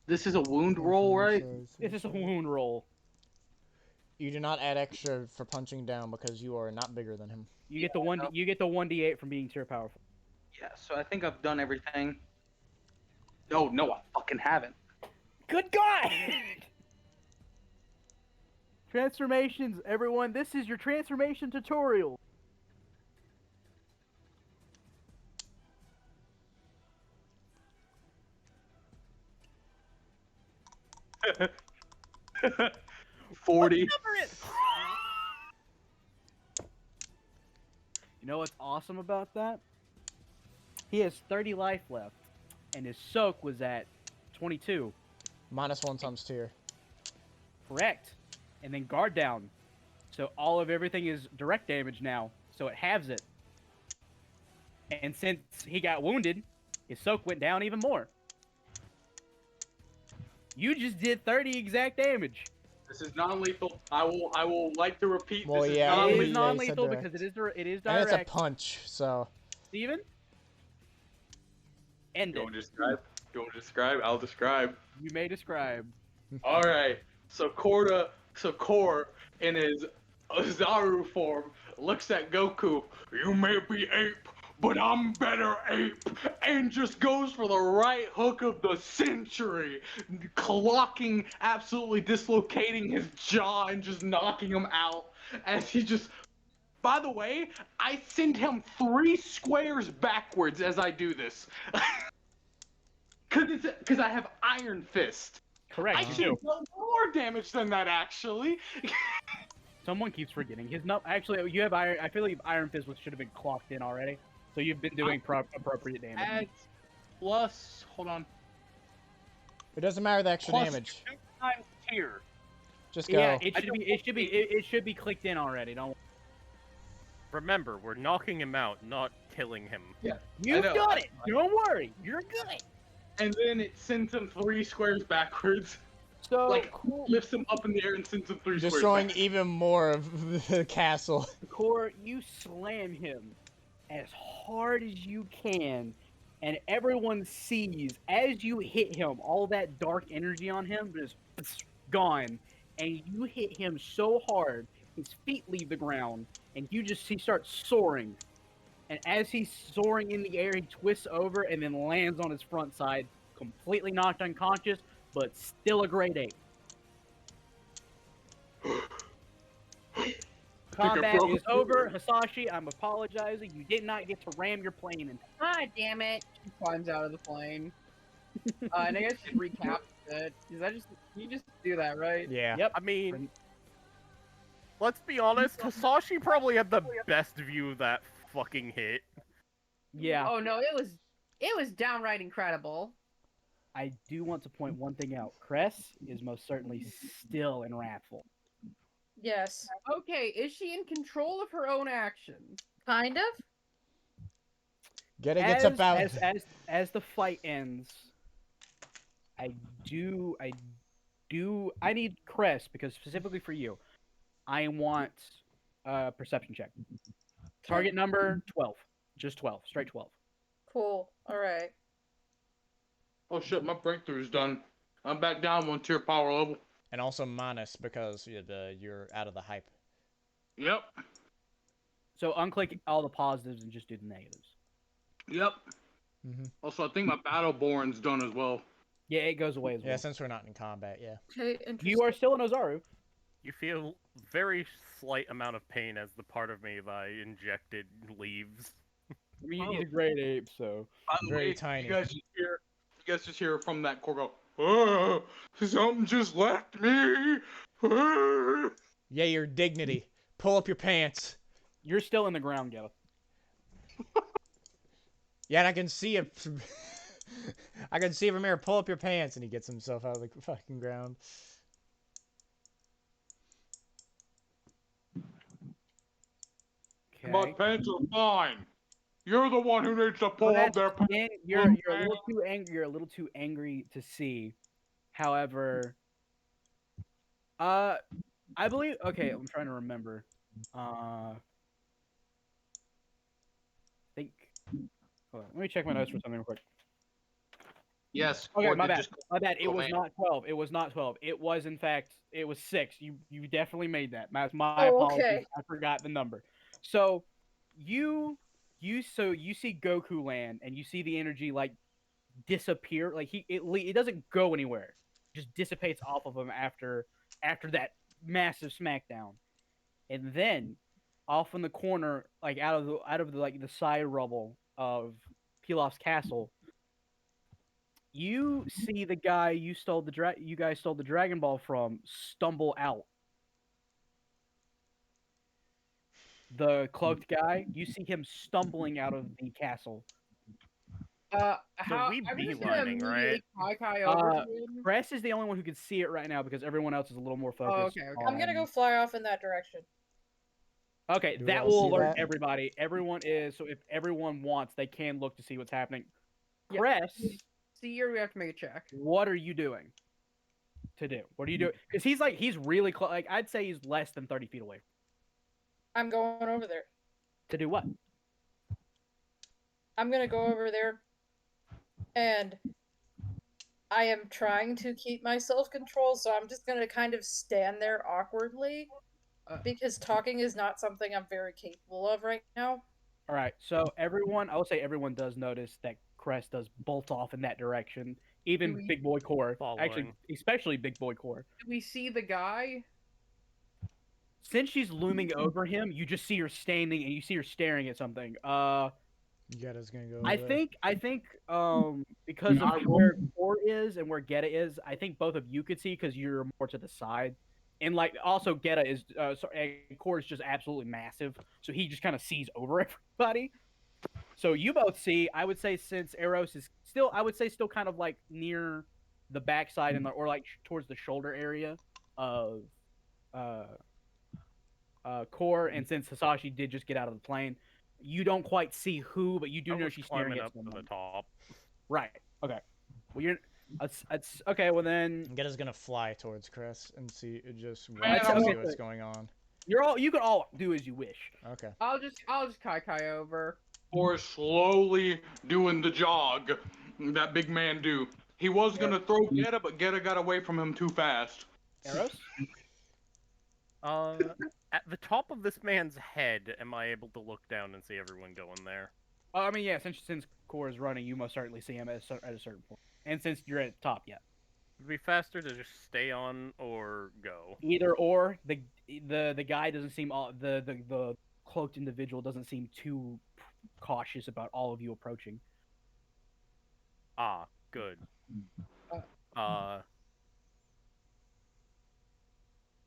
This is a wound roll, right? This is a wound roll. You do not add extra for punching down because you are not bigger than him. You get the 1d8 from being tier powerful. Yeah, so I think I've done everything. Oh, no, I fucking haven't. Good God! Transformations, everyone. This is your transformation tutorial. $40. 40. You know what's awesome about that? He has 30 life left, and his soak was at 22. -1 times tier. Correct. And then guard down. So all of everything is direct damage now, so it halves it. And since he got wounded, his soak went down even more. You just did 30 exact damage. This is non-lethal. I will like to repeat. Well, this yeah, It is is yeah, non-lethal he said because it is And direct. it's a punch, so... Steven? End You it. want to describe? You want to describe? I'll describe. You may describe. All right. So Core in his Zaru form, looks at Goku. You may be ape, but I'm better ape, and just goes for the right hook of the century, clocking, absolutely dislocating his jaw and just knocking him out as he just. By the way, I send him 3 squares backwards as I do this. Because I have Iron Fist. Correct. I You should do. do more damage than that, actually. Someone keeps forgetting his no. Actually, you have Iron. I feel like Iron Fist should have been clocked in already. So you've been doing appropriate damage. Adds plus. Hold on. It doesn't matter the extra Plus damage. 2 times tier. Just go. Yeah, it should be clicked in already. Don't. Remember, we're knocking him out, not killing him. Yeah. You got it. Don't worry. You're good. And then it sends him 3 squares backwards. So Like, lifts him up in the air and sends him 3 squares Destroying backwards. even more of the castle. Core, you slam him as hard as you can, and everyone sees as you hit him, all that dark energy on him is gone, and you hit him so hard, his feet leave the ground, and you just he starts soaring. And as he's soaring in the air, he twists over and then lands on his front side, completely knocked unconscious, but still a great ape. Combat is over. Hisashi, I'm apologizing. You did not get to ram your plane in. Ah, damn it. She climbs out of the plane. And I guess she recaps it. Is that just, you just do that, right? Yeah. Yep. I mean, let's be honest, Hisashi probably had the best view of that fucking hit. Yeah. Oh no, it was downright incredible. I do want to point one thing out. Cress is most certainly still in wrathful. Yes. Okay, is she in control of her own actions? Kind of. Geta gets up out. As the fight ends, I need Cress, because specifically for you, I want a perception check. Target number 12. Just 12. Straight 12. Cool. All right. Oh shit, my breakthrough's done. I'm back down 1 tier power level. And also minus because you're out of the hype. Yep. So unclick all the positives and just do the negatives. Yep. Mm-hmm. Also, I think my Battleborn's done as well. Yeah, it goes away as well. Yeah, since we're not in combat, yeah. Okay, interesting. You are still in Ozaru. You feel very slight amount of pain as the part of me that I injected leaves. I mean, he's a great ape, so. Very tiny. You guys just hear from that core go, oh, something just left me. Oh. Yeah, your dignity. Pull up your pants. You're still in the ground, Gheata. Yeah, and I can see it. I can see from here. Pull up your pants, and he gets himself out of the fucking ground. Okay. My pants are fine. You're the one who needs to pull up their pants. You're a little too angry. You're a little too angry to see. However, I believe. Okay, I'm trying to remember. Think. Hold on, let me check my notes for something real quick. Yes. Okay, Core my did bad. just- My bad. It Oh, was man. not 12. It was not 12. It was in fact. It was 6. You definitely made that. My Oh, apologies. okay. I forgot the number. So you see Goku land and you see the energy like disappear. Like it doesn't go anywhere. It just dissipates off of him after that massive smackdown. And then off in the corner, like out of the like the side rubble of Pilaf's castle, you see the guy you guys stole the Dragon Ball from stumble out. The cloaked guy, you see him stumbling out of the castle. How we I'm just gonna beelining, right? immediately Kai over to him. Cress is the only one who can see it right now because everyone else is a little more Oh, focused. okay. I'm gonna go fly off in that direction. Okay, Do we that all will see alert that? everybody. Everyone is so if everyone wants, they can look to see what's happening. Yeah. Cress, See, or we have to make a check. what are you doing? What are you doing? Because he's really close. Like I'd say he's less than 30 feet away. I'm going over there. To do what? I'm gonna go over there, and I am trying to keep my self-control, so I'm just gonna kind of stand there awkwardly because talking is not something I'm very capable of right now. All right, so everyone, I will say everyone does notice that Cress does bolt off in that direction. Even we- Big Boy Core, actually, Following. especially Big Boy Core. Do we see the guy? Since she's looming over him, you just see her standing and you see her staring at something. Ghetta's gonna go I over there. think because of where Core is and where Geta is, I think both of you could see because you're more to the side. And like also Geta is Core is just absolutely massive, so he just kind of sees over everybody. So you both see, I would say since Eros is still I would say still kind of like near the backside and or like towards the shoulder area of uh Core, and since Hisashi did just get out of the plane, you don't quite see who, but you do I know was she's staring climbing at up to someone. the top. Right. Okay. Well, you're. It's okay. Well then, Ghetta's gonna fly towards Cress and see just watch That's and see okay. what's going on. you can all do as you wish. Okay. I'll just Kai over. Or slowly doing the jog that big man do. He was gonna throw Gheata, but Gheata got away from him too fast. Eros. At the top of this man's head, am I able to look down and see everyone going there? I mean, yeah. Since Core is running, you must certainly see him at a certain point. And since you're at the top, yeah. It'd be faster to just stay on or go. Either or, the guy doesn't seem all the cloaked individual doesn't seem too cautious about all of you approaching. Ah, good.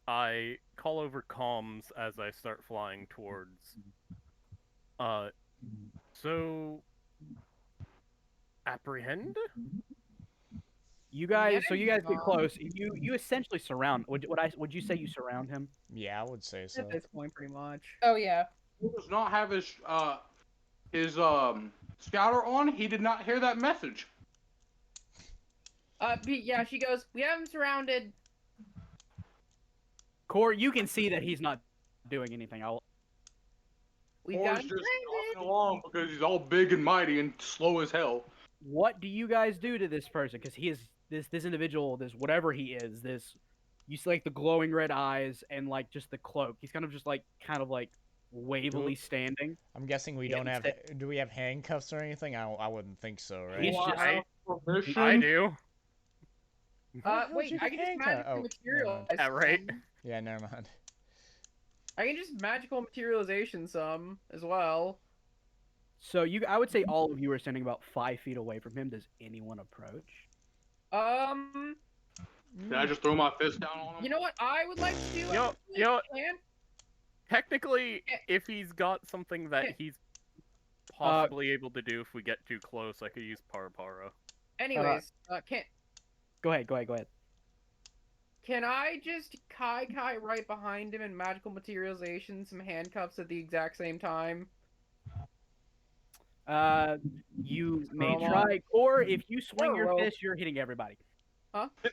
I call over comms as I start flying towards. So apprehend? You guys, so Yeah, you guys get Mom. close. You essentially surround. Would you say you surround him? Yeah, I would say so. At this point, pretty much. Oh yeah. He does not have his scouter on. He did not hear that message. Yeah, she goes, we have him surrounded. Core, you can see that he's not doing anything. We've Or got he's him just surrounded. walking along because he's all big and mighty and slow as hell. What do you guys do to this person? Because he is this individual, this whatever he is, this you see like the glowing red eyes and like just the cloak. He's kind of like wavily standing. I'm guessing we Yeah, don't have. instead- Do we have handcuffs or anything? I wouldn't think so, right? He's Do just- I have permission? I do. How'd Wait, you I get can just handcuffed? magically Oh, never materialize. mind. Yeah, right. some. Yeah, never mind. I can just magical materialization some as well. So I would say all of you are standing about 5 feet away from him. Does anyone approach? Did I just throw my fist down on him? You know what I would like to do? You know, Can? technically, if he's got something that he's possibly able to do if we get too close, I could use Parapara. Anyways, Go ahead. can I just Kai right behind him and magical materialization some handcuffs at the exact same time? You may Roll on. try, or if you swing Or your roll. fist, you're hitting everybody.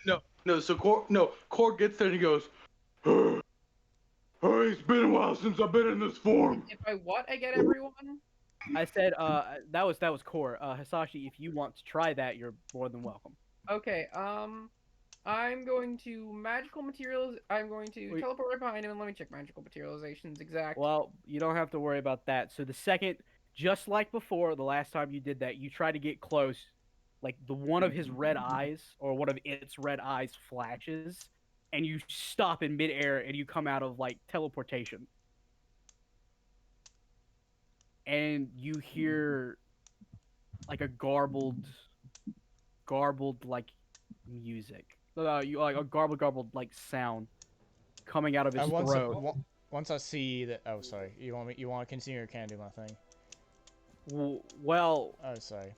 No. So Core gets there and he goes, "Oh, it's been a while since I've been in this form." If I what, I get everyone? I said, that was Core. Hisashi, if you want to try that, you're more than welcome. Okay, I'm going to magical materials. I'm going to Wait. teleport right behind him and let me check magical materializations exact. Well, you don't have to worry about that. So the second, just like before, the last time you did that, you try to get close, like the one of his red eyes or one of its red eyes flashes, and you stop in midair and you come out of like teleportation. And you hear like a garbled like music. You like a garbled like sound coming out of his throat. Once I see that. Oh, sorry. You want to continue or can I do my thing? Well, Oh, sorry.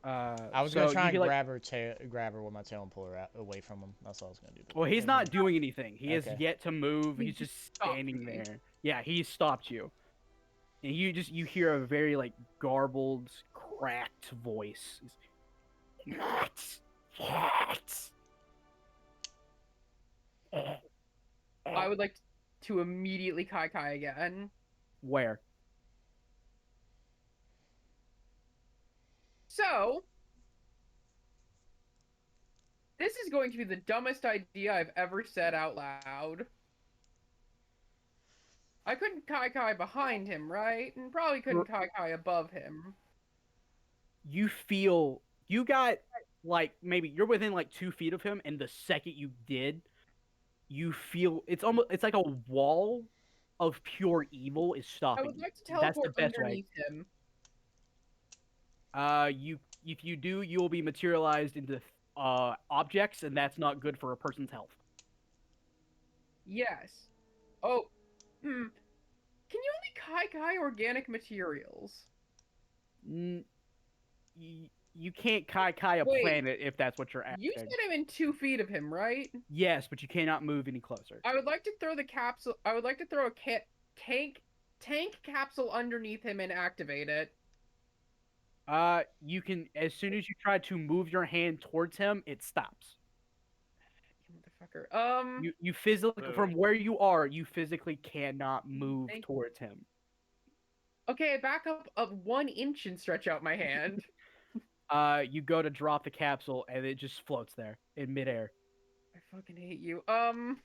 I was gonna try and grab her with my tail and pull her away from him. That's all I was gonna do. Well, he's not doing anything. He has Okay. yet to move. He He's just stopped standing me. there. Yeah, he stopped you. And you hear a very like garbled, cracked voice. I would like to immediately Kai again. Where? So, this is going to be the dumbest idea I've ever said out loud. I couldn't Kai behind him, right? And probably couldn't Kai above him. You feel you got like maybe you're within like 2 feet of him, and the second you did, you feel it's like a wall of pure evil is I stopping would you. like to That's the teleport best way. underneath him. You if you do, you will be materialized into objects, and that's not good for a person's health. Yes. Oh, Can you only Kai organic materials? You can't Kai a Wait, planet if that's what you're You asking. said I'm in 2 feet of him, right? Yes, but you cannot move any closer. I would like to throw the capsule. I would like to throw a tank capsule underneath him and activate it. You can as soon as you try to move your hand towards him, it stops. You motherfucker. You physically from where you are, you physically cannot move Thank- towards him. Okay, I back up 1 inch and stretch out my hand. You go to drop the capsule and it just floats there in midair. I fucking hate you. I'll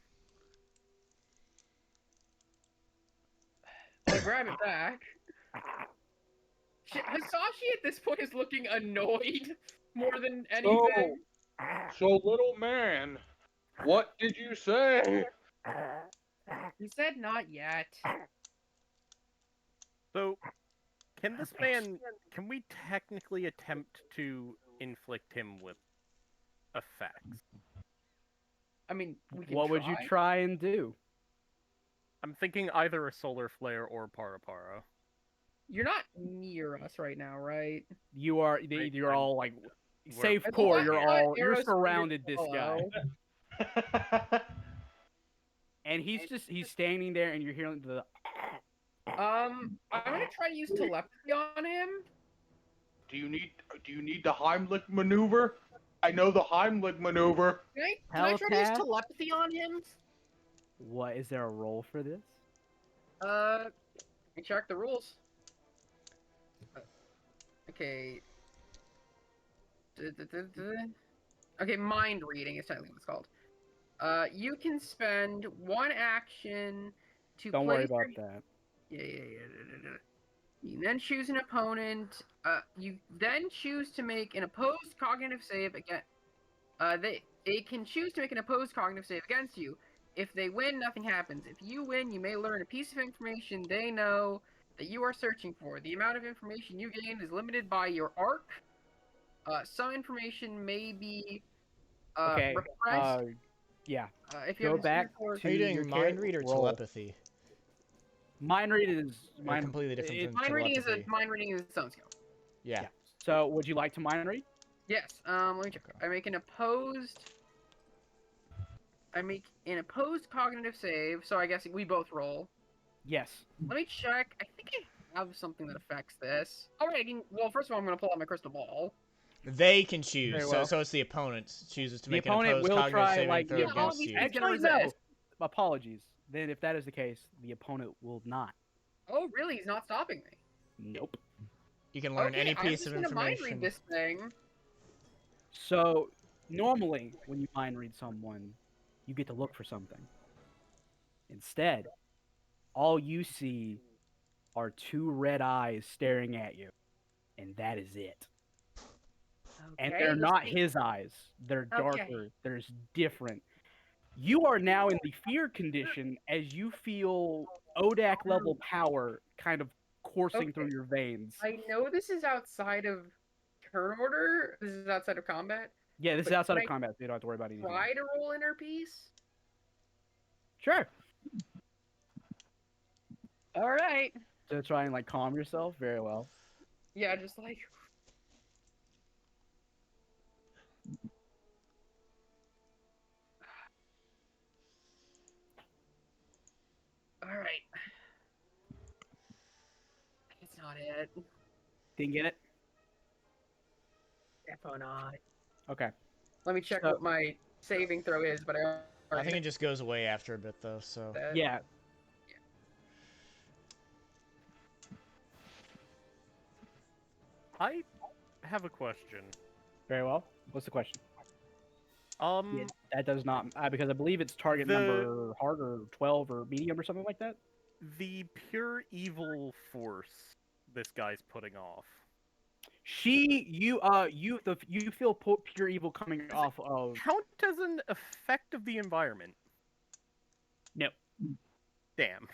grab it back. Shit, Hisashi at this point is looking annoyed more than anything. So little man, what did you say? He said not yet. So, can we technically attempt to inflict him with effects? I mean, we can What would you try and do? I'm thinking either a solar flare or Parapara. You're not near us right now, right? You are Right, you're all like we're- safe I core, thought you're Eros surrounded would this guy. follow. And he's standing there and you're hearing the I'm gonna try to use telepathy on him. Do you need the Heimlich maneuver? I know the Heimlich maneuver. Can I try to use Telepath? telepathy on him? What is there a role for this? Let me check the rules. Okay. Okay, mind reading is technically what it's called. You can spend 1 action to Don't worry place about that. Yeah. You then choose an opponent. You then choose to make an opposed cognitive save again. They can choose to make an opposed cognitive save against you. If they win, nothing happens. If you win, you may learn a piece of information they know that you are searching for. The amount of information you gain is limited by your arc. Some information may be Okay. repressed. Yeah. If you Go have back or to Are you doing your mind read or roll. telepathy? Mind read is They're completely different than mind reading is telepathy. mind reading is its own skill. Yeah. So, would you like to mind read? Yes. Let me check. Okay. I make an opposed cognitive save, so I guess we both roll. Yes. Let me check. I think I have something that affects this. All right. Well, first of all, I'm going to pull out my crystal ball. They can choose. Very well. So it's the opponent chooses to The make an opponent opposed will cognitive try, saving like, throw yeah, against obviously you. it's gonna Actually, no. resist. Apologies. Then, if that is the case, the opponent will not. Oh, really? He's not stopping me. Nope. You can learn Okay, any piece of I'm just gonna mind information. read this thing. So, normally, when you mind read someone, you get to look for something. Instead, all you see are 2 red eyes staring at you, and that is it. And Okay, they're let's not see. his eyes. They're Okay. darker. They're different. You are now in the fear condition as you feel ODAC level power kind of coursing through Okay. your veins. I know this is outside of turn order. This is outside of combat. Yeah, this is but outside can of combat, so you don't have to worry about anything. Try to roll inner peace. Sure. All right. To try and like calm yourself. Very well. Yeah, just like. All right. It's not it. Didn't get it? Definitely not. Okay. Let me check So- what my saving throw is, but I think it just goes away after a bit, though. So Yeah. I have a question. Very well. What's the question? Um, That does not because I believe it's target The- number hard or 12 or medium or something like that. the pure evil force this guy's putting off? You feel pure evil coming off of. Count as an effect of the environment. No. Damn.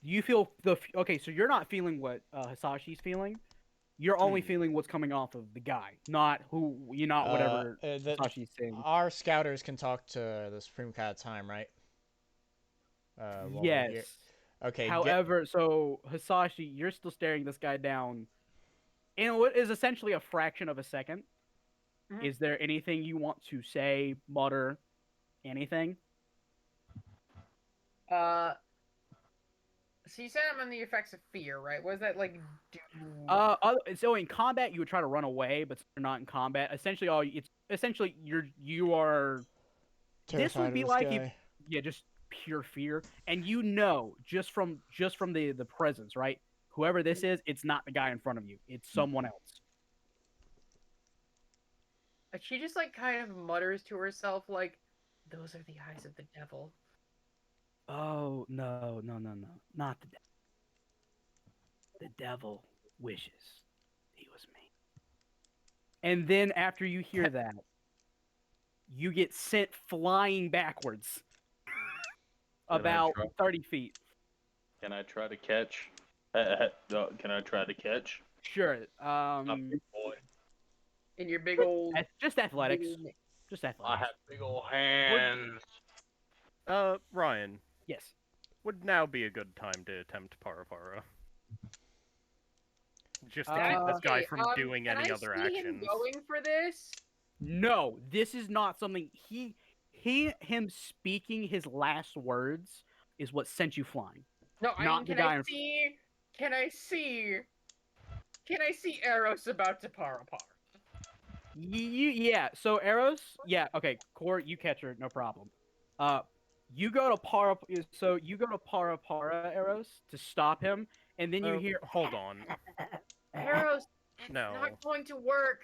You feel okay, so you're not feeling what Hisashi's feeling. You're only feeling what's coming off of the guy, not whatever Hisashi's saying. Our scouters can talk to the Supreme Kai at time, right? While we're here. Yes. Okay. However, so Hisashi, you're still staring this guy down in what is essentially a fraction of a second. Mhm. Is there anything you want to say, mutter, anything? So you said I'm on the effects of fear, right? What does that like do? So in combat you would try to run away, but you're not in combat. Essentially you are. Terrified This would be of like guy. just pure fear, and just from the presence, right? Whoever this is, it's not the guy in front of you. It's someone else. She just like kind of mutters to herself, like, "Those are the eyes of the devil." Oh no, not the devil. The devil wishes he was me. And then after you hear that, you get sent flying backwards about 30 feet. Can I try to catch? Can I try to catch? Sure. Big boy. In your big old. Just athletics. big- Just I athletics. have big old hands. Ryan, Yes. would now be a good time to attempt Parapara? Just to Uh, keep this guy Okay, from doing can any I other see him actions. going for this? No, this is not something him speaking his last words is what sent you flying. No, I Not mean, the can guy I in- see? Can I see? Can I see Eros about to Parapara? Yeah. So Eros, yeah, okay. Core, you catch her, no problem. You go to Para Eros to stop him, and then you hear. Hold on. Eros, it's No. not going to work.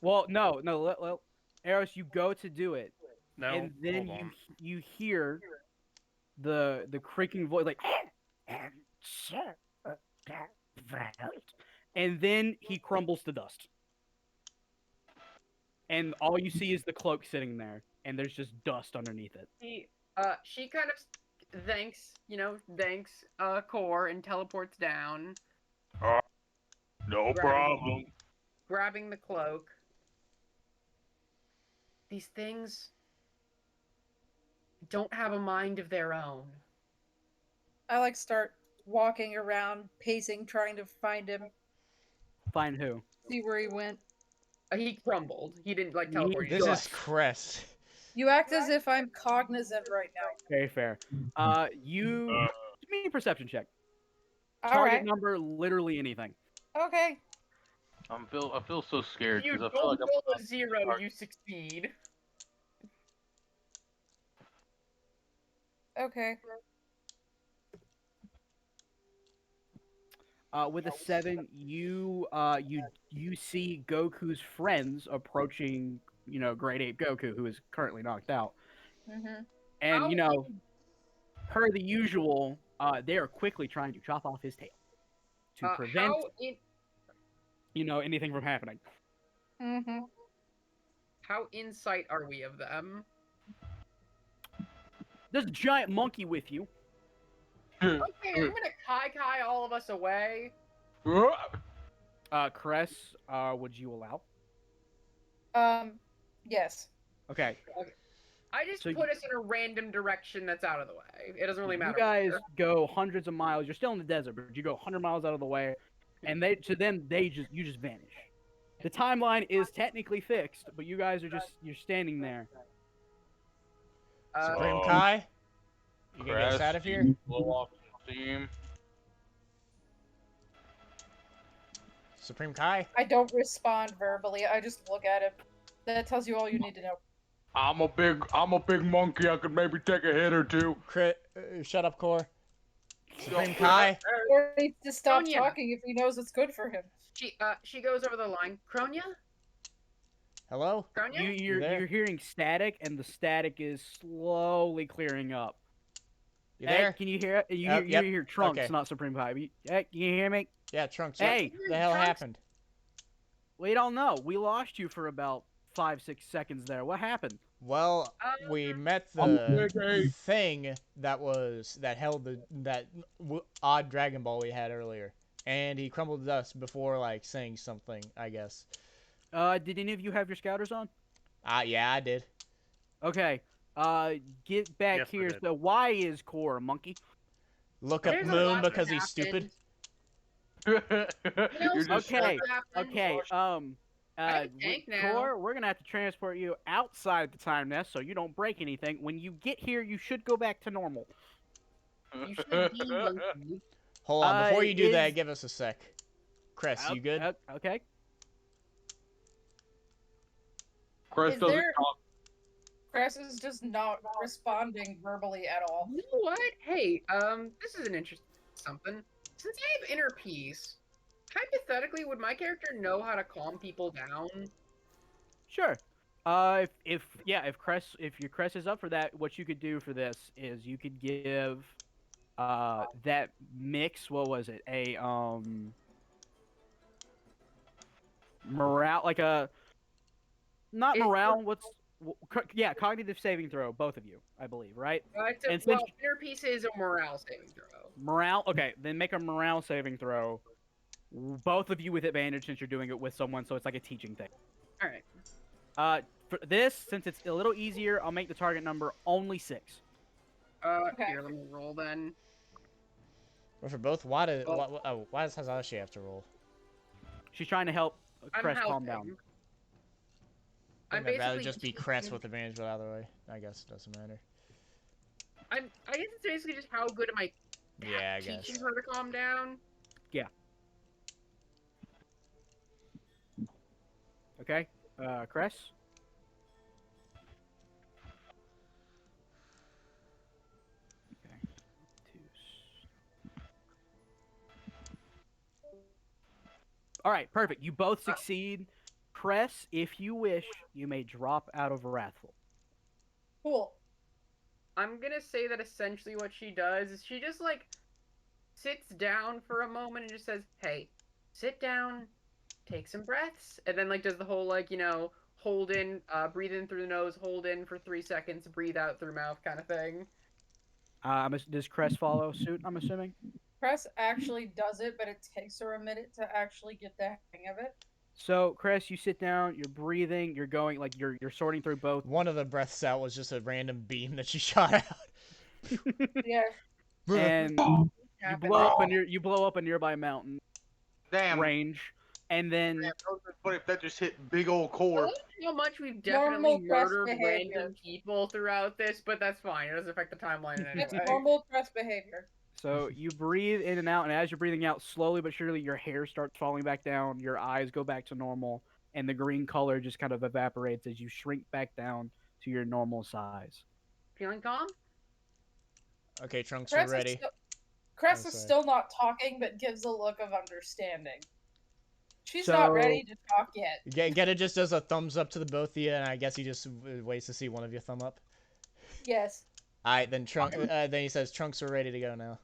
Well, no. Eros, you go to do it, No, and then hold on. you hear the creaking voice like, and then he crumbles to dust. And all you see is the cloak sitting there, and there's just dust underneath it. She kind of thanks Core and teleports down, No problem. grabbing the cloak. These things don't have a mind of their own. I like start walking around, pacing, trying to find him, Find who? see where he went. He crumbled. He didn't like He teleport. This is dust. Cress. You act as if I'm cognizant right now. Very fair. You give me a perception check. All Target right. number, literally anything. Okay. I feel so scared If you because I feel don't like roll a 0, you succeed. Okay. With a 7, you see Goku's friends approaching. Grade 8 Goku, who is currently knocked out, Mhm. and How per the usual, they are quickly trying to chop off his tail to prevent anything from happening. Mhm. how insight are we of them? There's a giant monkey with you. Okay, I'm gonna kai all of us away. Cress, would you allow? Yes. Okay. I just So put us in a random direction that's out of the way. It doesn't really matter. You guys go hundreds of miles. You're still in the desert, but you go 100 miles out of the way, and you just vanish. The timeline is technically fixed, but you guys you're standing there. Supreme Kai? You can get us out of here? Blow off some steam. Supreme Kai? I don't respond verbally. I just look at him. That tells you all you need to know. I'm a big monkey. I could maybe take a hit or two. Shut up, Core. Supreme Kai? Or needs to stop Kronia. talking if he knows it's good for him. She goes over the line. Kronia? Hello? Kronia? You're hearing static, and the static is slowly clearing up. You Hey, there? can you hear it? Yep. You hear Trunks, Okay. not Supreme Pipe. Hey, can you hear me? Yeah, Trunks. Hey! What the hell Trunks? happened? We don't know. We lost you for about 5-6 seconds there. What happened? Well, we met the thing that held that odd Dragon Ball we had earlier, and he crumbled to dust before like saying something, I guess. Did any of you have your scouters on? Yeah, I did. Okay. Get back Yes, I here. did. So why is Core a monkey? Look up There's a Moon lot that because he's stupid. You know, You're just Okay, happened. okay. I can tank now. Core, we're gonna have to transport you outside the time nest so you don't break anything. When you get here, you should go back to normal. You should be monkey. Hold on, before you do that, is- give us a sec. Cress, you good? Okay. Cress Is doesn't there- talk. Cress is just not responding verbally at all. You know what? Hey, this is an interesting something. Since I have inner peace, hypothetically, would my character know how to calm people down? Sure. If your Cress is up for that, what you could do for this is you could give that mix. What was it? A morale, like a not It- morale. Yeah, cognitive saving throw. Both of you, I believe, right? And since- Well, inner peace is a morale saving throw. Morale. Okay, then make a morale saving throw. Both of you with advantage since you're doing it with someone, so it's like a teaching thing. All right. For this, since it's a little easier, I'll make the target number only 6. Okay. Here, let me roll then. Well, for both, why does Hisashi have to roll? She's trying to help I'm Cress calm helping. down. I'd I'm rather basically just be teaching- Cress with advantage, but either way, I guess it doesn't matter. I guess it's basically just how good am I Yeah, I teaching guess. her to calm down. Okay, Cress. Okay. All right, perfect. You both succeed. Cress, if you wish, you may drop out of Wrathful. Cool. I'm gonna say that essentially what she does is she just like sits down for a moment and just says, "Hey, sit down, take some breaths," and then like does the whole like hold in, breathe in through the nose, hold in for 3 seconds, breathe out through mouth kind of thing. Does Cress follow suit? I'm assuming. Cress actually does it, but it takes her a minute to actually get the hang of it. So, Cress, you sit down. You're breathing. You're going like you're sorting through both. One of the breaths out was just a random beam that she shot out. Yeah. And you blow up a nearby mountain Damn. range, and then What if that just hit big old I core? love how much we've Normal definitely Cress murdered behavior. random people throughout this, but that's fine. It doesn't affect the timeline in any It's way. normal Cress behavior. so you breathe in and out, and as you're breathing out, slowly but surely, your hair starts falling back down. Your eyes go back to normal, and the green color just kind of evaporates as you shrink back down to your normal size. Feeling calm? Okay, Trunks, Cress we're ready. Cress Oh, is sorry. still not talking, but gives a look of understanding. She's So- not ready to talk yet. Gheata just does a thumbs up to the both of you, and I guess he just waits to see one of you thumb up. Yes. Alright, then then he says, Trunks, we're ready to go now.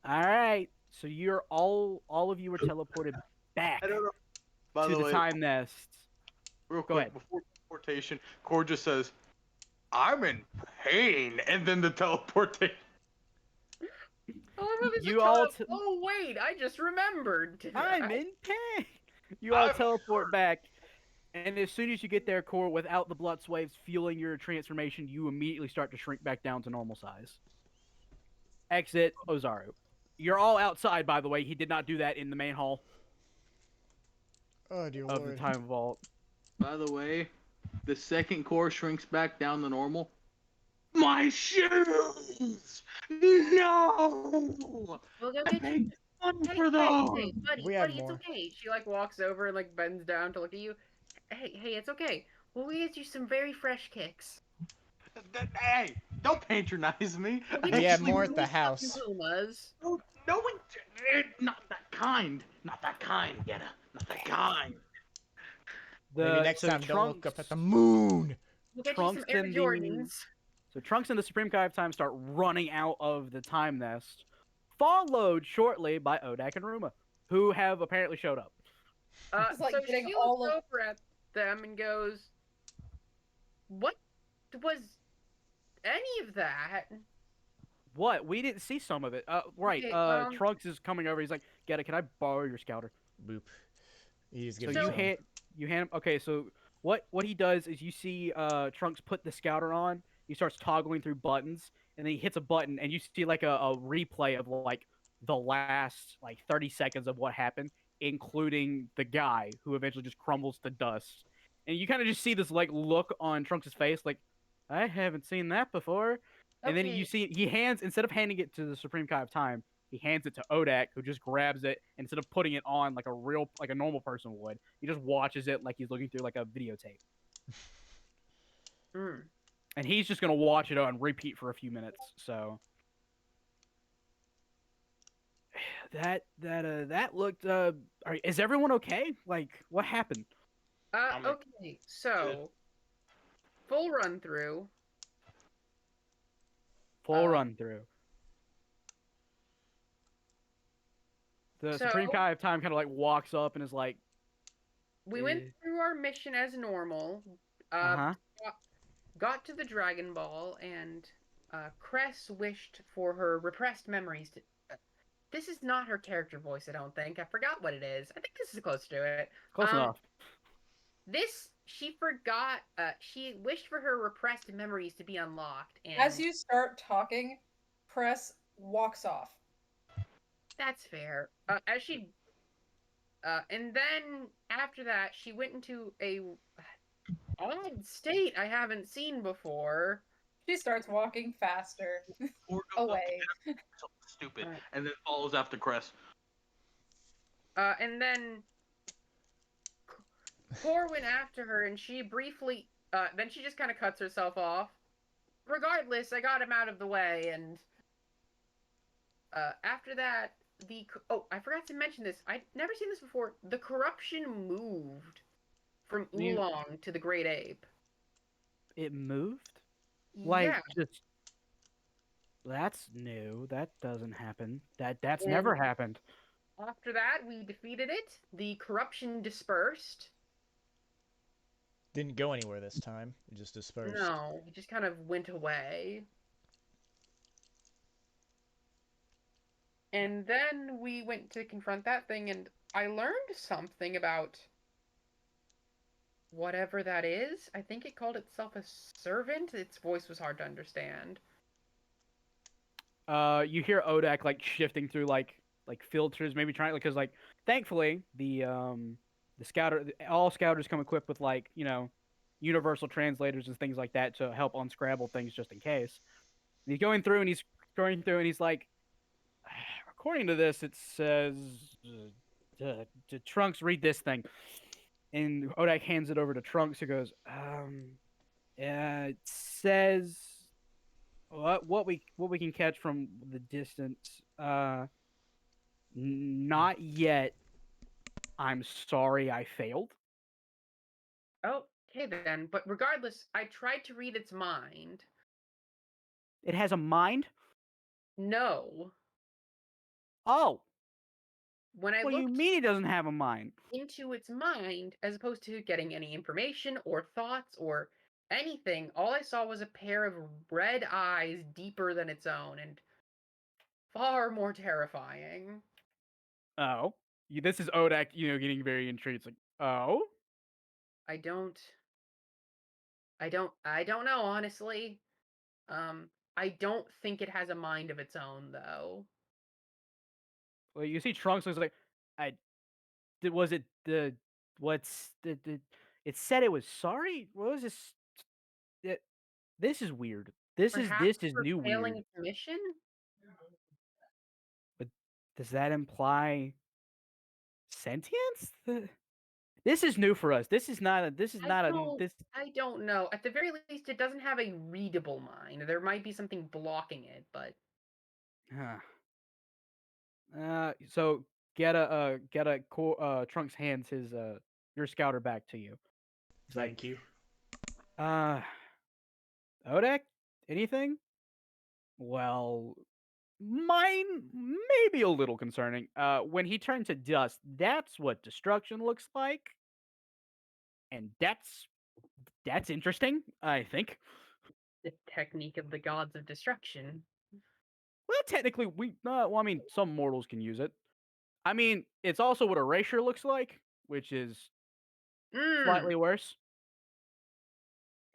All right, so you're all of you are teleported back I don't know. By to the the way, time nest. real Go quick, ahead. before teleportation, Core just says, "I'm in pain," and then the teleportation. I love how there's You a all tele- t- Oh wait, I just remembered. I'm in pain. You all teleport back, and as soon as you get there, Core, without the blood waves fueling your transformation, you immediately start to shrink back down to normal size. Exit Ozaru. You're all outside, by the way. He did not do that in the main hall Oh, dear of the lord. time vault. By the way, the second core shrinks back down to normal. My shoes! No! We'll go I get you. paid money Hey, for hey, those. hey, buddy, We have buddy, more. it's okay. She like walks over and like bends down to look at you. Hey, it's okay. We'll get you some very fresh kicks. Hey, don't patronize me. We'll We get have you more some at the new house. Pumas. No one, not that kind. Not that kind, Gheata. Not that kind. Maybe next so time don't look up Trunks- at the moon. We'll get Trunks you some Air and the- Jordans. So Trunks and the Supreme Kai of Time start running out of the time nest, followed shortly by Odak and Ruma, who have apparently showed up. It's like So getting she all looks of over at them and goes, "What was any of that?" What? We didn't see some of it. Right. Okay, Trunks is coming over. He's like, "Get it? Can I borrow your scouter?" Boop. He's So giving you it to him. hand him. Okay, so what he does is you see Trunks put the scouter on. He starts toggling through buttons, and then he hits a button, and you see like a replay of like the last like 30 seconds of what happened, including the guy who eventually just crumbles to dust. And you kind of just see this like look on Trunks' face, like I haven't seen that before. And then you okay. see he hands instead of handing it to the Supreme Kai of Time, he hands it to Odak, who just grabs it and instead of putting it on like a normal person would. He just watches it like he's looking through like a videotape, Mm. and he's just gonna watch it on repeat for a few minutes. So that looked. Is everyone okay? Like, what happened? Okay, so full run through. Full run through. The So Supreme Kai of Time kind of like walks up and is like, we went through our mission as normal. huh. Got to the Dragon Ball, and Cress wished for her repressed memories to. This is not her character voice, I don't think. I forgot what it is. I think this is close to it. Close enough. This she forgot. She wished for her repressed memories to be unlocked, and As you start talking, Cress walks off. that's fair. As she, and then after that, she went into a odd state I haven't seen before. She starts walking faster Or goes up away. to something stupid, Alright. and then follows after Cress. And then Core went after her, and she briefly. Then she just kind of cuts herself off. Regardless, I got him out of the way, and after that, I forgot to mention this. I'd never seen this before. The corruption moved from Oolong to the Great Ape. It moved. Like Yeah, just that's new. That doesn't happen. That's And- never happened. after that, we defeated it. The corruption dispersed. Didn't go anywhere this time. It just dispersed. No, it just kind of went away. And then we went to confront that thing, and I learned something about whatever that is. I think it called itself a servant. Its voice was hard to understand. You hear Odak like shifting through like filters, maybe trying because like thankfully the scouter all scouters come equipped with like universal translators and things like that to help unscramble things just in case. And he's going through and he's like, according to this, it says to Trunks read this thing, and Odak hands it over to Trunks, who goes, it says what we can catch from the distance. Not yet. I'm sorry, I failed. Oh, okay then. But regardless, I tried to read its mind. It has a mind. No. Oh, When I what do you looked mean it doesn't have a mind? into its mind, as opposed to getting any information or thoughts or anything, all I saw was a pair of red eyes deeper than its own and far more terrifying. Oh, this is Odak, getting very intrigued. It's like, oh, I don't know, honestly. I don't think it has a mind of its own, though. well, you see Trunks looks like, was it the what's the it said it was sorry. What was this? It, this is weird. Perhaps This is for new failing weird. its mission? But does that imply sentience? This is new for us. This is not a. This is not a. This. I don't know. At the very least, it doesn't have a readable mind. There might be something blocking it, but Huh. So Trunks hands his your scouter back to you. He's like, Thank you. Odak, Anything? Well, mine may be a little concerning. When he turned to dust, that's what destruction looks like, and that's interesting. I think. The technique of the gods of destruction. Well, technically, well, I mean, some mortals can use it. I mean, it's also what erasure looks like, which is Mm, slightly worse.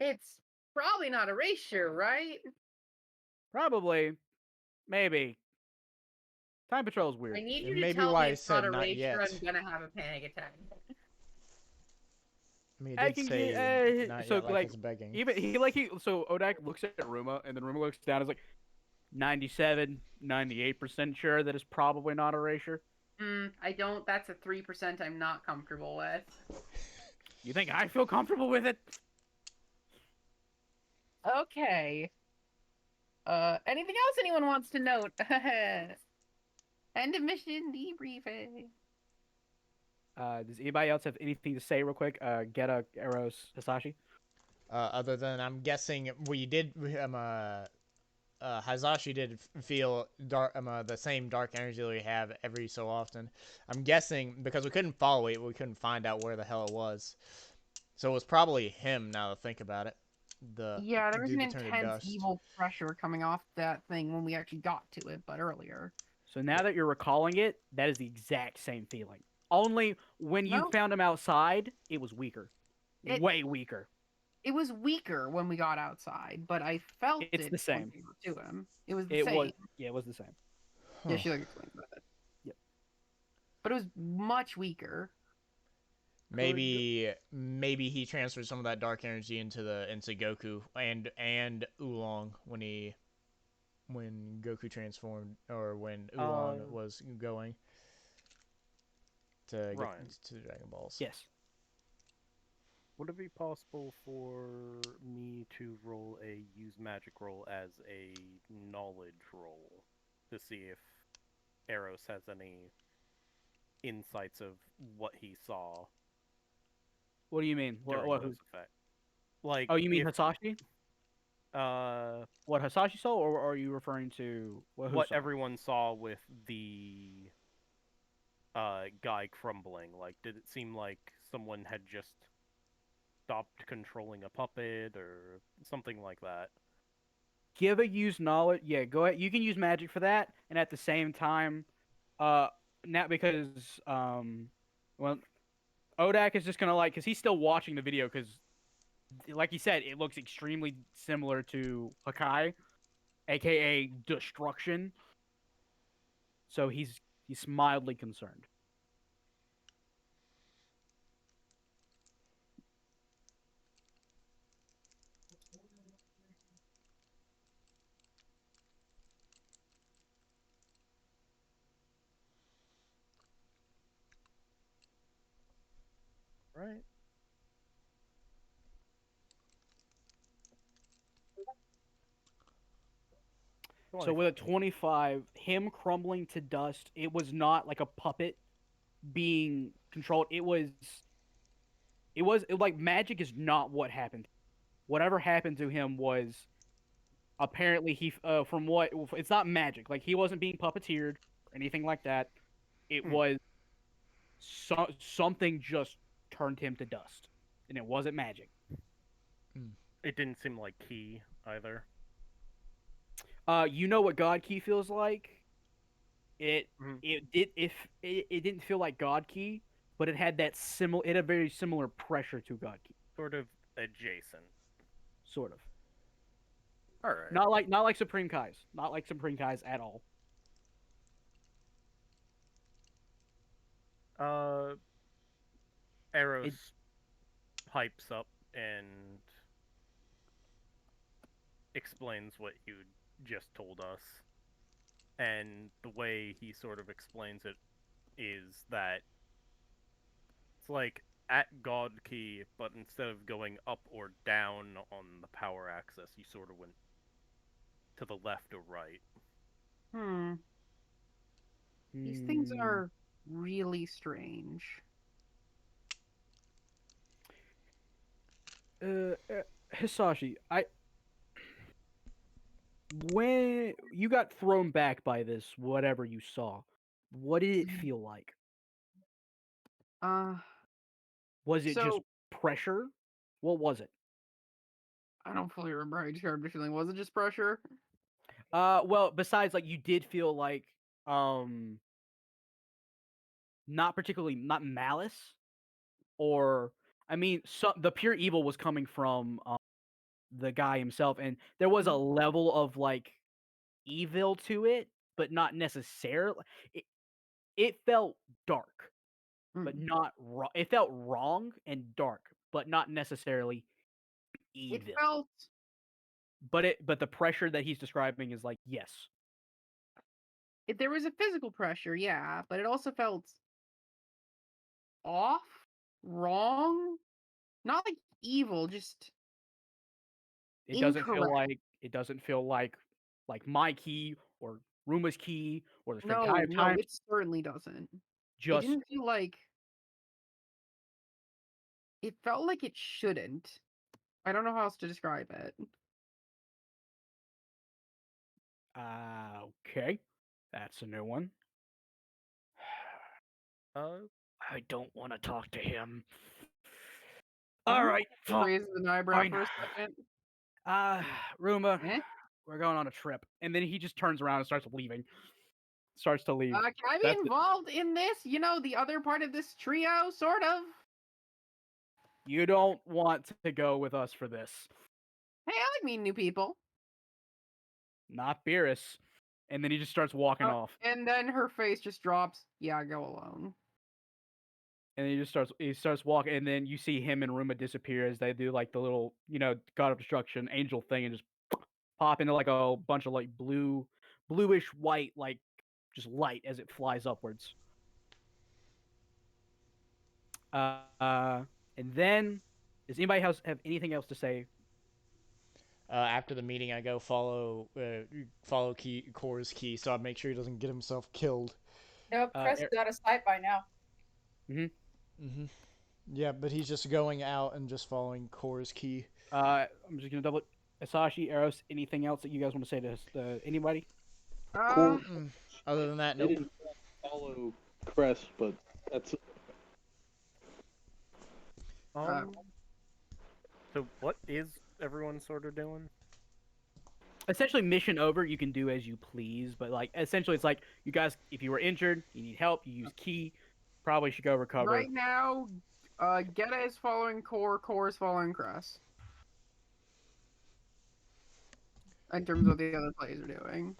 it's probably not erasure, right? Probably, maybe. Time Patrol is I weird. need It you to may be tell me why I it's not said not erasure. yet. I'm gonna have a panic attack. I mean, it I did can say get not so yet, like like it's begging. even he so Odak looks at Ruma and then Ruma looks down and is like 97, 98% sure that it's probably not erasure. I don't. That's a 3% I'm not comfortable with. You think I feel comfortable with it? Okay. Anything else anyone wants to note? End of mission debriefing. Does anybody else have anything to say real quick? Gheata, Eros, Hisashi? Other than I'm guessing we did Hisashi did feel dark the same dark energy that we have every so often. I'm guessing because we couldn't follow it, we couldn't find out where the hell it was. So it was probably him. Now to think about it, the Yeah, there was an dude that turned to intense dust. evil pressure coming off that thing when we actually got to it, but earlier. So now that you're recalling it, that is the exact same feeling. Only when you No. found him outside, it was weaker. Way weaker. It was weaker when we got outside, but I felt It's it the same. when we were to him. It was the It same. was it was the same. Yeah, she like explained about it. Yep. But it was much weaker. Maybe he transferred some of that dark energy into Goku and Oolong when Goku transformed, or when Oolong was going to Ryan. get to the Dragon Balls. Yes. Would it be possible for me to roll a use magic roll as a knowledge roll to see if Eros has any insights of what he saw What do you mean? during What those effects? Like, Oh, you mean if, Hisashi? uh, What Hisashi saw, or are you referring to what saw? everyone saw with the guy crumbling? Like, did it seem like someone had just stopped controlling a puppet or something like that? Give a use knowledge. Yeah, go ahead. You can use magic for that, and at the same time, now because well, Odak is just gonna because he's still watching the video because, like he said, it looks extremely similar to Hakai, aka Destruction. So he's mildly concerned. Right. So with a 25, him crumbling to dust, it was not like a puppet being controlled. Like magic is not what happened. Whatever happened to him was apparently from what it's not magic. Like he wasn't being puppeteered or anything like that. It was something just turned him to dust, and it wasn't magic. It didn't seem like Ki either. You know what God Key feels like? It Mhm. it didn't feel like God Key, but it had a very similar pressure to God Key. Sort of adjacent. Sort of. All right. Not like Supreme Kai's. Not like Supreme Kai's at all. Eros pipes up and explains what you just told us. And the way he sort of explains it is that it's like at God Key, but instead of going up or down on the power axis, you sort of went to the left or right. These things are really strange. Hisashi, when you got thrown back by this, whatever you saw, what did it Mhm. feel like? Uh, Was it just so pressure? What was it? I don't fully remember how you described the feeling. Was it just pressure? Well, besides like you did feel like um not particularly not malice or I mean the pure evil was coming from the guy himself and there was a Mhm. level of like evil to it, but not necessarily it, it felt dark, but Mm. not wrong. It felt wrong and dark, but not necessarily It evil. felt But the pressure that he's describing is like yes. there was a physical pressure, yeah, but it also felt off, wrong, not like evil, just incorrect. It doesn't feel like my key or Ruma's key or the Sky No, of no, Time. it certainly doesn't. It Just didn't feel like it felt like it shouldn't. I don't know how else to describe it. okay. That's a new one. Uh, I don't want to talk to him. All Mhm. right, fine. Raises an eyebrow for a second. Uh, Ruma, Eh? we're going on a trip. And then he just turns around and starts leaving. Starts to leave. Can I be That's it. involved in this? You know, the other part of this trio, sort of. You don't want to go with us for this. Hey, I like meeting new people. Not Beerus. And then he just starts walking off. And then her face just drops. Yeah, go alone. And he starts walking and then you see him and Ruma disappear as they do like the little, God of Destruction angel thing and just pop into like a bunch of like bluish white like just light as it flies upwards. And then does anybody else have anything else to say? After the meeting, I go follow Core's key, so I make sure he doesn't get himself killed. Nope, Uh, Cress is out of sight by now. Mm-hmm. Yeah, but he's just going out and just following Core's key. I'm just gonna double it. Hisashi, Eros, anything else that you guys want to say to anybody? Other than that, They nope. didn't follow Cress, but that's So what is everyone sort of doing? Essentially, mission over. You can do as you please, but like essentially, it's like you guys, if you were injured, you need help, you use key, probably should go recover. Right now, Gheata is following Core, Core is following Cress. In terms of what the other players are doing.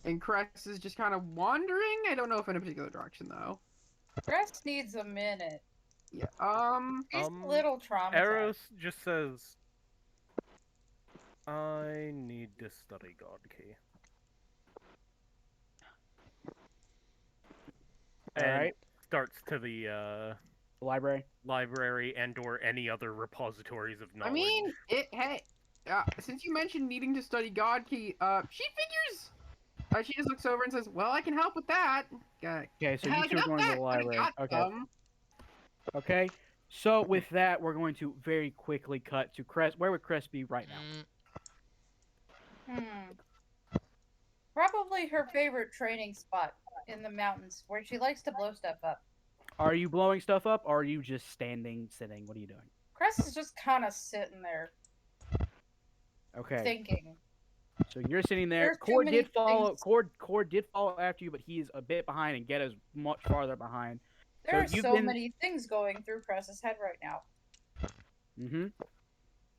And Cress is just kind of wandering. I don't know if in a particular direction, though. Cress needs a minute. Yeah, He's a little traumatized. Eros just says, I need to study God Key. All And right, starts to the library. library and or any other repositories of knowledge. I mean, hey, since you mentioned needing to study God Key, she figures. She just looks over and says, "Well, I can help with that." Okay, so Hell, you I two can are help going to that. the I already library. got Okay. some. Okay. So with that, we're going to very quickly cut to Cress. Where would Cress be right now? Probably her favorite training spot in the mountains where she likes to blow stuff up. Are you blowing stuff up, or are you just sitting? What are you doing? Cress is just kind of sitting there Okay. thinking. So you're sitting there. There's too Cord many did follow. things. Cord did follow after you, but he's a bit behind, and Getta's much farther behind. There are so many things going through Cress's head right now. Mm-hmm.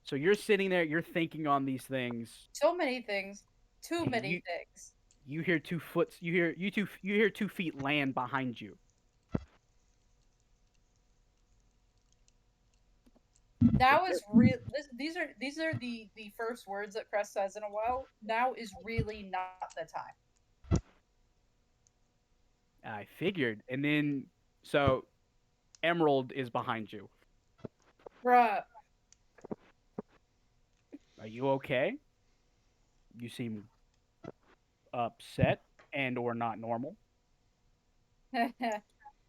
So you're sitting there. You're thinking on these things. So many things. Too and many things. You hear 2 foot. You hear 2 feet land behind you. Now is real. These are the first words that Cress says in a while. Now is really not the time. I figured, and then so Emerald is behind you. Bruh. Are you okay? You seem upset and or not normal.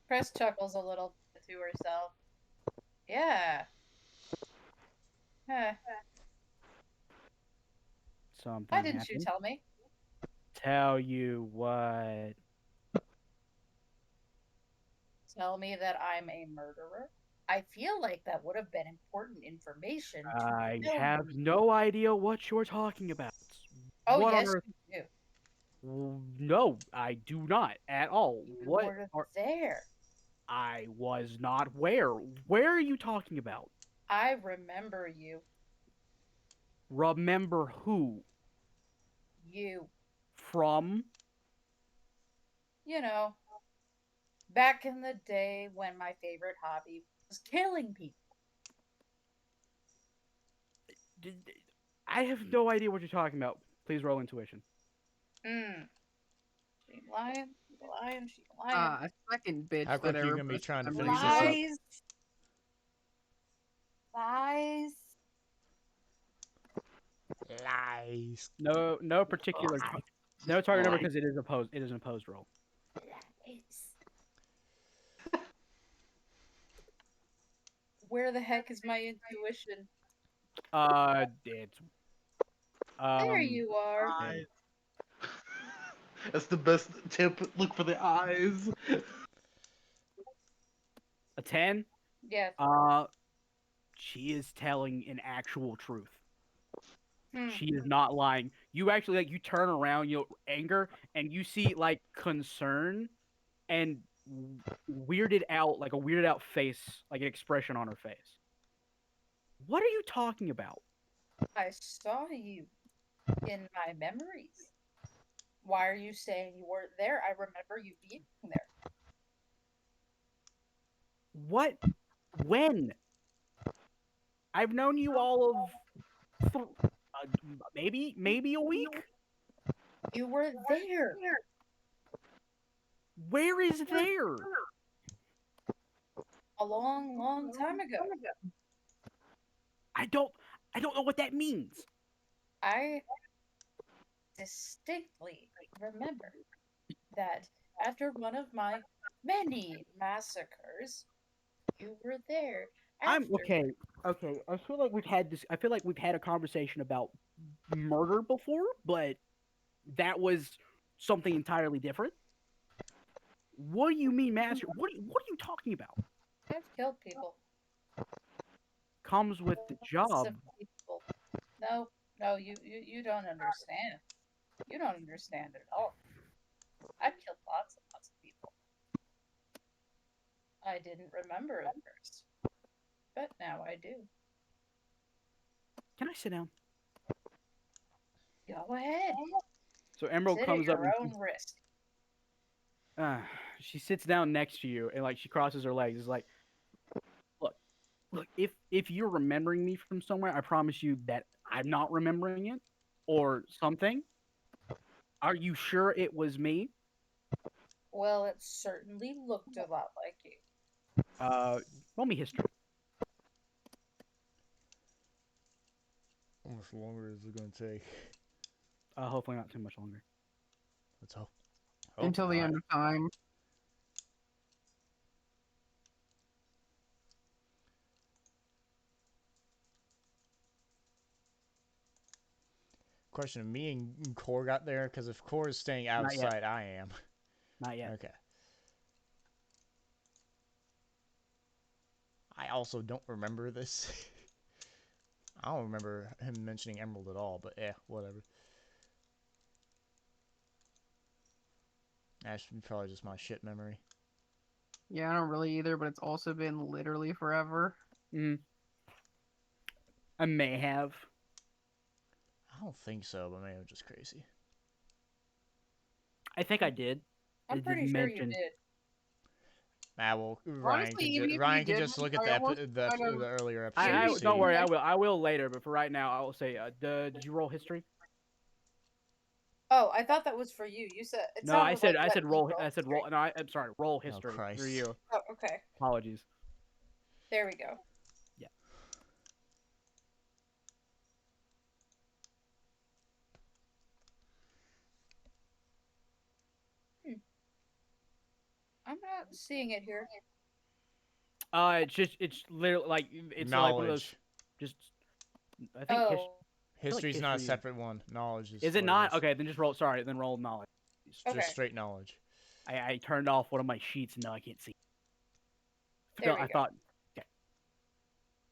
Cress chuckles a little bit to herself. Yeah. something Why didn't you happened. tell me? Tell you what. Tell me that I'm a murderer? I feel like that would have been important information to I tell have me. no idea what you're talking about. Oh, What on yes, earth? you do. No, I do not at all. You What were are there. I was not where? Where are you talking about? I remember you. Remember who? You. From? You know, back in the day when my favorite hobby was killing people. I have no idea what you're talking about. Please roll intuition. Hmm. She lying, she lying, she lying. A second bitch How that quick I are you gonna be requested trying to them finish this up? reset. Lies. Lies. Lies. No particular. No target number because it is opposed. It is an opposed roll. Lies. Where the heck is my intuition? It's There you are. Eyes. That's the best tip. Look for the eyes. a 10. Yes. She is telling an actual truth. Hmm. She is not lying. You actually you turn around, anger, and you see like concern and weirded out, like a weirded out face, like an expression on her face. What are you talking about? I saw you in my memories. Why are you saying you weren't there? I remember you being there. What? When? I've known you all of maybe a week. You were there. Where is there? A long, long time ago. I don't know what that means. I distinctly remember that after one of my many massacres, you were there. I'm After. okay. Okay, I feel like we've had this. I feel like we've had a conversation about murder before, but that was something entirely different. What do you mean, master? What are you talking about? I've killed people. Comes with the Lots job. of people. No, you don't understand. You don't understand at all. I've killed lots and lots of people. I didn't remember at first, but now I do. Can I sit down? Go ahead. So Emerald Sit at comes up your and own risk. she sits down next to you and like she crosses her legs. Is like, look. If you're remembering me from somewhere, I promise you that I'm not remembering it or something. Are you sure it was me? Well, it certainly looked a lot like you. Roll me history. How much longer is it gonna take? Hopefully not too much longer. Let's hope. Until the end of time. Question: of me and Core got there because if Core is staying Not yet. outside, I am. Not yet. Okay. I also don't remember this. I don't remember him mentioning Emerald at all, but whatever. That's probably just my shit memory. Yeah, I don't really either, but it's also been literally forever. I may have. I don't think so, but maybe I'm just crazy. I think I did. I'm It pretty didn't sure mention. you did. Well, Ryan Honestly, even if you can just didn't, look at I almost kind of- the earlier I episode. don't worry. I will later. But for right now, I will say. Did you roll history? Oh, I thought that was for you. You said it No, I sounded said like let me roll. roll I said history. roll. No, I'm sorry. Roll history for Christ. you. Oh, okay. Apologies. There we go. Yeah. I'm not seeing it here. It's literally like it's like one of those. Knowledge. Just I think Oh, History's not a history- separate one. Knowledge is. Is it what not? is. Okay, then just roll. Sorry, then roll knowledge. It's Okay. just straight knowledge. I turned off one of my sheets and now I can't see. There we I go. thought. Okay.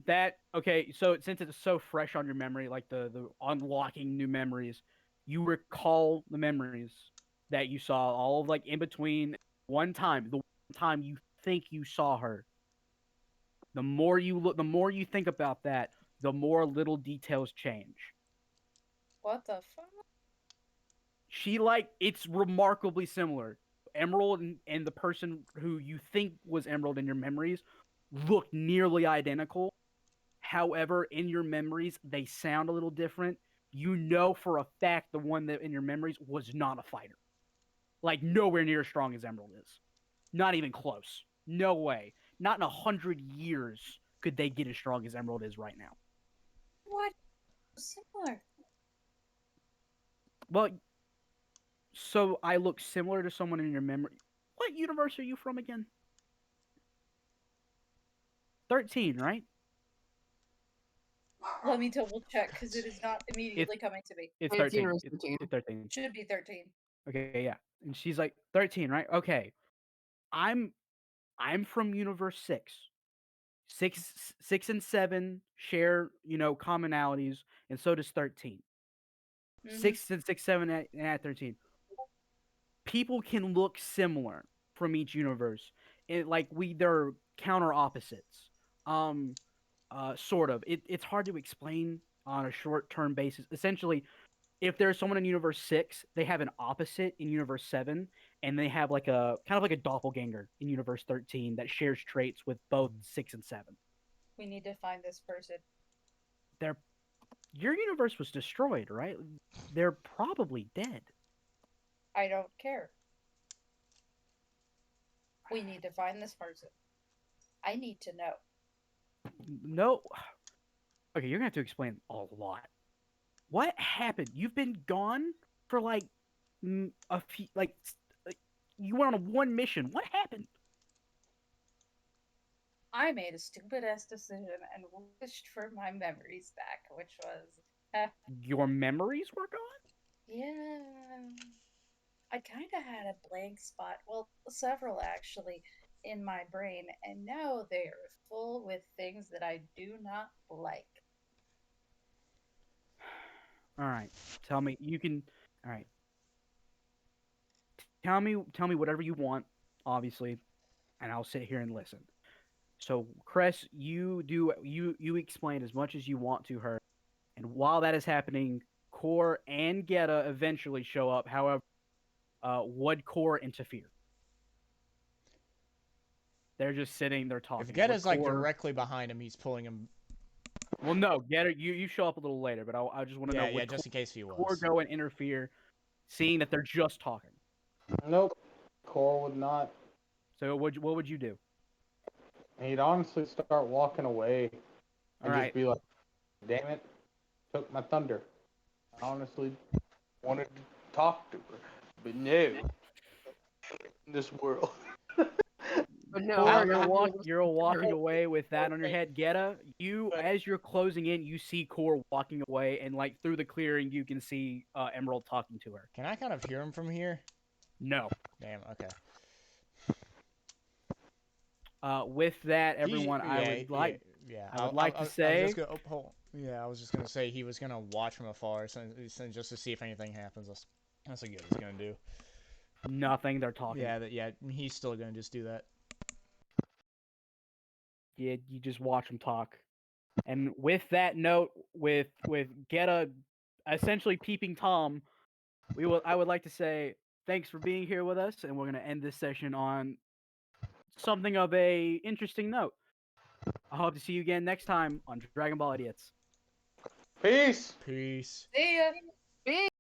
That okay. So since it's so fresh on your memory, like the unlocking new memories, you recall the memories that you saw all of like in between one time, the one time you think you saw her. The more you look, the more you think about that, the more little details change. What the fuck? She it's remarkably similar. Emerald and the person who you think was Emerald in your memories look nearly identical. However, in your memories, they sound a little different. You know for a fact the one that in your memories was not a fighter. Like nowhere near as strong as Emerald is. Not even close. No way. Not in 100 years could they get as strong as Emerald is right now. What? Similar. Well, so I look similar to someone in your memory. What universe are you from again? 13, right? Let me double check because it is not immediately coming to me. It's It's 13. universe It's 13. 13. Should be 13. Okay, yeah. And she's like 13, right? Okay. I'm from universe 6. 6 and 7 share, commonalities, and so does 13. Mhm. 6 and 6, 7, and 13. People can look similar from each universe. They're counter opposites. Sort of. It's hard to explain on a short-term basis. Essentially, if there's someone in universe 6, they have an opposite in universe 7, and they have like a kind of like a doppelganger in universe 13 that shares traits with both 6 and 7. We need to find this person. Your universe was destroyed, right? They're probably dead. I don't care. We need to find this person. I need to know. No. Okay, you're gonna have to explain a lot. What happened? You've been gone for like a few, you went on one mission. What happened? I made a stupid ass decision and wished for my memories back, which was Your memories were gone? yeah. I kind of had a blank spot, well, several actually, in my brain, and now they are full with things that I do not like. All right. Tell me. You can. All right. Tell me whatever you want, obviously, and I'll sit here and listen. So, Cress, you explain as much as you want to her, and while that is happening, Core and Geta eventually show up. However, would Core interfere? They're just sitting, they're talking. If Geta's like Core... directly behind him, he's pulling him. Well, no, Geta, you show up a little later, but I just want to know. Yeah, just in case he was. Core go and interfere, seeing that they're just talking. Nope. Core would not. So what would you do? He'd honestly start walking away and All right. just be like, damn it, took my thunder. I honestly wanted to talk to her, but no. In this world. But no, Core, you're walking away with that on your head. Geta, as you're closing in, you see Core walking away, and like through the clearing, you can see Emerald talking to her. Can I kind of hear him from here? No. Damn. Okay. With that, everyone, I would like to say. I was just gonna say he was gonna watch from afar, just to see if anything happens. That's what he's gonna do. Nothing. They're talking. Yeah. He's still gonna just do that. Yeah, you just watch them talk. And with that note, with Geta essentially peeping Tom, I would like to say thanks for being here with us, and we're gonna end this session on something of a interesting note. I hope to see you again next time on Dragon Ball Idiots. Peace! Peace. See ya!